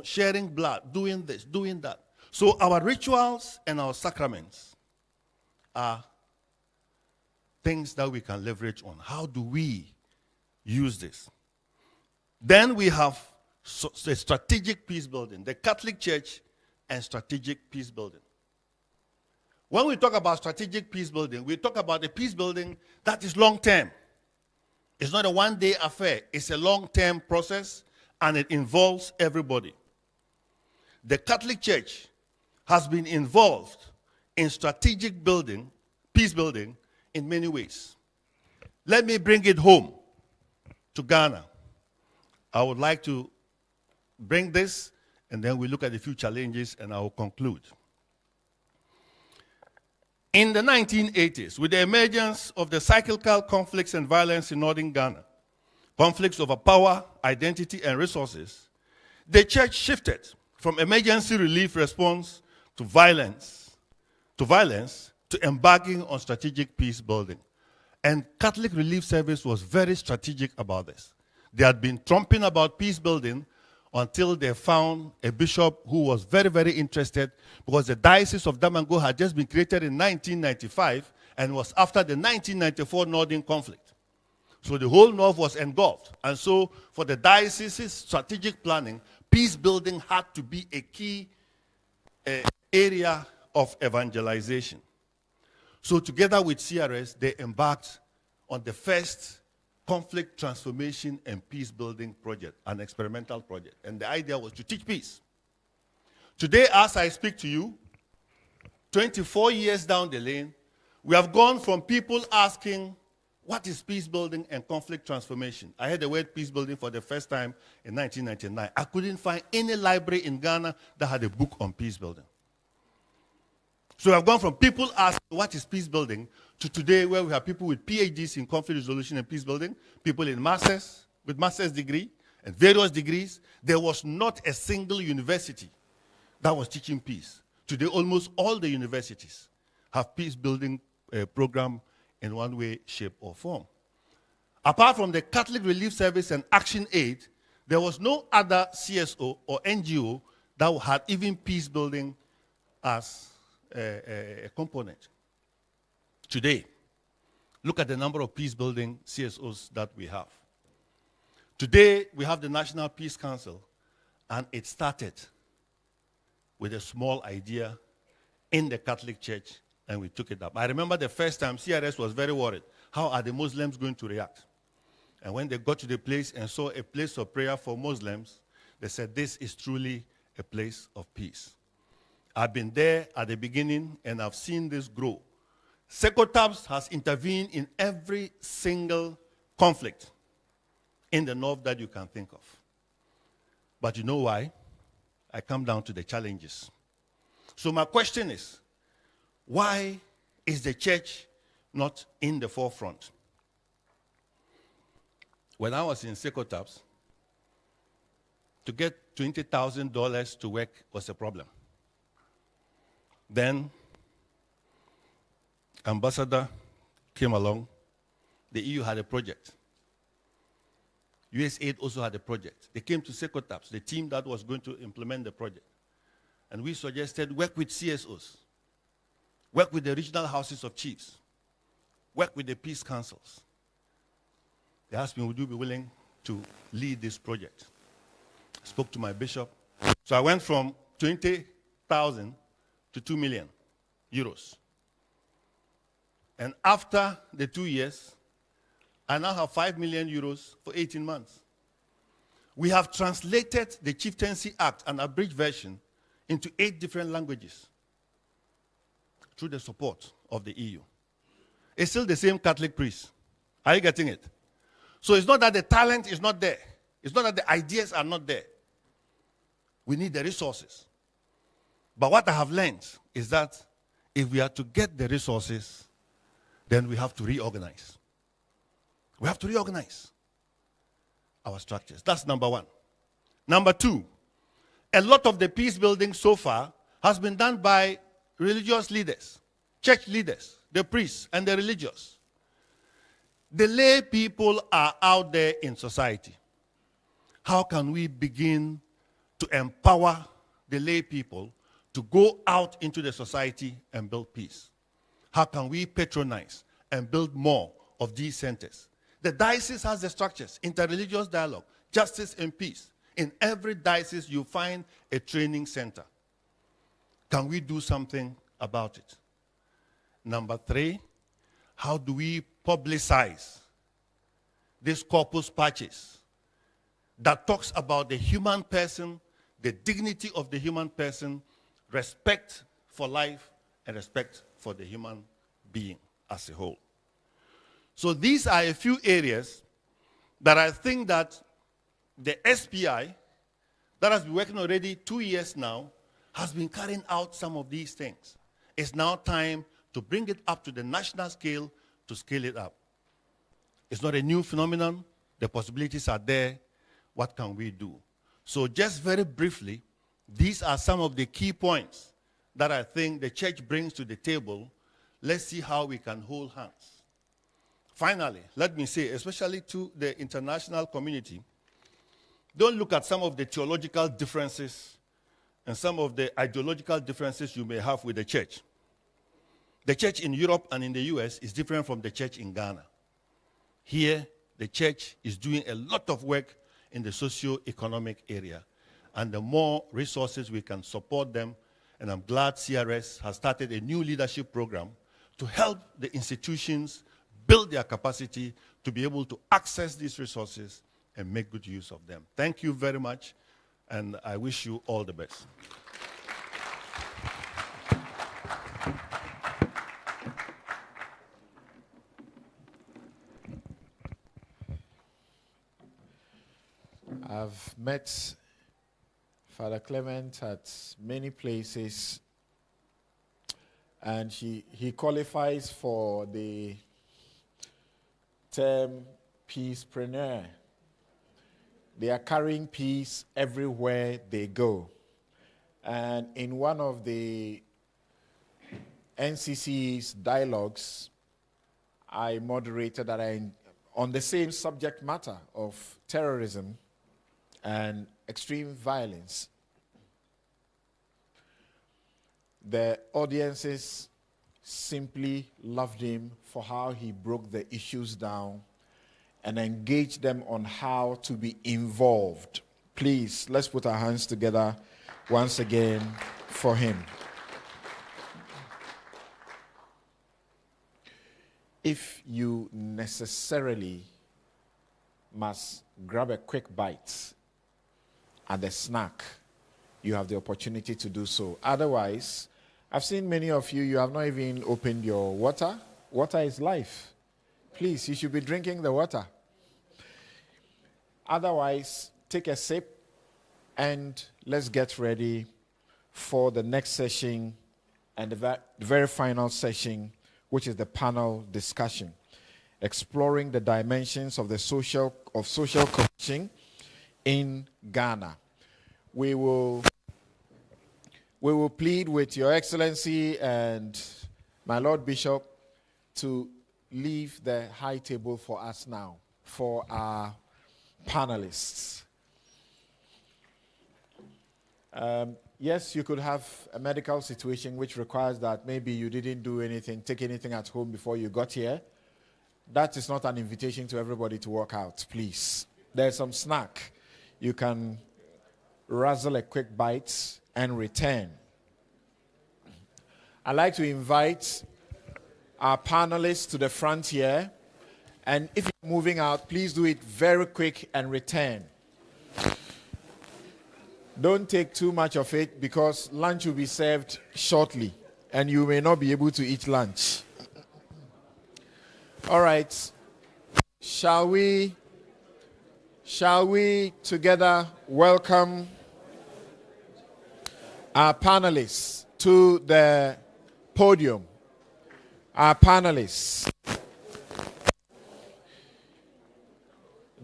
sharing blood, doing this, doing that. So our rituals and our sacraments are things that we can leverage on. How do we use this? Then we have a strategic peace building, the Catholic Church and strategic peace building. When we talk about strategic peace building, we talk about a peace building that is long-term. It's not a one-day affair. It's a long-term process, and it involves everybody. The Catholic Church has been involved in strategic building, peace building, in many ways. Let me bring it home to Ghana. I would like to bring this, and then we look at a few challenges, and I will conclude. In the 1980s, with the emergence of the cyclical conflicts and violence in northern Ghana, conflicts over power, identity, and resources, the church shifted from emergency relief response to violence to embarking on strategic peace building. And Catholic Relief Service was very strategic about this. They had been trumping about peace building until they found a bishop who was very, very interested, because the Diocese of Damango had just been created in 1995 and was after the 1994 Northern conflict. So the whole North was engulfed. And so for the diocese's strategic planning, peace building had to be a key area of evangelization. So together with CRS, they embarked on the first conflict transformation and peace building project, an experimental project. And the idea was to teach peace. Today, as I speak to you, 24 years down the lane, we have gone from people asking, what is peace building and conflict transformation? I heard the word peace building for the first time in 1999. I couldn't find any library in Ghana that had a book on peace building. So I've gone from people asking what is peace building to today where we have people with PhDs in conflict resolution and peace building, people in masters, with master's degree and various degrees. There was not a single university that was teaching peace. Today, almost all the universities have peace building program in one way, shape, or form. Apart from the Catholic Relief Service and Action Aid, there was no other CSO or NGO that had even peace building as a component. Today, look at the number of peace building CSOs that we have. Today, we have the National Peace Council, and it started with a small idea in the Catholic Church, and we took it up. I remember the first time CRS was very worried. How are the Muslims going to react? And when they got to the place and saw a place of prayer for Muslims, they said, this is truly a place of peace. I've been there at the beginning, and I've seen this grow. Secotabs has intervened in every single conflict in the north that you can think of. But you know why? I come down to the challenges. So my question is, why is the church not in the forefront? When I was in Secotabs, to get $20,000 to work was a problem. Then, ambassador came along. The EU had a project. USAID also had a project. They came to Secotabs, the team that was going to implement the project. And we suggested work with CSOs, work with the regional houses of chiefs, work with the peace councils. They asked me, would you be willing to lead this project? I spoke to my bishop. So I went from 20,000 to 2 million euros. And after the 2 years, I now have 5 million euros for 18 months. We have translated the Chieftaincy Act, an abridged version, into 8 different languages through the support of the EU. It's still the same Catholic priest. Are you getting it? So it's not that the talent is not there. It's not that the ideas are not there. We need the resources. But what I have learned is that if we are to get the resources, then we have to reorganize. We have to reorganize our structures. That's number one. Number two, a lot of the peace building so far has been done by religious leaders, church leaders, the priests and the religious. The lay people are out there in society. How can we begin to empower the lay people to go out into the society and build peace? How can we patronize and build more of these centers? The diocese has the structures, interreligious dialogue, justice and peace. In every diocese, you find a training center. Can we do something about it? Number three, how do we publicize this corpus patches that talks about the human person, the dignity of the human person, respect for life, and respect for the human being as a whole? So these are a few areas that I think that the SPI, that has been working already 2 years now, has been carrying out some of these things. It's now time to bring it up to the national scale, to scale it up. It's not a new phenomenon. The possibilities are there. What can we do? So just very briefly, these are some of the key points that I think the church brings to the table. Let's see how we can hold hands. Finally, let me say, especially to the international community, don't look at some of the theological differences and some of the ideological differences you may have with the church. The church in Europe and in the US is different from the church in Ghana. Here, the church is doing a lot of work in the socio-economic area. And the more resources we can support them, and I'm glad CRS has started a new leadership program to help the institutions build their capacity to be able to access these resources and make good use of them. Thank you very much, and I wish you all the best. I've met Father Clement at many places, and he qualifies for the term peacepreneur. They are carrying peace everywhere they go. And in one of the NCC's dialogues, I moderated that on the same subject matter of terrorism and extreme violence. The audiences simply loved him for how he broke the issues down and engaged them on how to be involved. Please, let's put our hands together once again for him. If you necessarily must grab a quick bite at the snack, you have the opportunity to do so. Otherwise, I've seen many of you, you have not even opened your water. Water is life. Please, you should be drinking the water. Otherwise, take a sip and let's get ready for the next session and the very final session, which is the panel discussion, exploring the dimensions of social coaching in Ghana. We will plead with Your Excellency and my Lord Bishop to leave the high table for us now, for our panelists. Yes, you could have a medical situation which requires that maybe you didn't do anything, take anything at home before you got here. That is not an invitation to everybody to walk out, please. There's some snack. You can razzle a quick bite and return. I'd like to invite our panelists to the front here. And if you're moving out, please do it very quick and return. Don't take too much of it because lunch will be served shortly and you may not be able to eat lunch. All right. Shall we together welcome our panelists to the podium? Our panelists.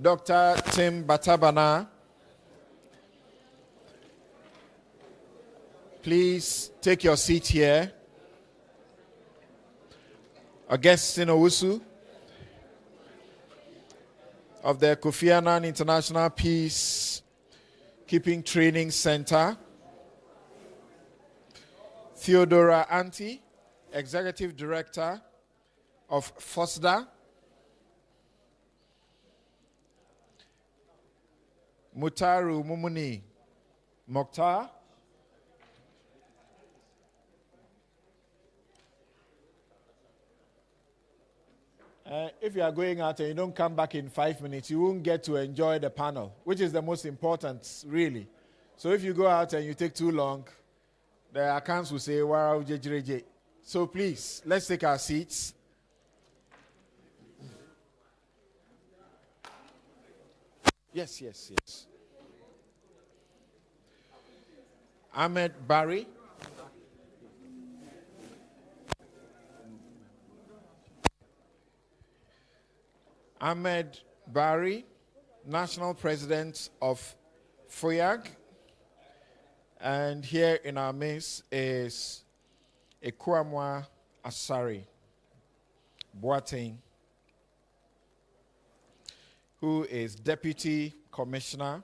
Dr. Tim Batabana, please take your seat here. Augustine Owusu of the Kofi Annan International Peace Keeping Training Center. Theodora Anti, Executive Director of FOSDA. Mutaru Mumuni Mokhtar, if you are going out and you don't come back in 5 minutes, you won't get to enjoy the panel, which is the most important, really. So if you go out and you take too long, the accounts will say, wow, JJJ. So please, let's take our seats. Yes. Ahmed Barry. Ahmed Barry, National President of FOIAG. And here in our midst is Ekwamwa Asari Boateng, who is Deputy Commissioner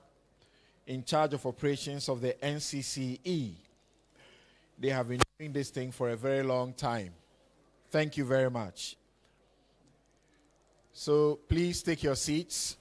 in charge of operations of the NCCE. They have been doing this thing for a very long time. Thank you very much. So please take your seats.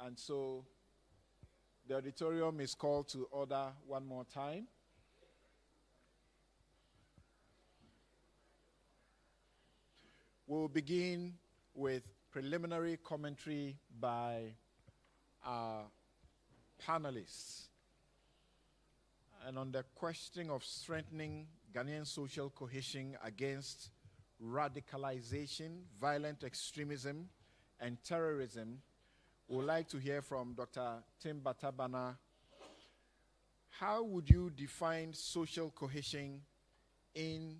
And so the auditorium is called to order one more time. We'll begin with preliminary commentary by our panelists. And on the question of strengthening Ghanaian social cohesion against radicalization, violent extremism, and terrorism, we would like to hear from Dr. Tim Batabana. How would you define social cohesion in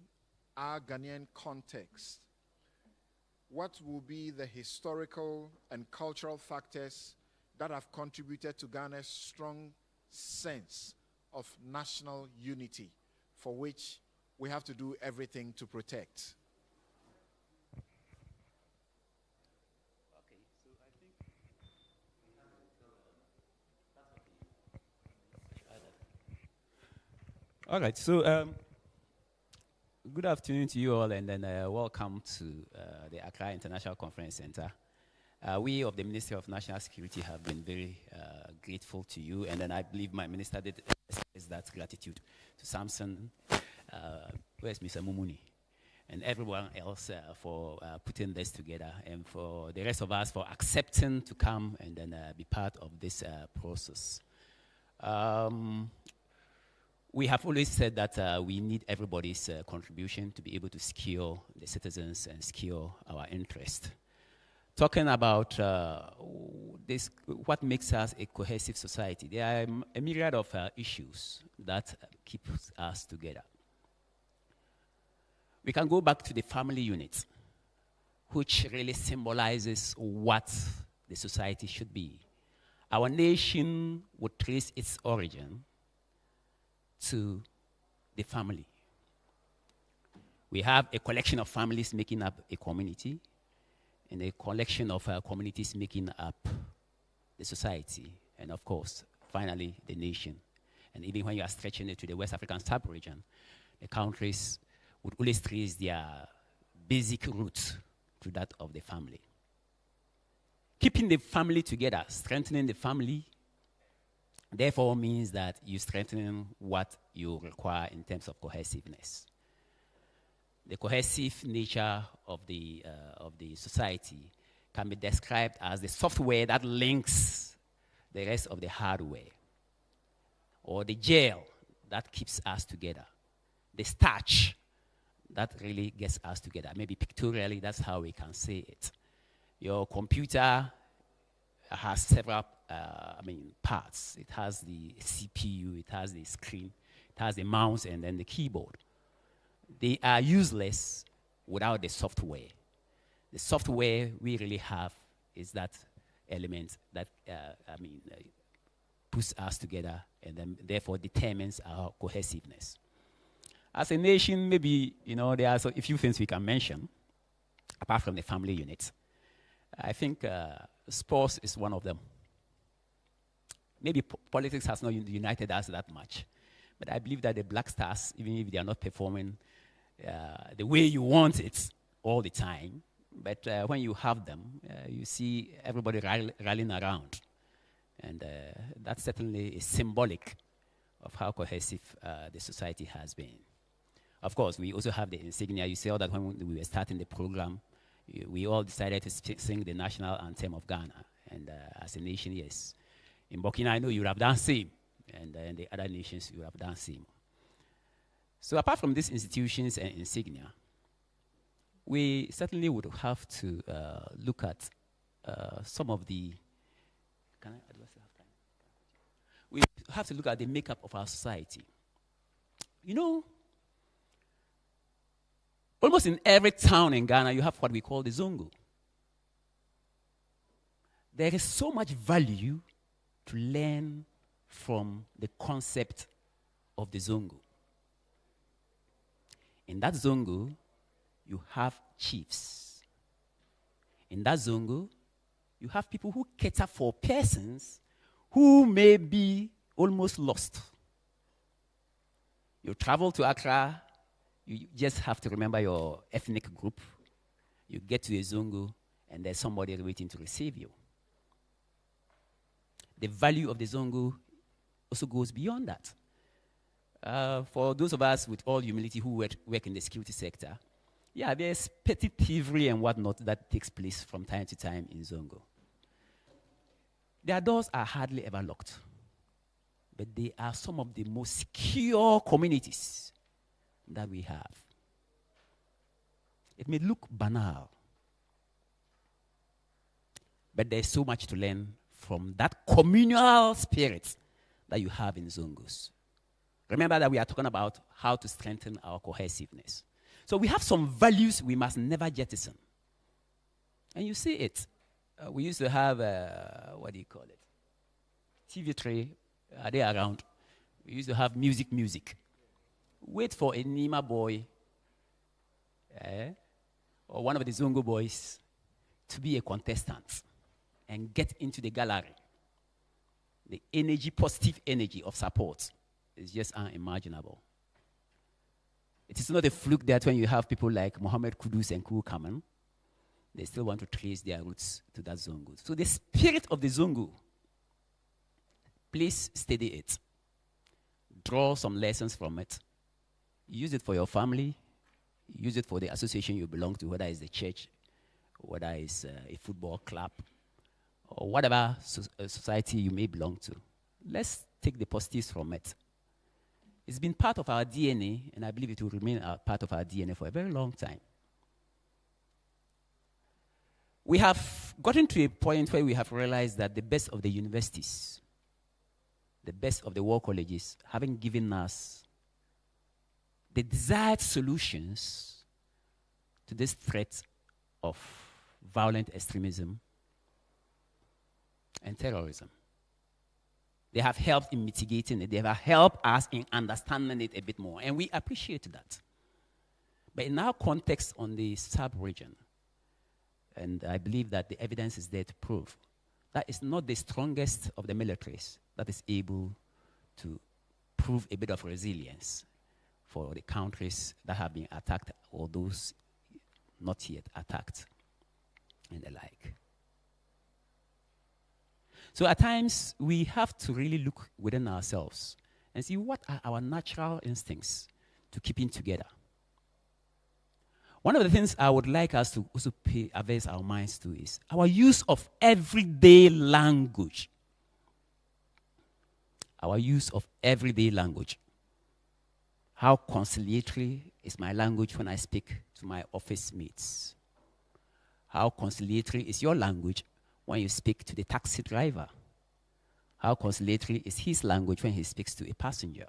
our Ghanaian context? What will be the historical and cultural factors that have contributed to Ghana's strong sense of national unity, for which we have to do everything to protect? All right, so good afternoon to you all, and then welcome to the Accra International Conference Center. We of the Ministry of National Security have been very grateful to you, and then I believe my minister did express that gratitude to Samson, where's Mr. Mumuni, and everyone else for putting this together, and for the rest of us for accepting to come and then be part of this process. We have always said that we need everybody's contribution to be able to secure the citizens and secure our interest. Talking about this, what makes us a cohesive society, there are a myriad of issues that keep us together. We can go back to the family unit, which really symbolizes what the society should be. Our nation would trace its origin to the family. We have a collection of families making up a community, and a collection of communities making up the society, and of course, finally, the nation. And even when you are stretching it to the West African sub-region, the countries would always trace their basic roots to that of the family. Keeping the family together, strengthening the family, therefore means that you strengthen what you require in terms of cohesiveness. The cohesive nature of the society can be described as the software that links the rest of the hardware, or the gel that keeps us together, the starch that really gets us together. Maybe pictorially, that's how we can say it. Your computer has several parts. It has the CPU, it has the screen, it has the mouse, and then the keyboard. They are useless without the software. The software we really have is that element that puts us together, and then therefore determines our cohesiveness. As a nation, maybe there are a few things we can mention apart from the family unit. I think sports is one of them. Maybe politics has not united us that much, but I believe that the Black Stars, even if they are not performing the way you want it all the time, but when you have them, you see everybody rallying around, and that certainly is symbolic of how cohesive the society has been. Of course, we also have the insignia. You saw that when we were starting the program, we all decided to sing the national anthem of Ghana, and as a nation, yes. In Burkina, I know you would have done same, and in the other nations, you would have done same. So apart from these institutions and insignia, we certainly would have to look at some of the, we have to look at the makeup of our society. Almost in every town in Ghana, you have what we call the Zongo. There is so much value to learn from the concept of the Zongo. In that Zongo, you have chiefs. In that Zongo, you have people who cater for persons who may be almost lost. You travel to Accra, you just have to remember your ethnic group. You get to a Zongo, and there's somebody waiting to receive you. the value of the Zongo also goes beyond that. For those of us with all humility who work in the security sector, yeah, there's petty thievery and whatnot that takes place from time to time in Zongo. Their doors are hardly ever locked, but they are some of the most secure communities that we have. It may look banal, but there's so much to learn from that communal spirit that you have in Zongos. Remember that we are talking about how to strengthen our cohesiveness. So we have some values we must never jettison. And you see it. We used to have, what do you call it? TV tray. Are they around? We used to have music. Wait for a Nima boy or one of the Zongo boys to be a contestant and get into the gallery. The energy, positive energy of support is just unimaginable. It is not a fluke that when you have people like Mohammed Kudus and Kuru Kaman, they still want to trace their roots to that Zongo. So the spirit of the Zongo, please study it. Draw some lessons from it. Use it for your family. Use it for the association you belong to, whether it's the church, whether it's a football club, or whatever society you may belong to. Let's take the positives from it. It's been part of our DNA, and I believe it will remain a part of our DNA for a very long time. We have gotten to a point where we have realized that the best of the universities, the best of the war colleges, haven't given us the desired solutions to this threat of violent extremism and terrorism. They have helped in mitigating it. They have helped us in understanding it a bit more, and we appreciate that. But in our context on the sub-region, and I believe that the evidence is there to prove, that is not the strongest of the militaries that is able to prove a bit of resilience for the countries that have been attacked or those not yet attacked and the like. So at times, we have to really look within ourselves and see what are our natural instincts to keeping together. One of the things I would like us to also avert our minds to is our use of everyday language. Our use of everyday language. How conciliatory is my language when I speak to my office mates? How conciliatory is your language when you speak to the taxi driver? How conciliatory is his language when he speaks to a passenger?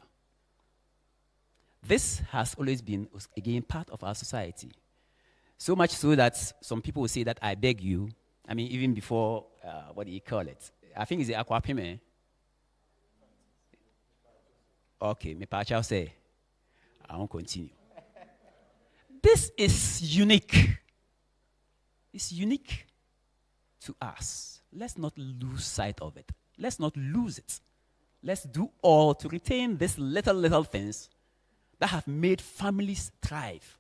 This has always been, again, part of our society. So much so that some people will say that I beg you. I mean, even before, what do you call it? I think it's the aquapime. Okay, me pacha say, I won't continue. This is unique. It's unique to us. Let's not lose sight of it. Let's not lose it. Let's do all to retain these little things that have made families thrive.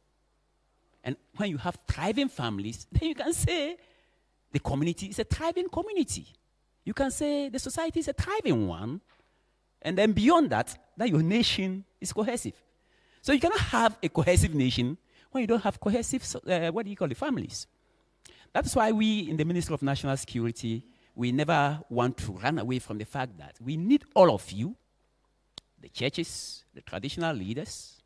And when you have thriving families, then you can say the community is a thriving community. You can say the society is a thriving one. And then beyond that, that your nation is cohesive. So you cannot have a cohesive nation when you don't have cohesive, families. That's why we in the Ministry of National Security, we never want to run away from the fact that we need all of you, the churches, the traditional leaders,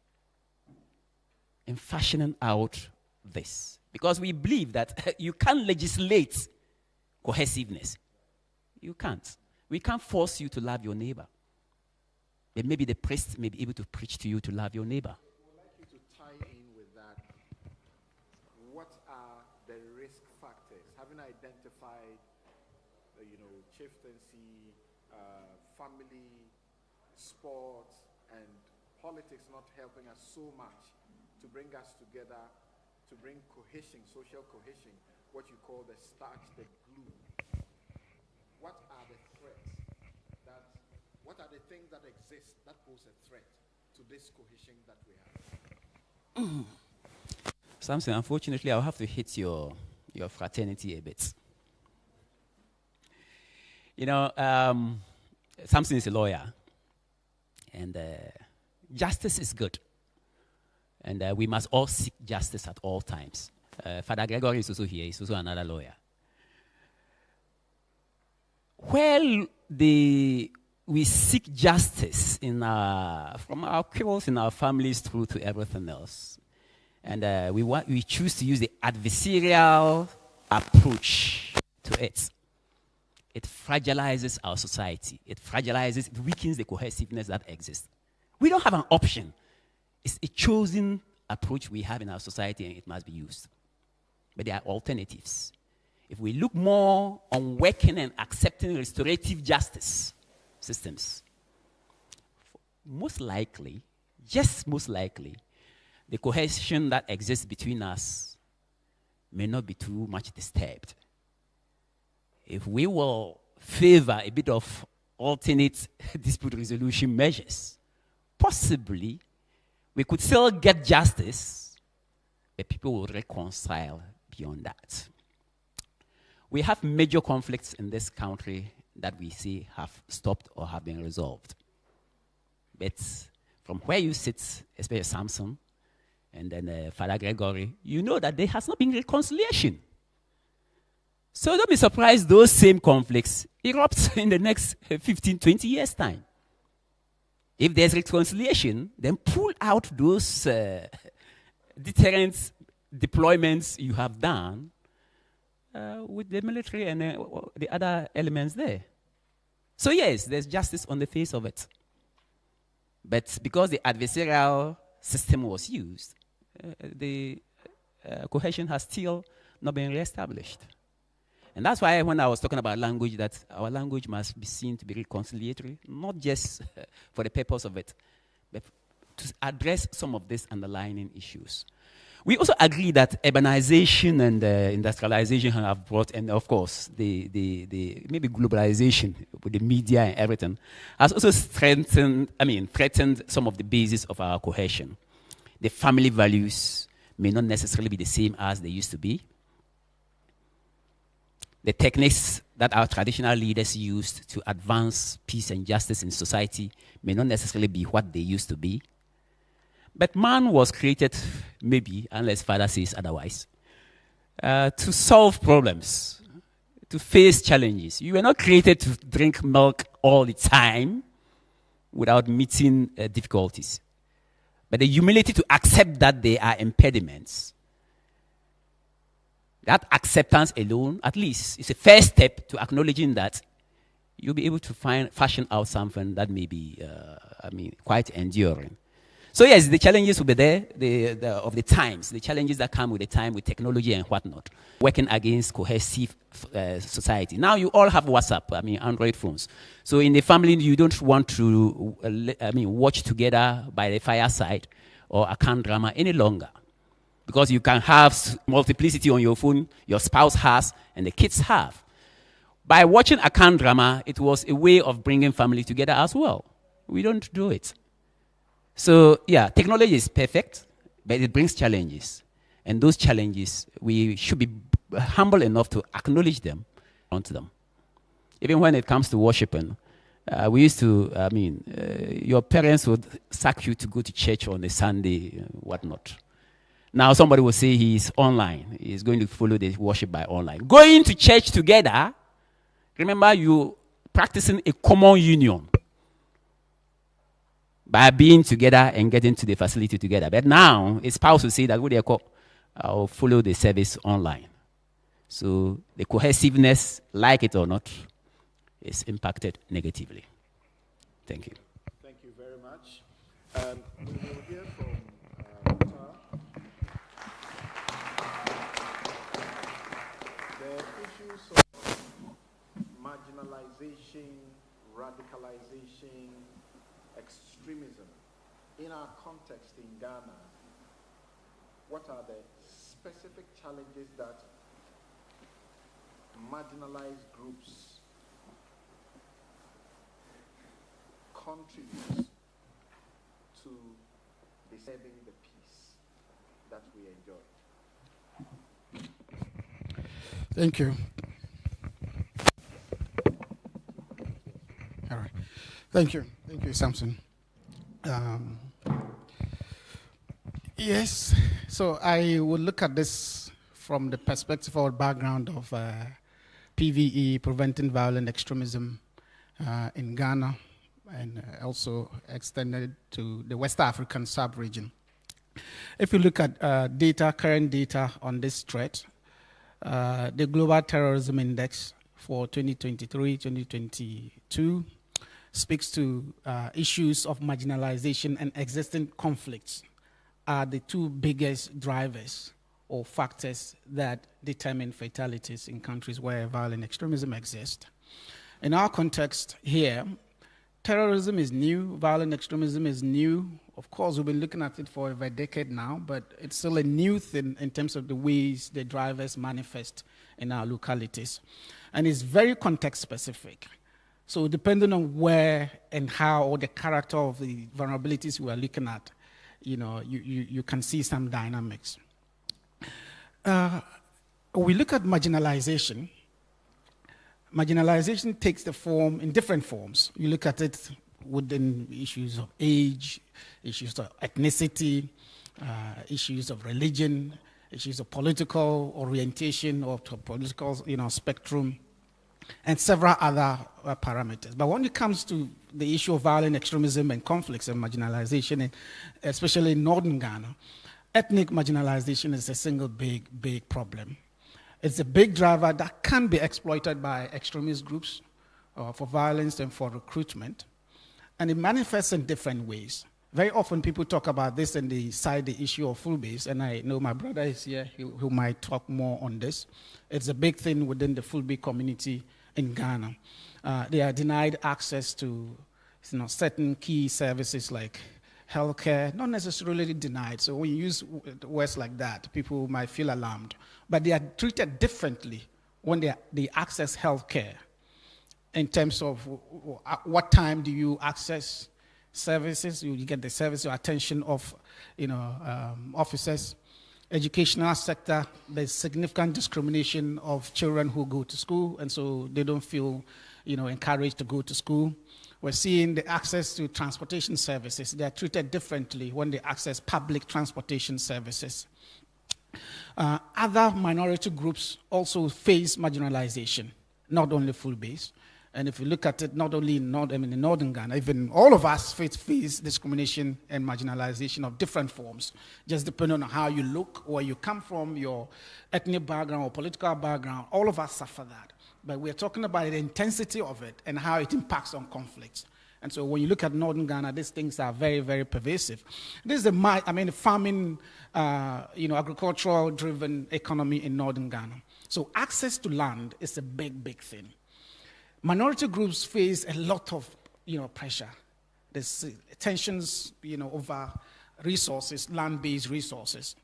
in fashioning out this. Because we believe that you can't legislate cohesiveness. You can't. We can't force you to love your neighbor. But maybe the priest may be able to preach to you to love your neighbor. I would like you to tie in with that. What are the risk factors? Having identified, chieftaincy, family, sports, and politics not helping us so much to bring us together, to bring cohesion, social cohesion, what you call the starch, the glue. What are the threats? What are the things that exist that pose a threat to this cohesion that we have? Samson, unfortunately, I'll have to hit your fraternity a bit. You know, Samson is a lawyer, and justice is good. And we must all seek justice at all times. Father Gregory is also here. He's also another lawyer. While we seek justice from our quarrels in our families through to everything else, and we choose to use the adversarial approach to it. It fragilizes our society. It weakens the cohesiveness that exists. We don't have an option. It's a chosen approach we have in our society, and it must be used. But there are alternatives. If we look more on working and accepting restorative justice systems, most likely, just most likely, the cohesion that exists between us may not be too much disturbed. If we will favor a bit of alternate dispute resolution measures, possibly we could still get justice, but people will reconcile beyond that. We have major conflicts in this country that we see have stopped or have been resolved. But from where you sit, especially Samson, and then Father Gregory, you know that there has not been reconciliation. So don't be surprised those same conflicts erupt in the next 15, 20 years' time. If there's reconciliation, then pull out those deterrent deployments you have done with the military and the other elements there. So yes, there's justice on the face of it. But because the adversarial system was used, the cohesion has still not been reestablished. And that's why when I was talking about language, that our language must be seen to be reconciliatory, not just for the purpose of it, but to address some of these underlying issues. We also agree that urbanization and industrialization have brought, and of course, the maybe globalization with the media and everything, has also threatened some of the bases of our cohesion. The family values may not necessarily be the same as they used to be. The techniques that our traditional leaders used to advance peace and justice in society may not necessarily be what they used to be. But man was created, maybe, unless Father says otherwise, to solve problems, to face challenges. You were not created to drink milk all the time without meeting difficulties. But the humility to accept that there are impediments, that acceptance alone, at least, is a first step to acknowledging that you'll be able to fashion out something that may be, quite enduring. So yes, the challenges will be there, of the times, the challenges that come with the time, with technology and whatnot, working against cohesive society. Now you all have WhatsApp, Android phones. So in the family, you don't want to, watch together by the fireside or a can drama any longer. Because you can have multiplicity on your phone, your spouse has, and the kids have. By watching a can drama, it was a way of bringing family together as well. We don't do it. So, yeah, technology is perfect, but it brings challenges. And those challenges, we should be humble enough to acknowledge them, onto them. Even when it comes to worshiping, we used to, your parents would sack you to go to church on a Sunday, whatnot. Now somebody will say he's online. He's going to follow the worship by online. Going to church together, remember you practicing a common union by being together and getting to the facility together. But now, a spouse will say that, I'll follow the service online. So the cohesiveness, like it or not, is impacted negatively. Thank you. Thank you very much. We will hear from marginalization, radicalization, extremism. In our context in Ghana, what are the specific challenges that marginalized groups contribute to disturbing the peace that we enjoy? Thank you. Thank you, Samson. Yes, so I would look at this from the perspective or background of PVE, Preventing Violent Extremism in Ghana, and also extended to the West African sub-region. If you look at current data on this threat, the Global Terrorism Index for 2023-2022 speaks to issues of marginalization and existing conflicts are the two biggest drivers or factors that determine fatalities in countries where violent extremism exists. In our context here, terrorism is new, violent extremism is new. Of course, we've been looking at it for over a decade now, but it's still a new thing in terms of the ways the drivers manifest in our localities. And it's very context specific. So depending on where and how, or the character of the vulnerabilities we are looking at, you can see some dynamics. We look at marginalization. Marginalization takes the form in different forms. You look at it within issues of age, issues of ethnicity, issues of religion, issues of political orientation or political spectrum, and several other parameters. But when it comes to the issue of violent extremism and conflicts and marginalization, and especially in northern Ghana, ethnic marginalization is a single big problem. It's a big driver that can be exploited by extremist groups for violence and for recruitment. And it manifests in different ways. Very often people talk about this and they cite the issue of full base, and I know my brother is here who might talk more on this. It's a big thing within the full base community in Ghana. They are denied access to certain key services like healthcare, not necessarily denied. So when you use words like that, people might feel alarmed. But they are treated differently when they access healthcare in terms of what time do you access services, you get the service or attention of officers. Educational sector, there's significant discrimination of children who go to school, and so they don't feel encouraged to go to school. We're seeing the access to transportation services. They are treated differently when they access public transportation services. Other minority groups also face marginalization, not only full base. And if you look at it, not only in northern Ghana, even all of us face discrimination and marginalization of different forms, just depending on how you look, where you come from, your ethnic background or political background. All of us suffer that. But we're talking about the intensity of it and how it impacts on conflicts. And so when you look at northern Ghana, these things are very, very pervasive. This is the farming, agricultural-driven economy in northern Ghana. So access to land is a big thing. Minority groups face a lot of, pressure. There's tensions, over resources, land-based resources.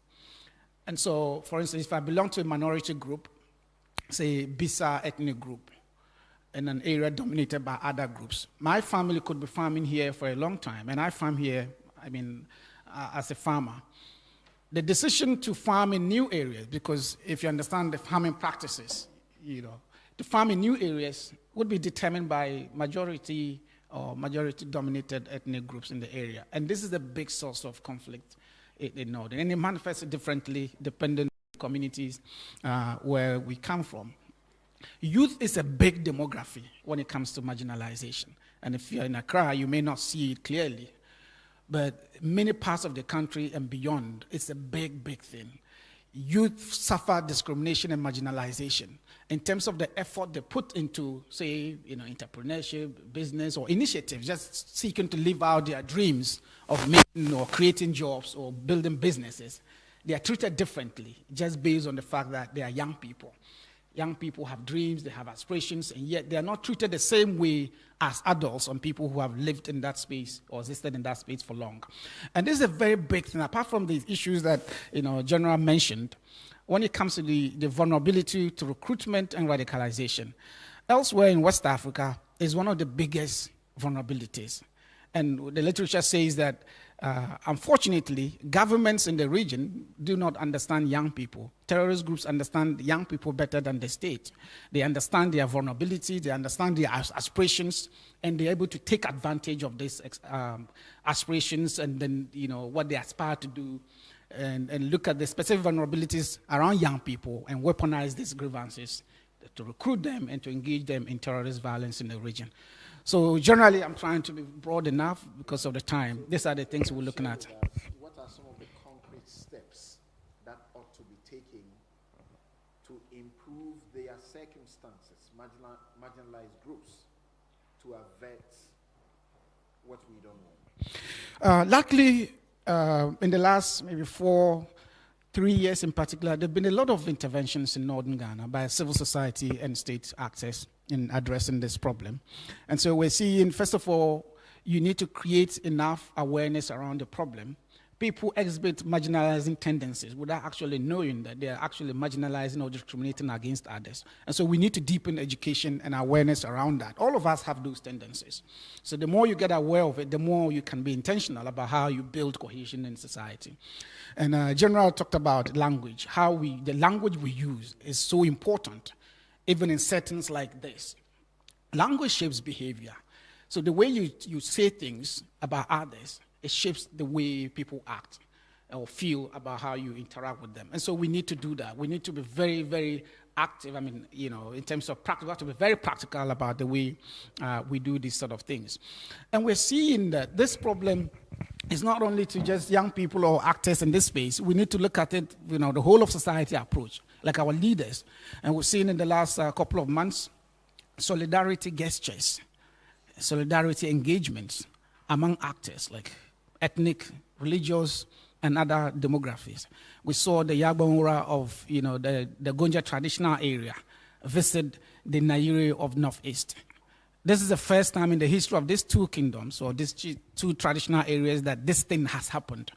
And so, for instance, if I belong to a minority group, say Bisa ethnic group, in an area dominated by other groups, my family could be farming here for a long time, and I farm here, as a farmer. The decision to farm in new areas, because if you understand the farming practices, to farm in new areas would be determined by majority or majority-dominated ethnic groups in the area. And this is a big source of conflict in Northern. And it manifests differently depending on communities where we come from. Youth is a big demography when it comes to marginalization. And if you're in Accra, you may not see it clearly. But many parts of the country and beyond, it's a big thing. Youth suffer discrimination and marginalization in terms of the effort they put into, say, entrepreneurship, business, or initiatives, just seeking to live out their dreams of making or creating jobs or building businesses. They are treated differently just based on the fact that they are young people. Young people have dreams, they have aspirations, and yet they are not treated the same way as adults and people who have lived in that space or existed in that space for long. And this is a very big thing, apart from the issues that General mentioned, when it comes to the vulnerability to recruitment and radicalization. Elsewhere in West Africa is one of the biggest vulnerabilities. And the literature says that Unfortunately, governments in the region do not understand young people. Terrorist groups understand young people better than the state. They understand their vulnerability, they understand their aspirations, and they're able to take advantage of these aspirations and then, what they aspire to do, and look at the specific vulnerabilities around young people and weaponize these grievances to recruit them and to engage them in terrorist violence in the region. So generally, I'm trying to be broad enough because of the time. These are the things we're looking at. What are some of the concrete steps that ought to be taken to improve their circumstances, marginalized groups, to avert what we don't want? Luckily, in the last maybe 3 years in particular, there have been a lot of interventions in northern Ghana by civil society and state actors in addressing this problem. And so we're seeing, first of all, you need to create enough awareness around the problem. People exhibit marginalizing tendencies without actually knowing that they are actually marginalizing or discriminating against others. And so we need to deepen education and awareness around that. All of us have those tendencies. So the more you get aware of it, the more you can be intentional about how you build cohesion in society. And General talked about language, the language we use is so important, even in settings like this. Language shapes behavior. So the way you say things about others, it shapes the way people act or feel about how you interact with them. And so we need to do that. We need to be very, very active. I mean, in terms of practice, we have to be very practical about the way we do these sort of things. And we're seeing that this problem is not only to just young people or actors in this space. We need to look at it, the whole of society approach, like our leaders. And we've seen in the last couple of months, solidarity gestures, solidarity engagements among actors, like ethnic, religious, and other demographics. We saw the Yagbonra of, the Gonja traditional area visit the Nairi of Northeast. This is the first time in the history of these two kingdoms, or these two traditional areas, that this thing has happened.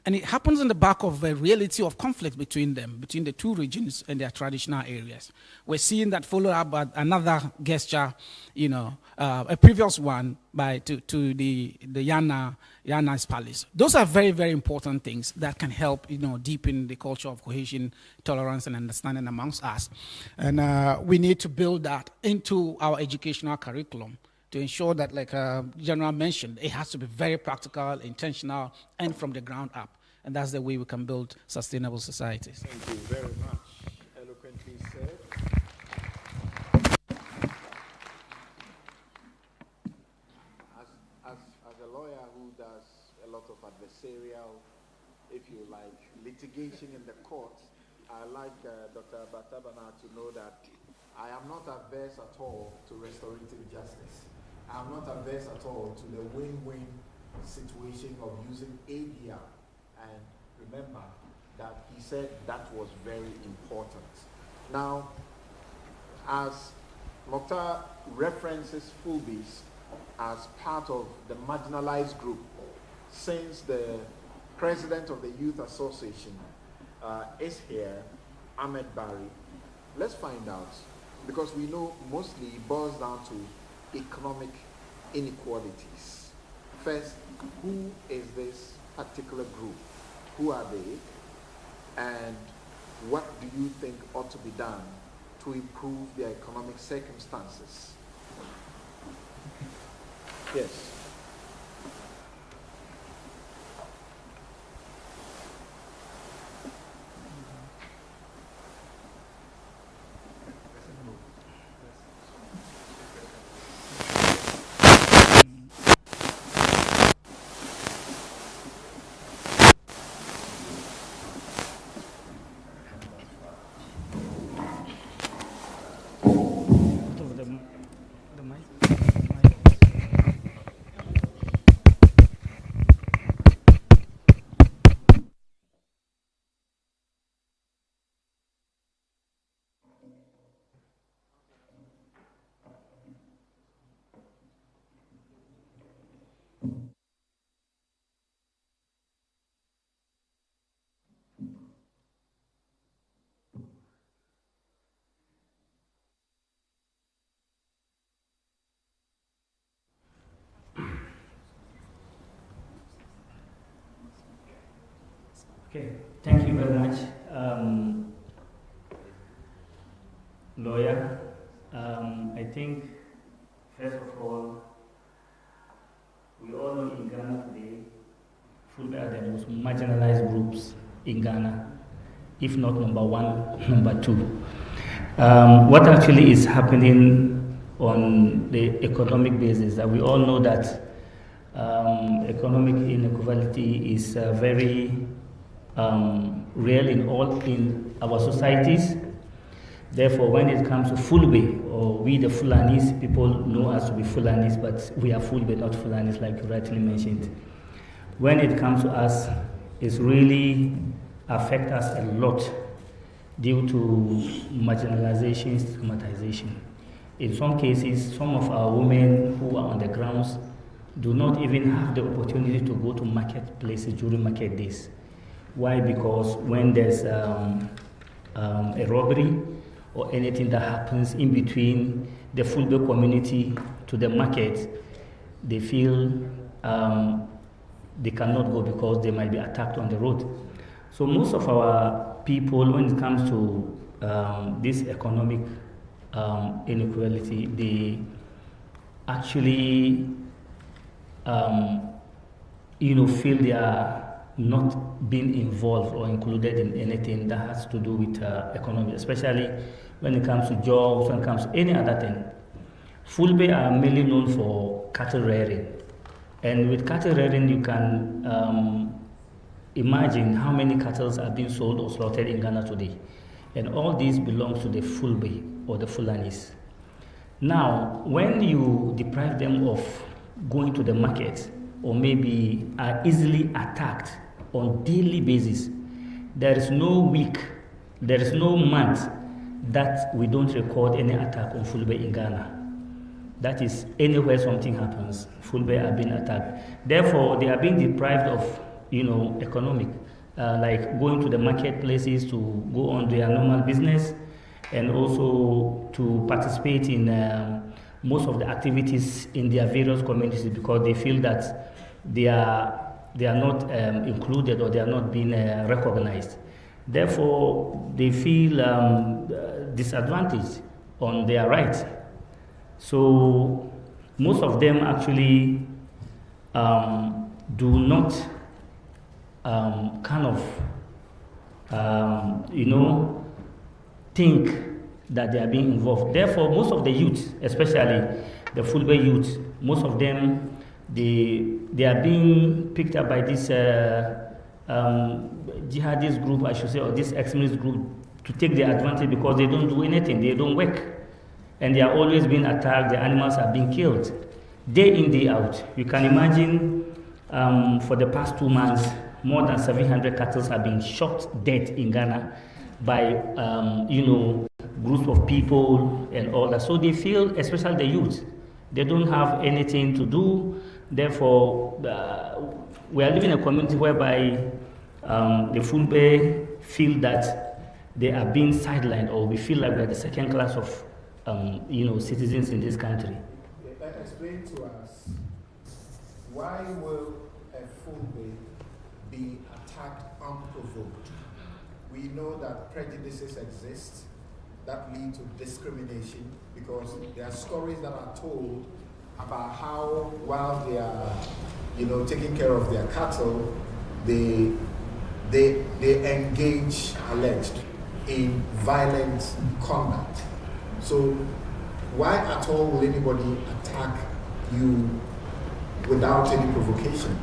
And it happens in the back of a reality of conflict between them, between the two regions and their traditional areas. We're seeing that followed up by another gesture, a previous one to the Yana's palace. Those are very, very important things that can help, deepen the culture of cohesion, tolerance, and understanding amongst us. And we need to build that into our educational curriculum to ensure that, like General mentioned, it has to be very practical, intentional, and from the ground up. And that's the way we can build sustainable societies. Thank you very much. Eloquently said. As a lawyer who does a lot of adversarial, if you like, litigation in the court, I like Dr. Batabana to know that I am not averse at all to restorative justice. I'm not averse at all to the win-win situation of using ADR. And remember that he said that was very important. Now, as Mokhtar references Fulbis as part of the marginalized group, since the president of the Youth Association is here, Ahmed Bari, let's find out, because we know mostly it boils down to economic inequalities. First, who is this particular group? Who are they? And what do you think ought to be done to improve their economic circumstances? Yes. Okay, thank you very much. Lawyer, I think, first of all, we all know in Ghana today, Fulbe are the most marginalized groups in Ghana, if not number one, number two. What actually is happening on the economic basis, that we all know that economic inequality is very real in our societies. Therefore, when it comes to Fulbe, or we the Fulanis, people know us to be Fulanis, but we are Fulbe, not Fulanis, like you rightly mentioned. When it comes to us, it's really affect us a lot due to marginalization, stigmatization. In some cases, some of our women who are on the grounds do not even have the opportunity to go to marketplaces during market days. Why? Because when there's a robbery or anything that happens in between the Fulbe community to the market, they feel they cannot go because they might be attacked on the road. So most of our people, when it comes to this economic inequality, they actually feel they are not being involved or included in anything that has to do with economy, especially when it comes to jobs, when it comes to any other thing. Fulbe are mainly known for cattle rearing. And with cattle rearing, you can imagine how many cattle are being sold or slaughtered in Ghana today. And all these belongs to the Fulbe or the Fulanis. Now, when you deprive them of going to the market, or maybe are easily attacked on daily basis, there is no week, there is no month that we don't record any attack on Fulbe in Ghana. That is, anywhere something happens, Fulbe are being attacked. Therefore, they are being deprived of, economic, like going to the marketplaces to go on their normal business, and also to participate in most of the activities in their various communities, because they feel that they are not included, or they are not being recognized. Therefore, they feel disadvantaged on their rights. So most of them actually do not think that they are being involved. Therefore, most of the youth, especially the Fulbe youth, most of them, they are being picked up by this jihadist group, I should say, or this extremist group, to take their advantage, because they don't do anything, they don't work. And they are always being attacked, the animals are being killed, day in, day out. You can imagine for the past 2 months, more than 700 cattle have been shot dead in Ghana by, groups of people and all that. So they feel, especially the youth, they don't have anything to do. Therefore, we are living in a community whereby the Fulbe feel that they are being sidelined, or we feel like we are the second class of citizens in this country. Explain to us, why will a Fulbe be attacked unprovoked? We know that prejudices exist that lead to discrimination, because there are stories that are told about how, while they are, taking care of their cattle, they engage, alleged, in violent conduct. So why at all will anybody attack you without any provocation?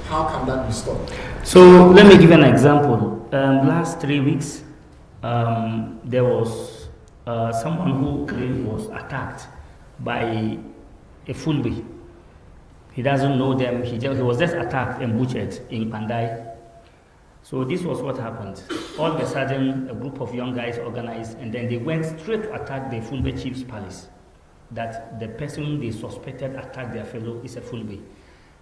How can that be stopped? So let me give an example. Last 3 weeks, there was someone who claimed was attacked by a Fulbe. He doesn't know them. He was just attacked and butchered in Pandai. So this was what happened. All of a sudden, a group of young guys organized, and then they went straight to attack the Fulbe chief's palace. That the person they suspected attacked their fellow is a Fulbe.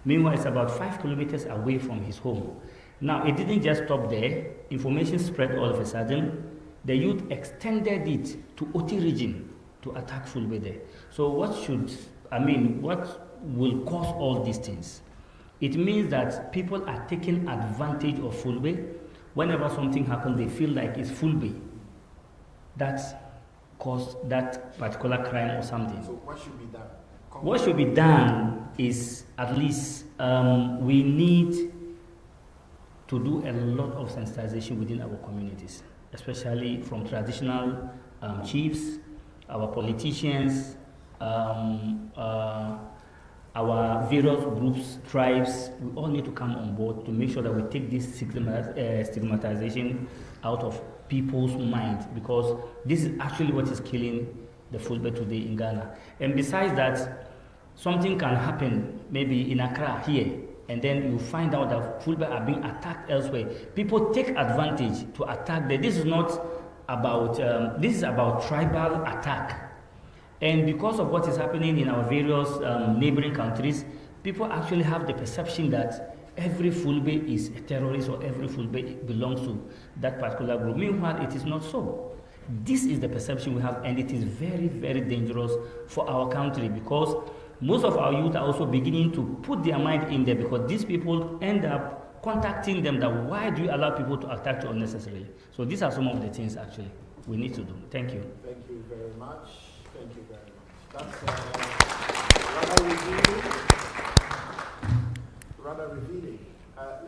Meanwhile, it's about 5 kilometers away from his home. Now, it didn't just stop there. Information spread all of a sudden. The youth extended it to Oti region to attack Fulbe there. So what will cause all these things? It means that people are taking advantage of Fulbe whenever something happens, they feel like it's Fulbe that caused that particular crime or something. So what should be done? What should be done is at least we need to do a lot of sensitization within our communities, especially from traditional chiefs, our politicians, our various groups, tribes. We all need to come on board to make sure that we take this stigmatization out of people's minds, because this is actually what is killing the Fulbe today in Ghana. And besides that, something can happen maybe in Accra here, and then you find out that Fulbe are being attacked elsewhere. People take advantage to attack them. This is not about, this is about tribal attack. And because of what is happening in our various neighboring countries, people actually have the perception that every Fulbe is a terrorist or every Fulbe belongs to that particular group. Meanwhile, it is not so. This is the perception we have, and it is very, very dangerous for our country, because most of our youth are also beginning to put their mind in there, because these people end up contacting them that why do you allow people to attack you unnecessarily? So these are some of the things actually we need to do. Thank you. Thank you very much. Thank you very much. That's rather revealing.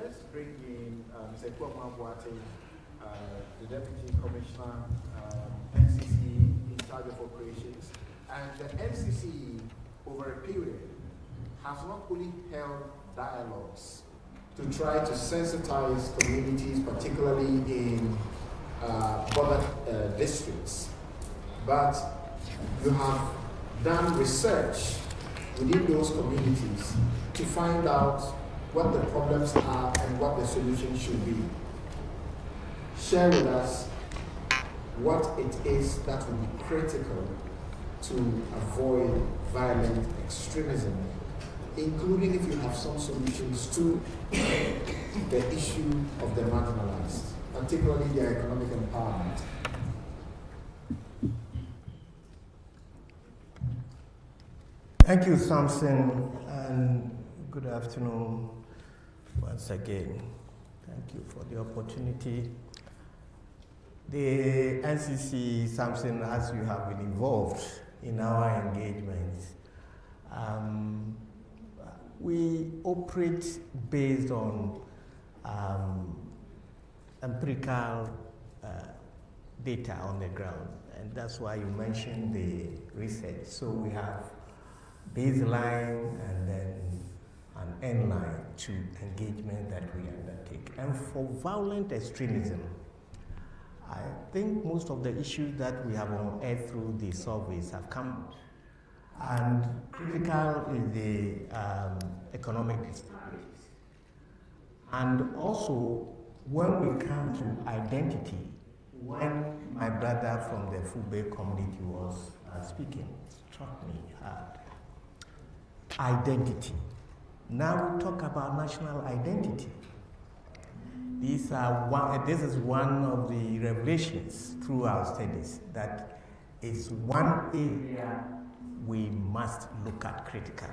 Let's bring in Mr. Kwama Boate, the Deputy Commissioner, NCC in charge of operations. And the NCC, over a period, has not only held dialogues to try to sensitize communities, particularly in border districts, but you have done research within those communities to find out what the problems are and what the solution should be. Share with us what it is that will be critical to avoid violent extremism, including if you have some solutions to the issue of the marginalized, particularly their economic empowerment. Thank you, Samson, and good afternoon once again. Thank you for the opportunity. The NCC, Samson, as you have been involved in our engagements, we operate based on empirical data on the ground, and that's why you mentioned the research. So we have baseline and then an end line to engagement that we undertake. And for violent extremism, I think most of the issues that we have unearthed through the surveys have come, and critical is the economic disparities. And also, when we come to identity, when my brother from the Fulbe community was speaking, it struck me hard. Identity. Now we talk about national identity. This is one of the revelations through our studies, that is one area we must look at critically.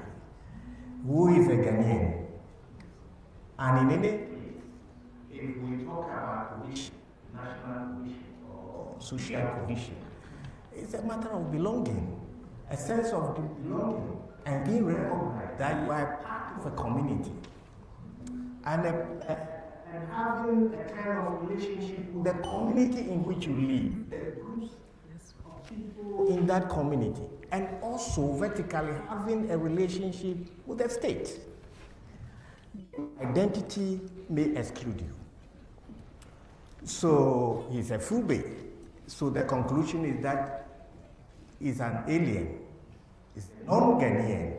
Who is a Ghanaian? And in any case, if we talk about cohesion, national cohesion or social cohesion, it's a matter of belonging, a sense of belonging, and being recognized that you are part of a community, and having a kind of relationship with the community in which you live, the groups of people in that community, and also vertically having a relationship with the state. Identity may exclude you. So he's a Fulbe. So the conclusion is that he's an alien. He's non-Ghanaian.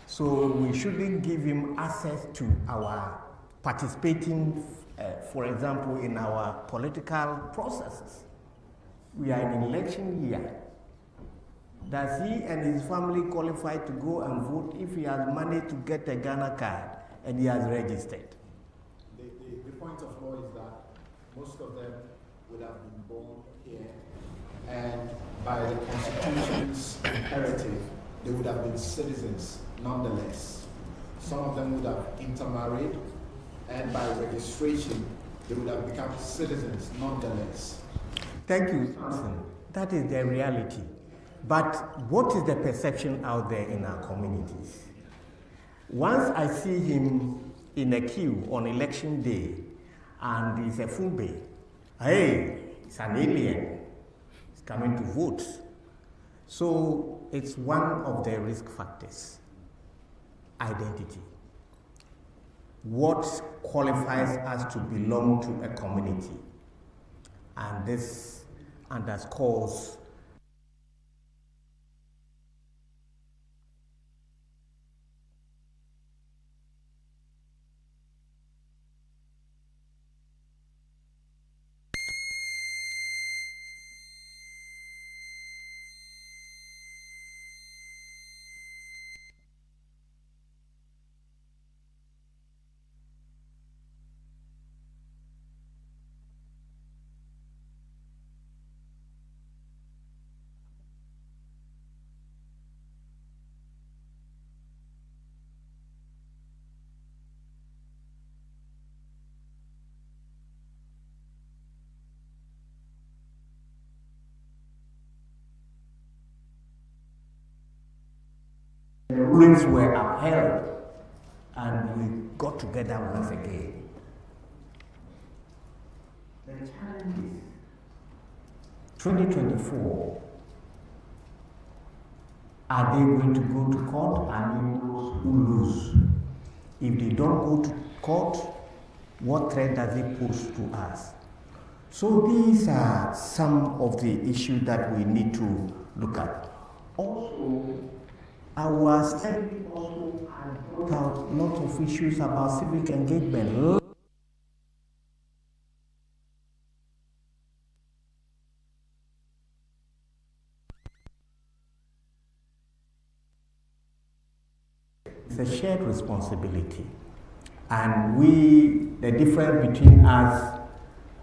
So we shouldn't give him access to our participating, for example, in our political processes. We are in election year. Does he and his family qualify to go and vote if he has money to get a Ghana card and he has registered? The point of law is that most of them would have been born here, and by the Constitution's imperative, they would have been citizens nonetheless. Some of them would have intermarried, and by registration, they would have become citizens nonetheless. Thank you, Samson. That is the reality. But what is the perception out there in our communities? Once I see him in a queue on election day and he's a Fulbe, hey, he's an alien, he's coming to vote. So it's one of the risk factors. Identity. What qualifies us to belong to a community? And this underscores the rulings were upheld and we got together once again. The challenge is 2024. Are they going to go to court? And those who lose. If they don't go to court, what threat does it pose to us? So these are some of the issues that we need to look at. Also, our study also has brought out a lot of issues about civic engagement. It's a shared responsibility. And the difference between us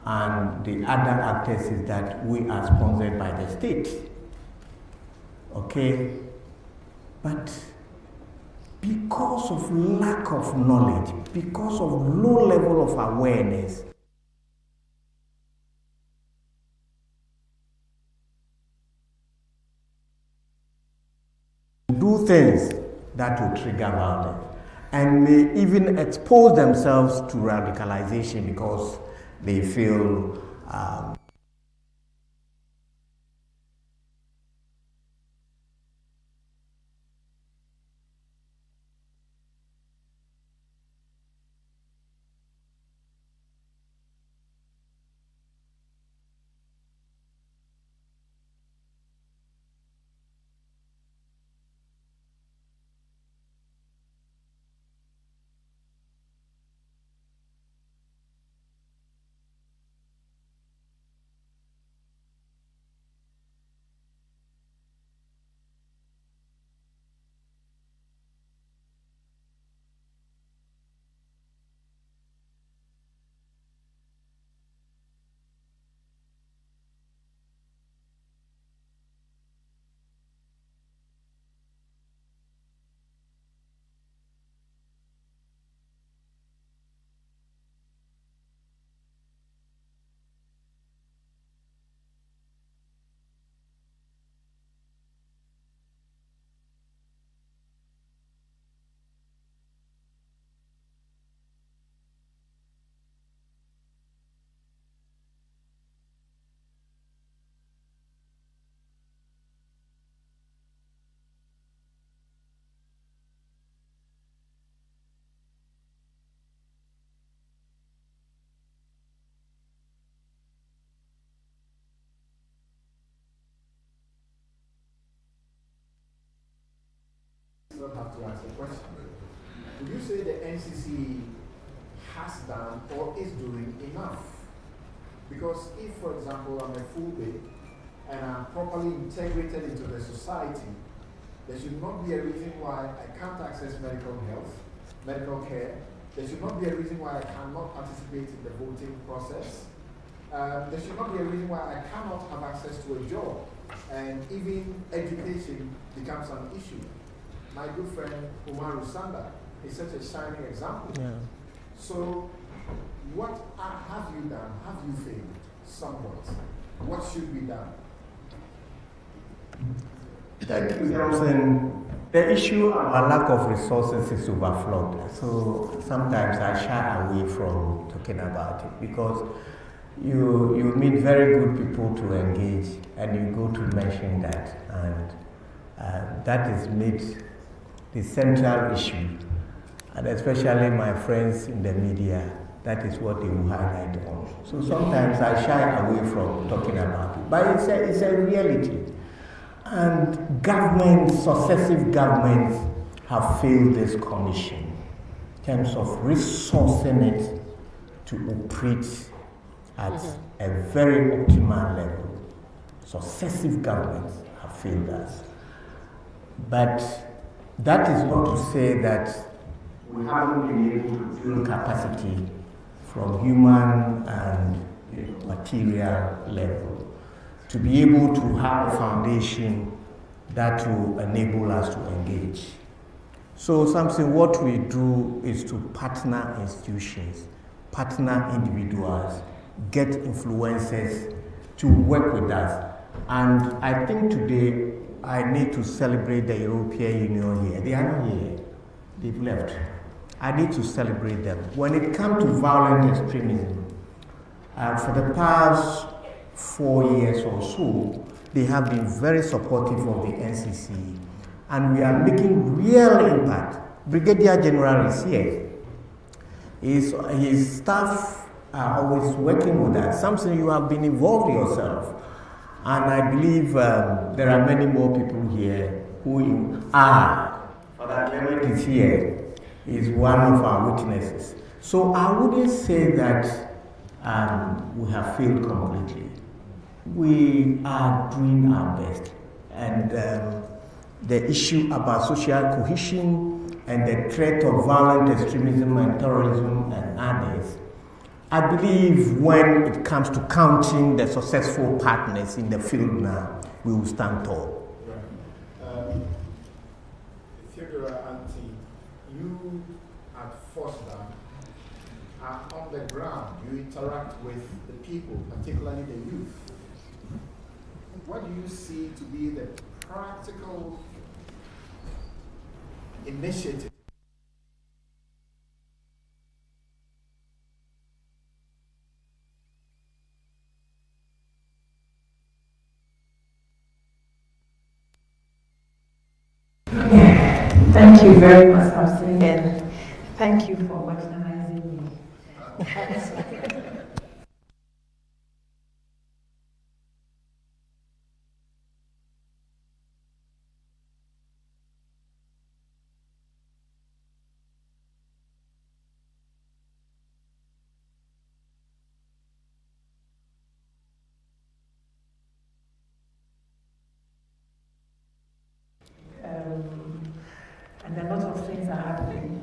and the other actors is that we are sponsored by the state. Okay? But because of lack of knowledge, because of low level of awareness, do things that will trigger violence and may even expose themselves to radicalization because they feel not have to answer the question. Would you say the NCC has done or is doing enough? Because if, for example, I'm a Fulbe and I'm properly integrated into the society, there should not be a reason why I can't access medical care. There should not be a reason why I cannot participate in the voting process. There should not be a reason why I cannot have access to a job. And even education becomes an issue. My good friend Umaru Sanda is such a shining example. Yeah. So what have you done? Have you failed somewhat? What should be done? Thank you, Johnson. The issue of a lack of resources is overflowed. So sometimes I shy away from talking about it because you meet very good people to engage and you go to mention that, and that is made the central issue. And especially my friends in the media, that is what they will highlight on. So sometimes I shy away from talking about it, but it's a reality. And governments, successive governments have failed this commission in terms of resourcing it to operate at a very optimal level. Successive governments have failed us. But that is not to say that we haven't been able to build capacity from human and material level to be able to have a foundation that will enable us to engage. So something what we do is to partner institutions, partner individuals, get influencers to work with us. And I think today I need to celebrate the European Union here. They are not here. They've left. I need to celebrate them. When it comes to violent extremism, for the past 4 years or so, they have been very supportive of the NCC, and we are making real impact. Brigadier General is here. His staff are always working with us, something you have been involved yourself. And I believe there are many more people here who are. Father Clement is here. Is one of our witnesses. So I wouldn't say that we have failed completely. We are doing our best. And the issue about social cohesion and the threat of violent extremism and terrorism and others, I believe when it comes to counting the successful partners in the field now, we will stand tall. You at FOSDA are on the ground, you interact with the people, particularly the youth. What do you see to be the practical initiative? Thank you very much, Hussein, and thank you for marginalizing me. And a lot of things are happening.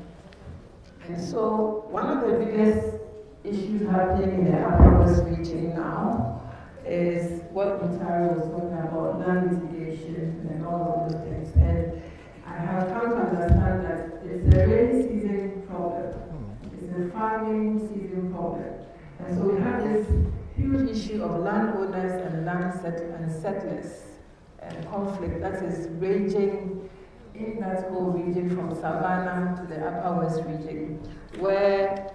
And so one of the biggest issues happening in the Upper West region now is what Mutari was talking about, land litigation and all of those things. And I have come to understand that it's a rainy season problem. It's a farming season problem. And so we have this huge issue of landowners and settlers and conflict that is raging in that whole region from Savannah to the Upper West region, where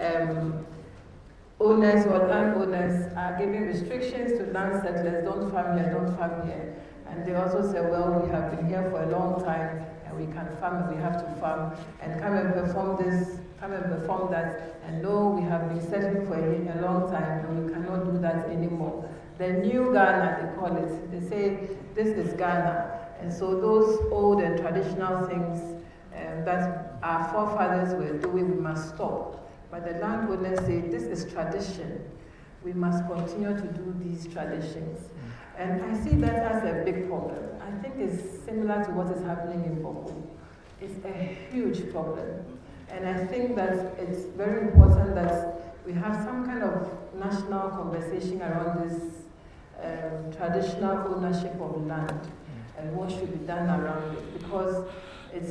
owners or landowners are giving restrictions to land settlers, don't farm here, don't farm here. And they also say, well, we have been here for a long time, and we can farm and we have to farm, and come and perform this, come and perform that, and no, we have been settling for a long time, and we cannot do that anymore. The new Ghana, they call it, they say, this is Ghana. And so those old and traditional things that our forefathers were doing, we must stop. But the landowners say, this is tradition. We must continue to do these traditions. And I see that as a big problem. I think it's similar to what is happening in Boko. It's a huge problem. And I think that it's very important that we have some kind of national conversation around this traditional ownership of land and what should be done around it, because it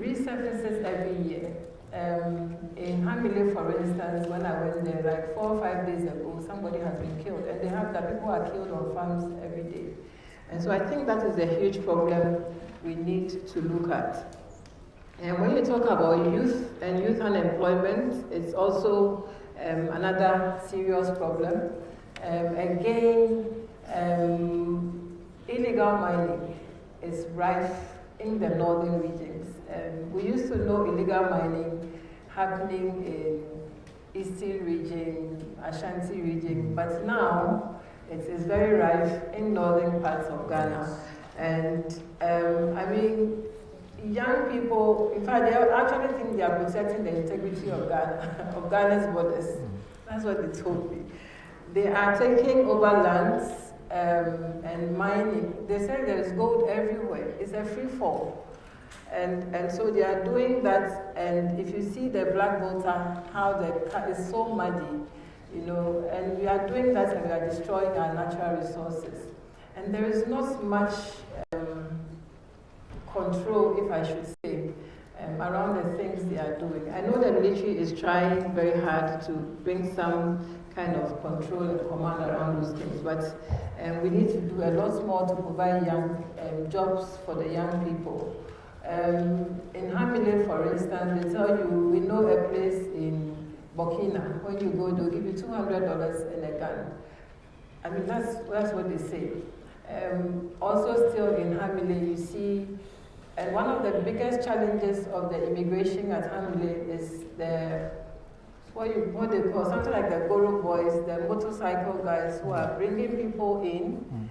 resurfaces every year. In Hamile, for instance, when I went there, like 4 or 5 days ago, somebody has been killed, and they have that people are killed on farms every day. And so I think that is a huge problem we need to look at. And when you talk about youth and youth unemployment, it's also another serious problem. Again, illegal mining is rife in the northern regions. We used to know illegal mining happening in Eastern region, Ashanti region, but now it is very rife in northern parts of Ghana. And I mean, young people, in fact, they actually think they are protecting the integrity of Ghana, of Ghana's borders. That's what they told me. They are taking over lands and mining. They say there is gold everywhere. It's a free fall. And so they are doing that, and if you see the black water, how it's so muddy, you know, and we are doing that and we are destroying our natural resources. And there is not much control, if I should say, around the things they are doing. I know the military is trying very hard to bring some kind of control and command around those things, but we need to do a lot more to provide young jobs for the young people. In Hamile, for instance, they tell you, we know a place in Burkina, when you go, they'll give you $200 and a gun. I mean, that's what they say. Also still in Hamile, you see, and one of the biggest challenges of the immigration at Hamile is what they call something like the Goro boys, the motorcycle guys who are bringing people in,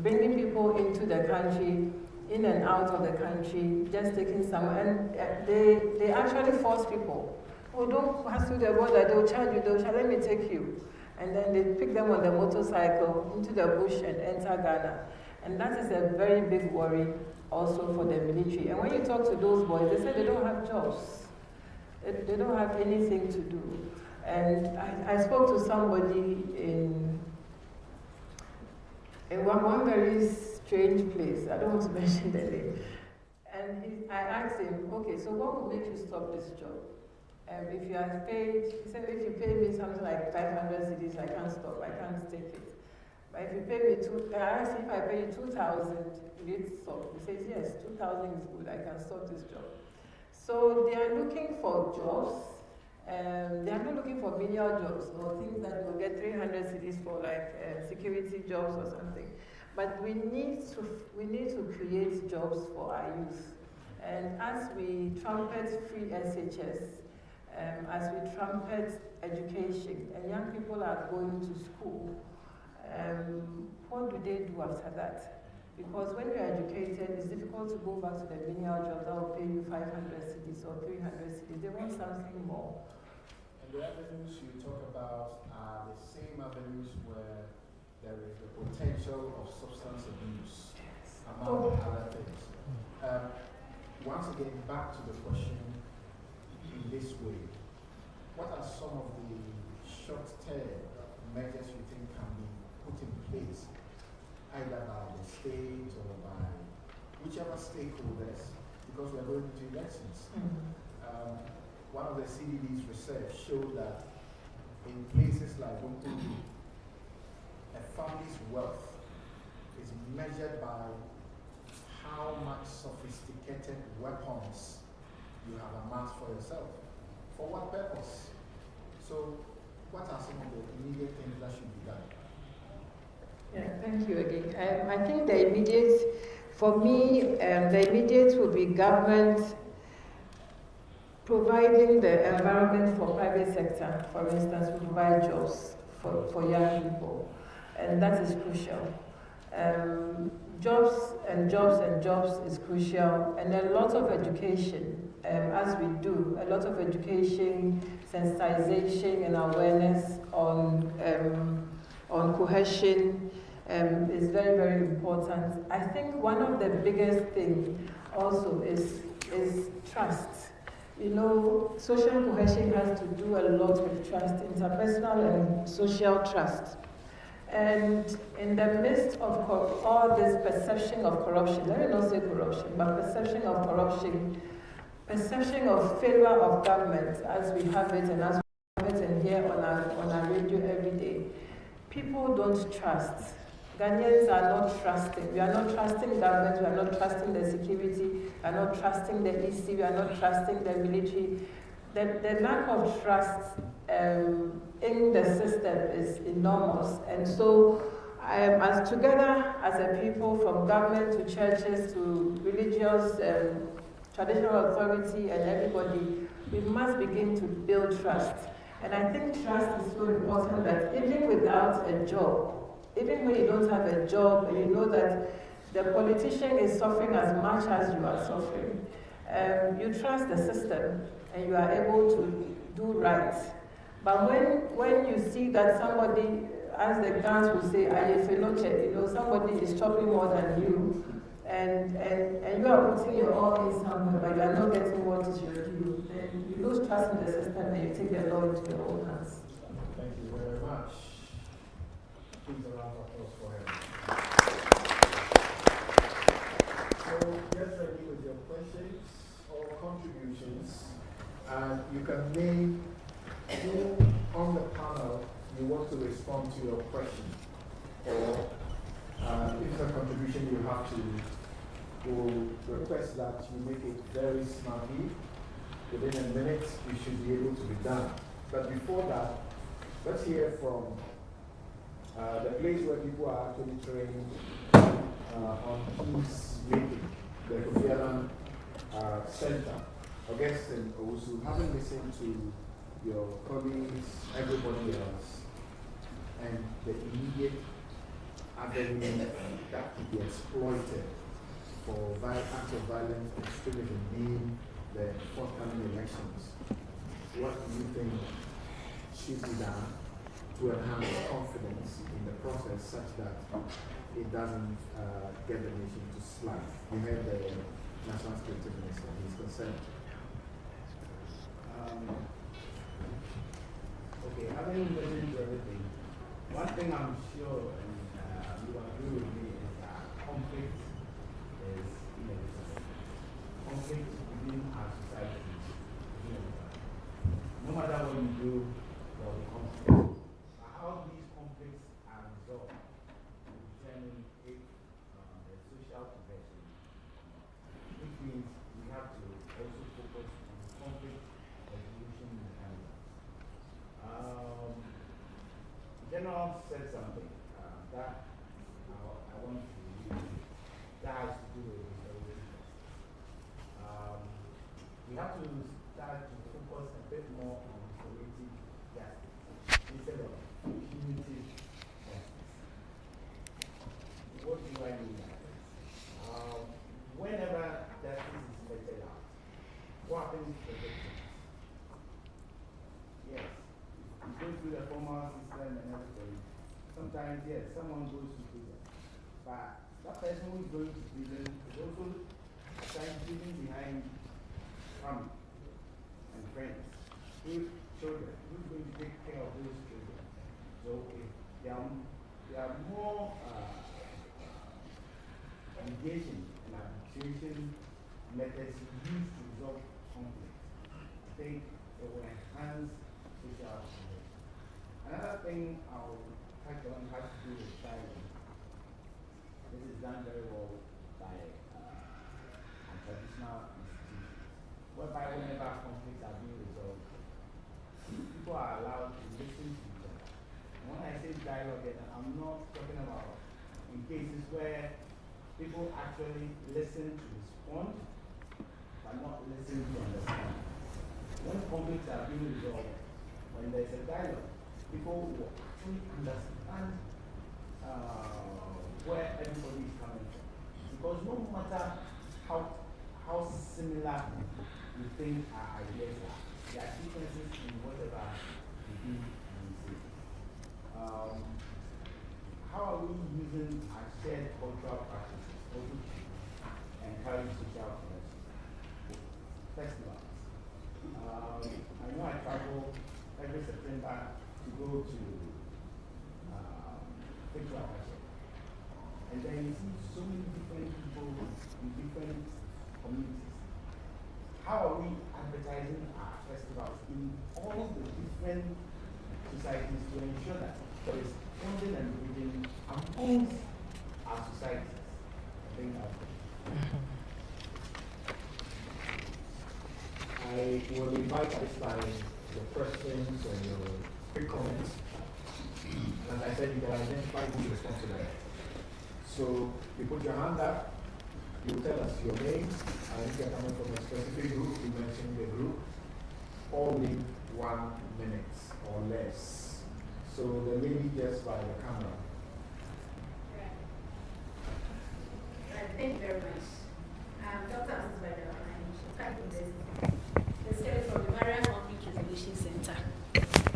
bringing people into the country, in and out of the country, just taking some, and they actually force people. Oh, don't pass through the border, they'll charge you, they'll charge, let me take you. And then they pick them on the motorcycle into the bush and enter Ghana. And that is a very big worry also for the military. And when you talk to those boys, they say they don't have jobs. They don't have anything to do. And I spoke to somebody in one very strange place. I don't want to mention the name. And I asked him, okay, so what would make you stop this job? If you are paid, he said, if you pay me something like 500 cedis, I can't stop, I can't take it. But if you pay me I asked if I pay you 2,000, will you stop? He says, yes, 2,000 is good, I can stop this job. So they are looking for jobs. They are not looking for menial jobs or things that will get 300 cedis for like security jobs or something. But we need to create jobs for our youth. And as we trumpet free SHS, as we trumpet education, and young people are going to school, what do they do after that? Because when you're educated, it's difficult to go back to the menial job that will pay you 500 cedis or 300 cedis. They want something more. And the avenues you talk about are the same avenues where there is the potential of substance abuse, among other things. Once again, back to the question in this way. What are some of the short-term measures you think can be put in place, either by the state or by whichever stakeholders, because we are going into elections? One of the CDD's research showed that in places like Bunkuru, a family's wealth is measured by how much sophisticated weapons you have amassed for yourself. For what purpose? So, what are some of the immediate things that should be done? Yeah, thank you again. I think the immediate, for me, the immediate will be government providing the environment for private sector, for instance, to provide jobs for young people. And that is crucial. Jobs and jobs and jobs is crucial, and a lot of education, as we do, a lot of education, sensitization and awareness on cohesion is very, very important. I think one of the biggest things also is trust. You know, social cohesion has to do a lot with trust, interpersonal and social trust. And in the midst of all this perception of corruption, let me not say corruption, but perception of corruption, perception of failure of government as we have it and as we have it and here on our radio every day. People don't trust. Ghanaians are not trusting. We are not trusting government, we are not trusting the security, we are not trusting the EC, we are not trusting the military. The lack of trust in the system is enormous. And so, as together as a people, from government to churches to religious, traditional authority and everybody, we must begin to build trust. And I think trust is so important that even without a job, even when you don't have a job and you know that the politician is suffering as much as you are suffering, you trust the system and you are able to do right. But when you see that somebody, as the guns will say, you know, somebody is chopping more than you, and you are putting your all in somewhere, but you are not getting what is your due, then you lose trust in the system and you take the law into your own hands. Thank you very much. Please a round of applause for him. So get ready with your questions or contributions, and you can name who on the panel you want to respond to your question, or if it's a contribution you have to, we'll request that you make it very snappy. Within a minute, you should be able to be done. But before that, let's hear from the place where people are actually trained on peace making, the Kofi Annan Center. Augustine Owusu, having listened to your colleagues, everybody else, and the immediate avenue that could be exploited for acts of violence and extremism in the forthcoming elections, what do you think should be done to enhance confidence in the process such that it doesn't get the nation to slide? You heard the National Security Minister, he's concerned. Okay, having listened to everything, one thing I'm sure, and you agree with me, is that conflict is inevitable. Conflict within our society is inevitable. No matter what you do, there will be conflict. But how these conflicts are resolved will determine if there's social progression. Which means we have to also focus on conflict resolution mechanism. General said something that I want to use. That has to do with restoration. We have to start to focus a bit more on restorative justice instead of punitive justice. What do I mean by this? Whenever justice is meted out, what happens to the victims? Yes, you go through the formal system and everything. Sometimes, yes, someone goes to prison. But that person who is going to prison is also leaving behind family and friends, children. Who's going to take care of those children? So if there are more mediation and arbitration methods used to resolve conflict, I think it will enhance social cohesion. Another thing I'll touch on has to do with dialogue. This is done very well by traditional institutions, whereby whenever conflicts are being resolved, people are allowed to listen to each other. And when I say dialogue, I'm not talking about in cases where people actually listen to respond, but not listen to understand. When conflicts are being resolved, when there's a dialogue, people will actually understand where everybody is coming from. Because no matter how similar you think our ideas are, there are differences in whatever we do and we say. How are we using our shared cultural practices also to encourage social connection? Festivals. I know I travel every September to go to Victoria Worship. And then you see so many different people in different communities. how are we advertising our festivals in all the different societies to ensure that there is bonding and bridging amongst our societies? I think I will invite this time your questions and your quick comments. As I said, you can identify who's responsible. So you put your hand up, you tell us your name, and if you're coming from a specific group, you mention the group, all in 1 minute or less. So the lady just by the camera. Thank you very much. Dr. Asisbada, I'm the Secretary from the Barrier Conflict Resolution Center.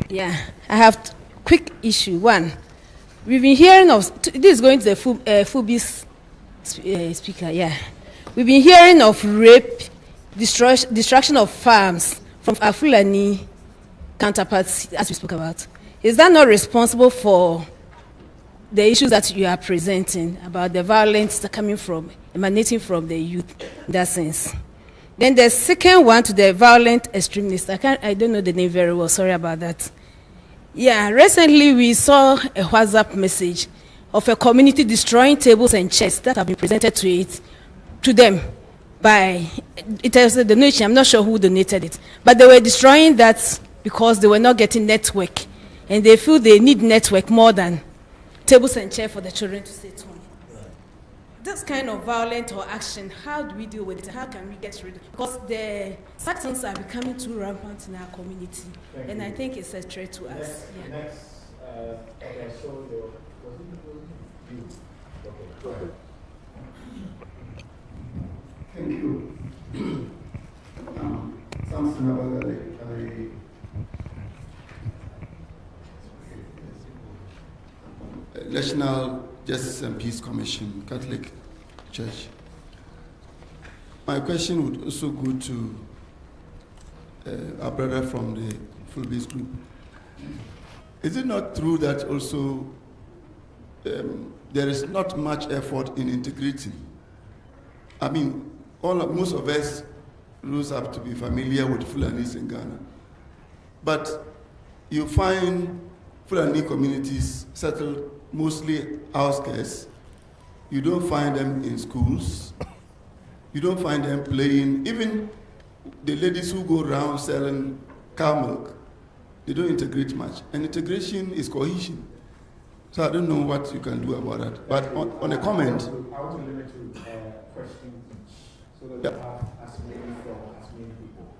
Yeah, I have quick issue. One, we've been hearing of, this is going to the Fubi's speaker, yeah. We've been hearing of rape, destruction of farms from our Fulani counterparts, as we spoke about. Is that not responsible for the issues that you are presenting about the violence that emanating from the youth in that sense? Then the second one, to the violent extremists. I don't know the name very well, sorry about that. Yeah, recently we saw a WhatsApp message of a community destroying tables and chairs that have been presented to them by, it was a donation, I'm not sure who donated it, but they were destroying that because they were not getting network, and they feel they need network more than tables and chairs for the children to sit on. This kind of violent or action, how do we deal with it? How can we get rid of it? Because the such things are becoming too rampant in our community, and I think it's a threat to us. Yeah. Next, okay, so was it you? Okay, go ahead. Thank you. Something about the National Justice and Peace Commission, Catholic Church. My question would also go to our brother from the Full Base Group. Is it not true that also there is not much effort in integrating? I mean, most of us rose up to be familiar with Fulanis in Ghana, but you find Fulani communities settled mostly outskirts. You don't find them in schools. You don't find them playing. Even the ladies who go around selling cow milk, they don't integrate much. And integration is cohesion. So I don't know what you can do about that. But on a comment. I want to limit to questions each, so that we have as many from as many people.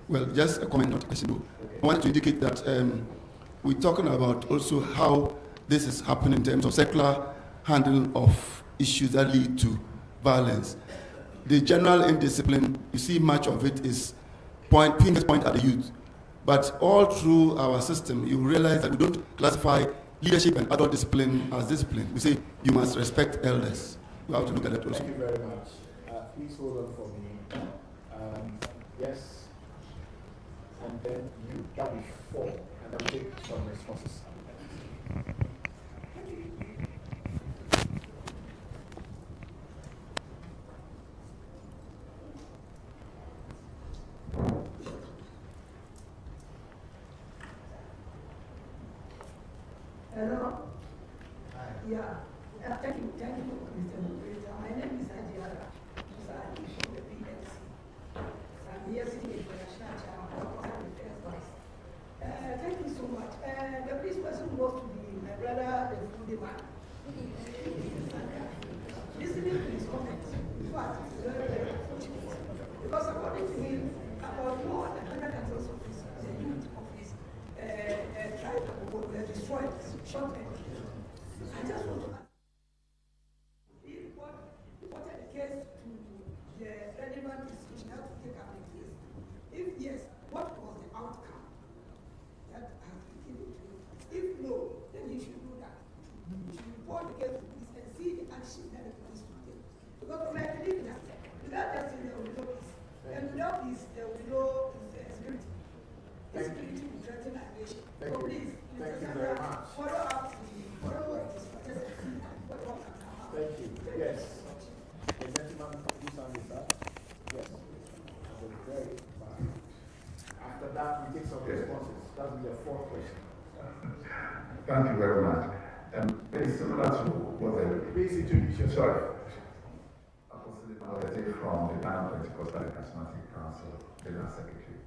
Well, just a comment, not a question. Okay. I want to indicate that we're talking about also how this is happening in terms of secular handling of issues that lead to violence. The general indiscipline, you see much of it is fingers point at the youth. But all through our system, you realize that we don't classify leadership and adult discipline as discipline. We say you must respect elders. We have to look at that also. Thank you very much. Please hold on for me. Yes. And then you, that will be 4, and I'll take some responses. Hello? Yeah. Thank you, Mr. Moderator. My name is Adriana. I'm from the PNC. I'm here sitting in the thank you so much. The first person was to be my brother, the foodie man. Listening to his comments, in fact, it's very, very unfortunate. Because according to him, about more than 100 councils office, the youth office, tried to destroy short men. I just want to ask, he reported the case to the relevant institution to take up the case. If yes, what was the outcome that has been given to him? If no, then he should do that. He should report the case to police and see the action that the police will take. Because we are believing that without justice there will be no peace. And without peace there will be no security. Insecurity will threaten our nation. So please, thank you very much. Follow up what is Thank you. Yes. The gentleman whose hand is up. Yes. Very from the Ghana Pentecostal and Charismatic Council, General Secretary.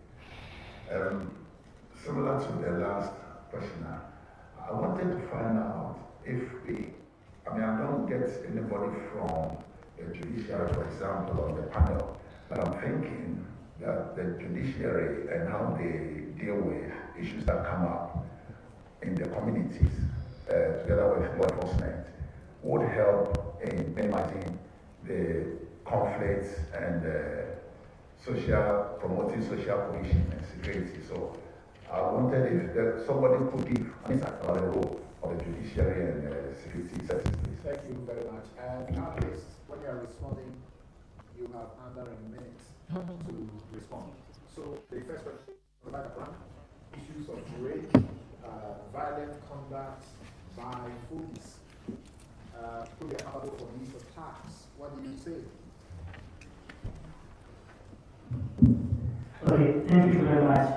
Similar to the last questioner, I wanted to find out if I don't get anybody from the judiciary, for example, on the panel, but I'm thinking that the judiciary and how they deal with issues that come up in the communities, together with law enforcement, would help in minimizing the conflicts and promoting social cohesion and security. So I wondered if somebody could give an insight about the role of the judiciary and security services, please. Thank you very much. And now, please, when you are responding, you have under a minute to respond. So the first question, issues of rape, violent conduct by police, could be accountable for these attacks. What do you say? Okay, thank you very much.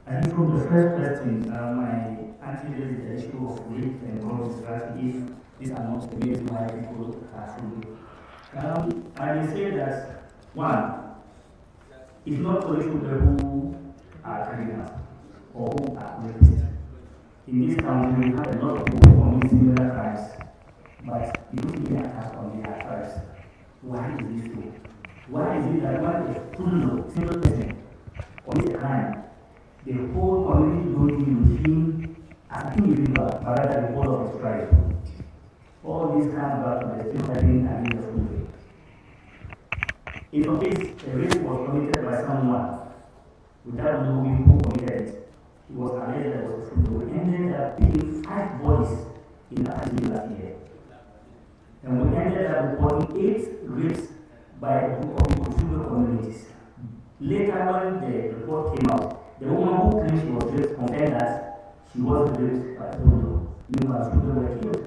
I think from the first question, my auntie raised the issue of rape and conspiracy if these are not the reasons why people are free. I will say that, one, it's not only people who are criminals or who are rapists. In this country, we have a lot of people who commit similar crimes, but you don't see attacks on their affairs. Why is this so? Why is it that when a single person commits a crime, the whole community don't deal with him as an individual, but rather the whole of his tribe? All this comes back to the stereotyping against the food. In some case, a rape was committed by someone without knowing who committed it. It was alleged that it was a food. We ended up picking 5 bodies in that last year. And we ended up reporting 8 rapes by a group of people from the communities. Later, when the report came out, the woman who claimed she was raped confessed that she wasn't raped by Tondo. Meanwhile, children were killed.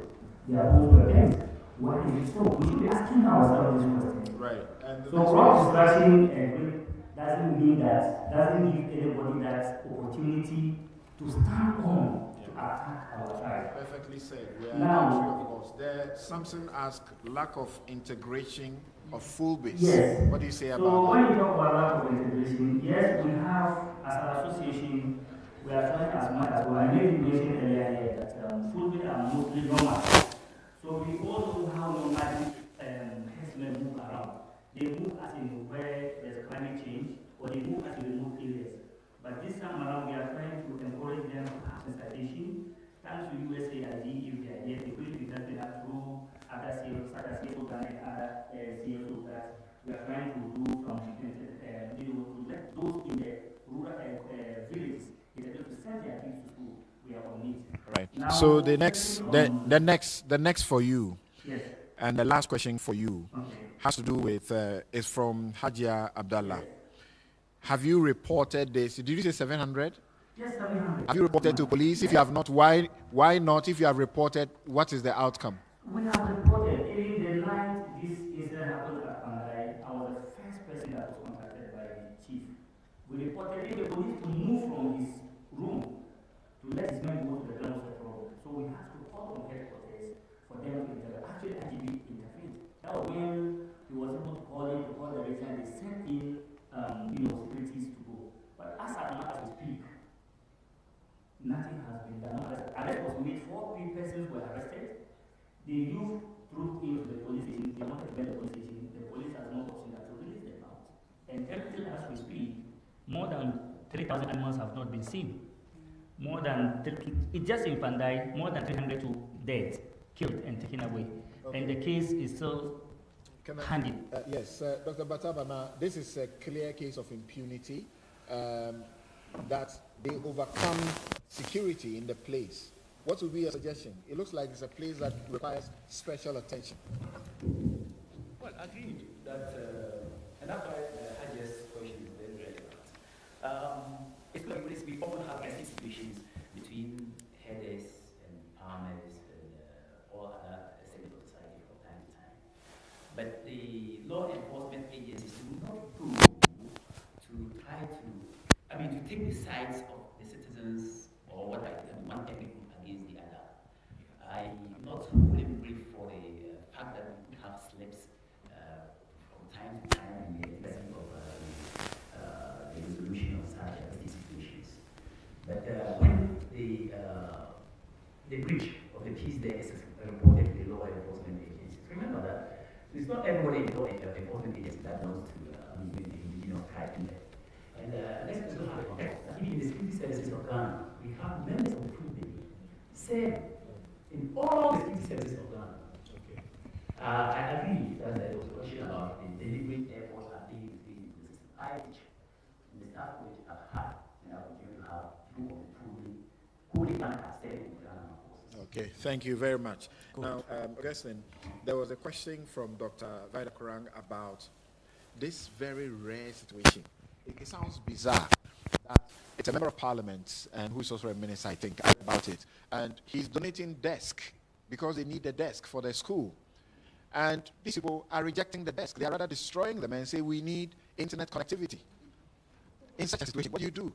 Their homes were burnt. Why is it so? We should be asking ourselves this question. Right. And so, cross slashing and rape doesn't mean that, doesn't give anybody that opportunity to stand on to attack our tribe. Perfectly said. We are now, of course. There, Samson asked lack of integration of full base. Yes. What do you say about so that? when you talk about lack of integration, yes, we have, as an association, we are trying as much as well. I made you mention earlier here that full base are mostly normal. So we all know how nomadic herdsmen move around. They move as in where there's climate change, or they move as in remote areas. But this time around, we are trying to encourage them to have sensitization. Thanks to USAID, if they are here, they will be helping us through other CSO and other CSO that we are trying to do from to let those in the rural villages be able to send their kids to school. We are on it. Right. Now, so the next for you, yes, and the last question for you, okay, has to do with is from Hajia Abdallah. Yes. Have you reported this? Did you say 700? Yes, 700. Have you reported to police? If you have not, why not? If you have reported, what is the outcome? We have reported. Even the night this incident happened at Pandai, I was the first person that was contacted by the chief. We reported the police to move from his room to let his men go to the grounds of the problem. So we had to call on headquarters for them to intervene. Actually, IGB intervened. That was when he was able to call in, to call the region, and they sent in securities to go. But as we speak, nothing has been done. Arrest was made. 4 persons were arrested. The youth trooped into the police station. They wanted to get the police station. The police has not option that to release them out. And until as we speak, more than 3,000 animals have not been seen. More than just in Pandai, more than 300 dead, killed and taken away. Okay. And the case is still handed. Yes, Dr. Batabana, this is a clear case of impunity, that they overcome security in the place. What would be your suggestion? It looks like it's a place that requires special attention. Well, agreed. And that's why Hajia's question is very relevant. It's like we often have ethnic situations between herders and farmers and all other segments of society from time to time. But the law enforcement agencies do not go to try to take the sides of the citizens or what one ethnic group against the other. I'm not fully briefed for the fact that we have slips the breach of the peace there is reported to the law enforcement agencies. Remember that. It's not everybody in law enforcement agency that knows to try to that. And let's also have a context that even in the security services of Ghana, we have members of the food baby serve in all the security services of Ghana. Okay. I agree that there was a question about the deliberate efforts at dealing with the system. I teach in the staff which I've had and I will to have people of the food baby who they can serve in Ghana. Okay, thank you very much. Good. Now, Augustine, there was a question from Dr. Vida Kurang about this very rare situation. It sounds bizarre that it's a member of parliament and who's also a minister, I think, about it. And he's donating desk because they need a desk for their school. And these people are rejecting the desk. They are rather destroying them and say we need internet connectivity. In such a situation, what do you do?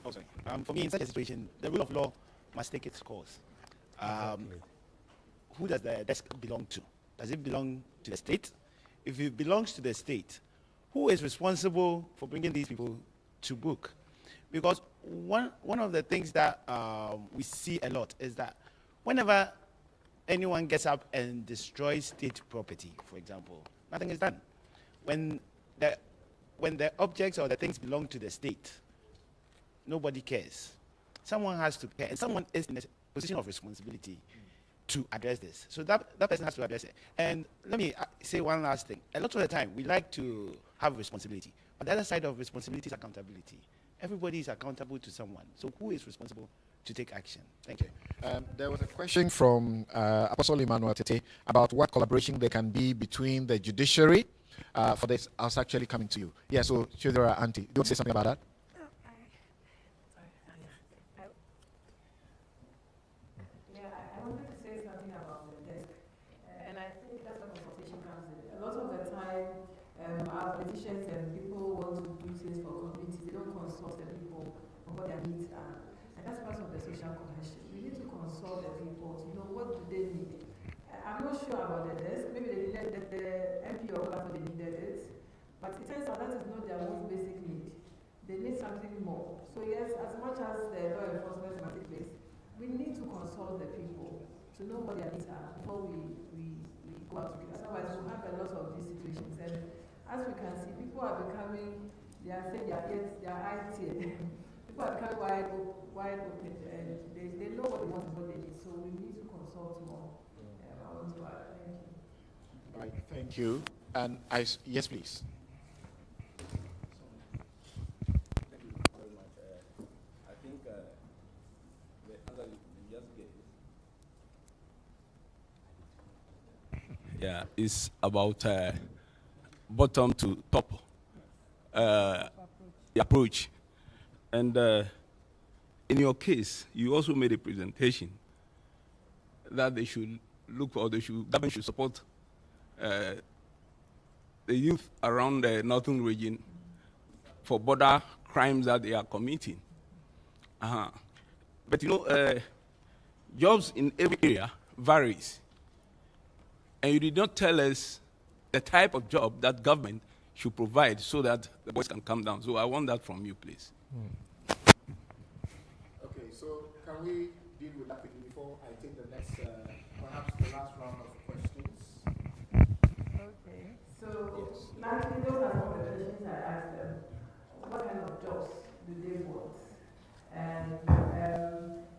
Oh, sorry. For me, in such a situation, the rule of law must take its course. Who does the desk belong to? Does it belong to the state? If it belongs to the state, who is responsible for bringing these people to book? Because one of the things that we see a lot is that whenever anyone gets up and destroys state property, for example, nothing is done. When the objects or the things belong to the state, nobody cares. Someone has to care, and someone is in a position of responsibility to address this. So that person has to address it. And let me say one last thing. A lot of the time, we like to have responsibility. But the other side of responsibility is accountability. Everybody is accountable to someone. So who is responsible to take action? Thank you. There was a question from Apostle Emmanuel Tete about what collaboration there can be between the judiciary. For this, I was actually coming to you. Yeah, so Chidera Auntie, do you want to say something about that? Our politicians and people want to do things for communities. They don't consult the people on what their needs are. And that's part of the social cohesion. We need to consult the people to know what do they need. I'm not sure about the desk. Maybe they needed the MP or whatever they needed it. But it turns out that is not their most basic need. They need something more. So yes, as much as the law enforcement must take place, we need to consult the people to know what their needs are before we go out together. Otherwise, we'll have a lot of these situations. And as we can see, people are becoming, they are saying their eyes here. People are becoming wide open, and they know what they want and what they need. So we need to consult more. I want to add. Thank you. Right, thank you. And yes, please. Thank you very much. I think the answer you just gave is about bottom to top approach. And in your case, you also made a presentation that they should look for, government should support the youth around the northern region for border crimes that they are committing. But you know, jobs in every area varies. And you did not tell us the type of job that government should provide so that the boys can come down. So I want that from you, please. Okay, so can we deal with that quickly before I take the next, perhaps the last round of questions? Okay, so lastly, those are some of the questions I asked them. What kind of jobs do they want? And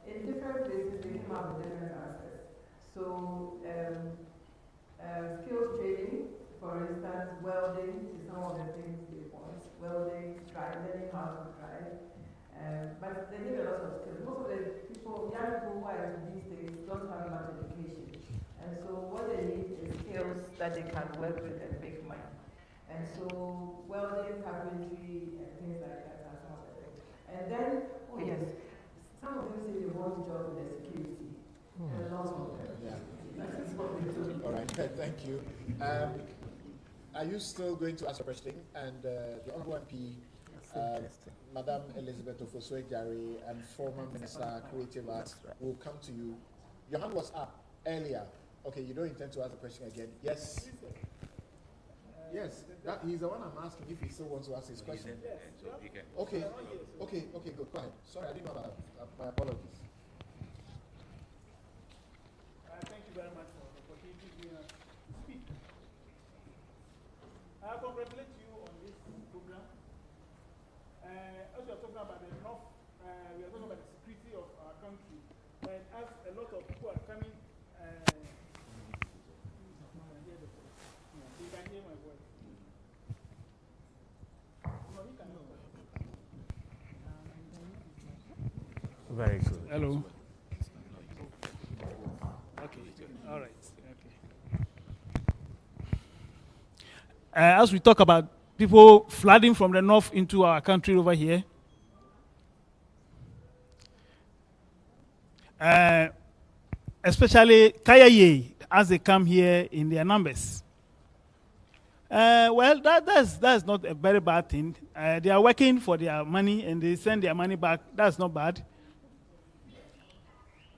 in different places, they come up with different answers. So skills training, for instance, welding is some of the things they want. Welding, learning how to drive. But they need a lot of skills. Most of the people, young people who are into these things don't have much education. And so what they need is skills that they can work with and make money. And so welding, carpentry, and things like that are some of the things. And then, oh yes, some of them say they want a job in the security. And lots of them. Yeah. All right, thank you. Are you still going to ask a question? And the Honorable MP, Madam Elizabeth Ofosue-Jare, and former Minister Creative Arts will come to you. Your hand was up earlier. Okay, you don't intend to ask the question again? Yes. Yes, he's the one I'm asking if he still wants to ask his question. Okay, good, go ahead. Sorry, I didn't know that. My apologies. very much for the opportunity to speak. I congratulate you on this program. As we are talking about the North, we are talking about the security of our country. And as a lot of people are coming, you can hear my voice. No, he cannot. Very good. Hello. Okay, all right. Okay. As we talk about people flooding from the north into our country over here, especially Kayaye, as they come here in their numbers. Well, that's not a very bad thing. They are working for their money and they send their money back. That's not bad.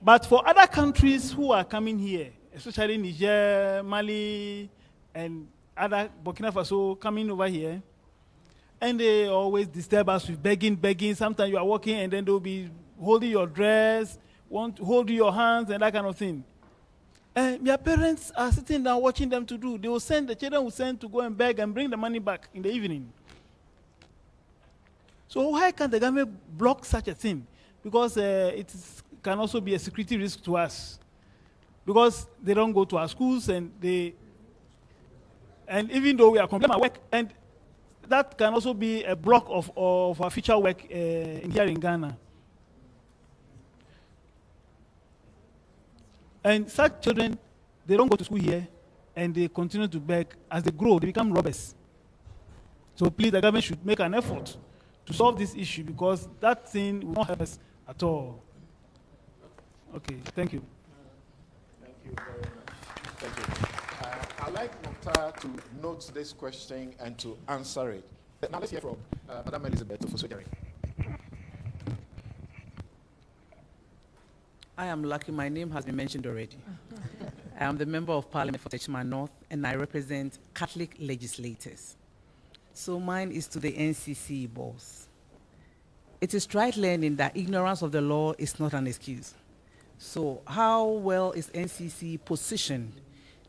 But for other countries who are coming here, especially Niger, Mali, and other Burkina Faso coming over here, and they always disturb us with begging. Sometimes you are walking and then they'll be holding your dress, want to hold your hands and that kind of thing. Their parents are sitting down watching them to do. The children will send to go and beg and bring the money back in the evening. So why can't the government block such a thing? Because it can also be a security risk to us. Because they don't go to our schools and even though we are complaining about work, and that can also be a block of our future work here in Ghana. And such children, they don't go to school here, and they continue to beg. As they grow, they become robbers. So please, the government should make an effort to solve this issue, because that thing will not help us at all. Okay, thank you. Thank you very much. Thank you. I'd like Mokhtar to note this question and to answer it. Now let's hear from Madam Elizabeth Ofosojari. I am lucky. My name has been mentioned already. I am the Member of Parliament for Techima North, and I represent Catholic legislators. So mine is to the NCC boss. It is right learning that ignorance of the law is not an excuse. So how well is NCC positioned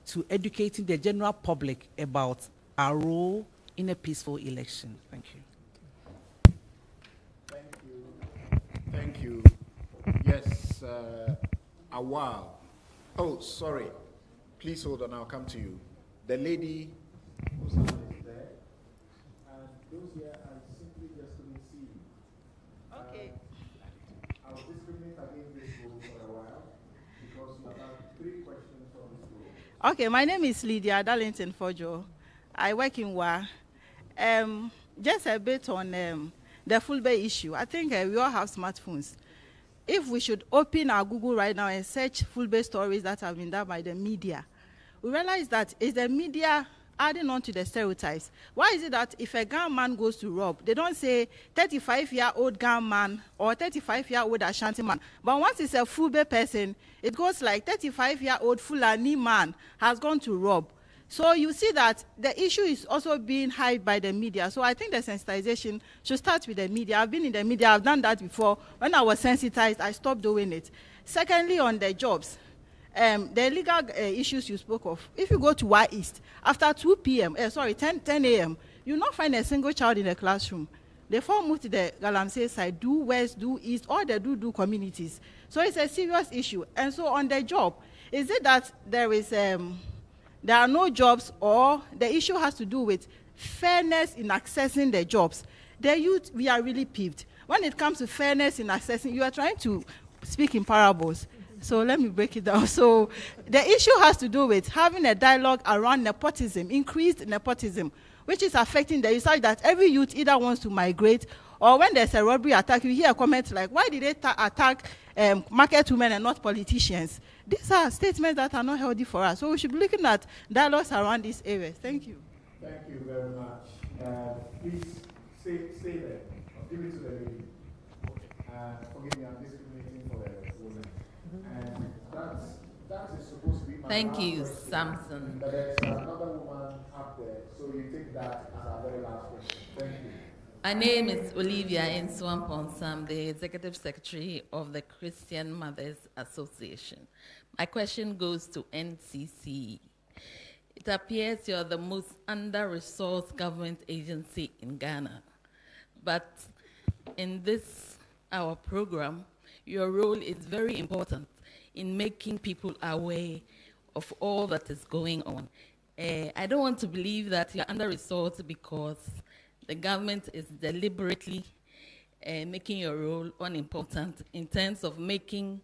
to educating the general public about our role in a peaceful election? Thank you. Thank you. Thank you. Yes, a while. Oh, sorry. Please hold on, I'll come to you. The lady whose hand is there, and those here I simply just couldn't see. Okay. I'll discriminate against this rule for a while, because you have 3 questions on this rule. Okay, my name is Lydia Darlington Fojo. I work in WA. Just a bit on the full bay issue. I think we all have smartphones. If we should open our Google right now and search full-based stories that have been done by the media, we realize that it's the media adding on to the stereotypes. Why is it that if a Ghan man goes to rob, they don't say 35-year-old Ghan man or 35-year-old Ashanti man, but once it's a full-bay person, it goes like 35-year-old Fulani man has gone to rob. So you see that the issue is also being hyped by the media. So I think the sensitization should start with the media. I've been in the media. I've done that before. When I was sensitized, I stopped doing it. Secondly, on the jobs, the legal issues you spoke of, if you go to Y East, after 10 a.m., you'll not find a single child in the classroom. They all move to the Galamsey side, do West, do East, all the do communities. So it's a serious issue. And so on the job, is it that there are no jobs, or the issue has to do with fairness in accessing the jobs? The youth, we are really peeved. When it comes to fairness in accessing, you are trying to speak in parables. So let me break it down. So the issue has to do with having a dialogue around nepotism, increased nepotism, which is affecting the youth, such that every youth either wants to migrate, or when there's a robbery attack, you hear a comment like, why did they attack market women and not politicians? These are statements that are not healthy for us. So we should be looking at dialogues around these areas. Thank you. Thank you very much. Please stay there. Give it to the lady. Forgive me, I'm discriminating for the woman. And that is supposed to be my Thank you, question. Samson. But there's another woman up there, so you take that as our very last question. Thank you. My name is Olivia Nswampons. I'm the Executive Secretary of the Christian Mothers Association. My question goes to NCC. It appears you're the most under-resourced government agency in Ghana. But in this, our program, your role is very important in making people aware of all that is going on. I don't want to believe that you're under-resourced because the government is deliberately making your role unimportant in terms of making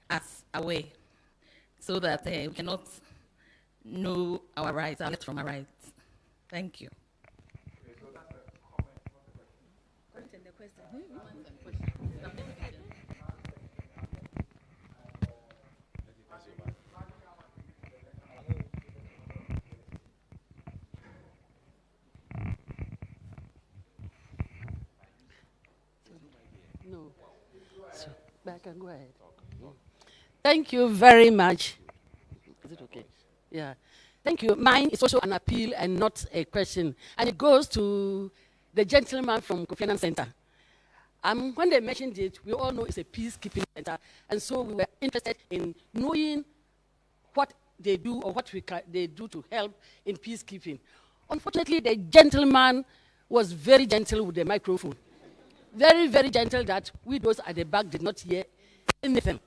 us aware so that we cannot know our rights, our left from our rights. Thank you. No. So, back and go ahead. Thank you very much. Is it okay? Yeah. Thank you. Mine is also an appeal and not a question. And it goes to the gentleman from Kofi Annan Center. When they mentioned it, we all know it's a peacekeeping center. And so we were interested in knowing what they do or what they do to help in peacekeeping. Unfortunately, the gentleman was very gentle with the microphone. Very, very gentle that we those at the back did not hear anything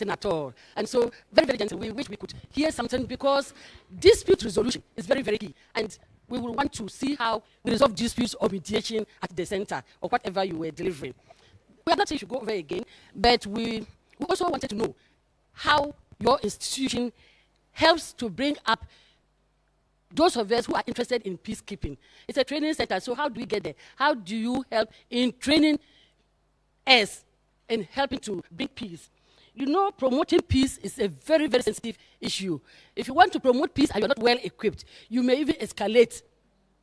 at all. And so, very, very gentle. We wish we could hear something because dispute resolution is very, very key. And we will want to see how we resolve disputes or mediation at the center or whatever you were delivering. We are not saying you should go over again, but we also wanted to know how your institution helps to bring up those of us who are interested in peacekeeping. It's a training center, so how do we get there? How do you help in training us in helping to bring peace? You know, promoting peace is a very, very sensitive issue. If you want to promote peace and you're not well equipped, you may even escalate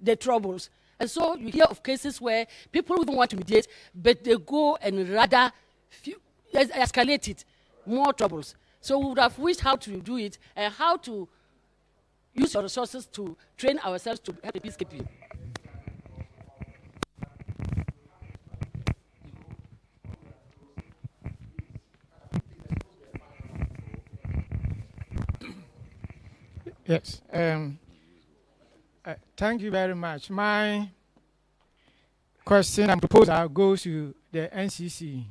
the troubles. And so you hear of cases where people even want to mediate, but they go and rather escalate it, more troubles. So we would have wished how to do it and how to use your resources to train ourselves to help the peacekeeping. Yes. Thank you very much. My question and proposal goes to the NCC.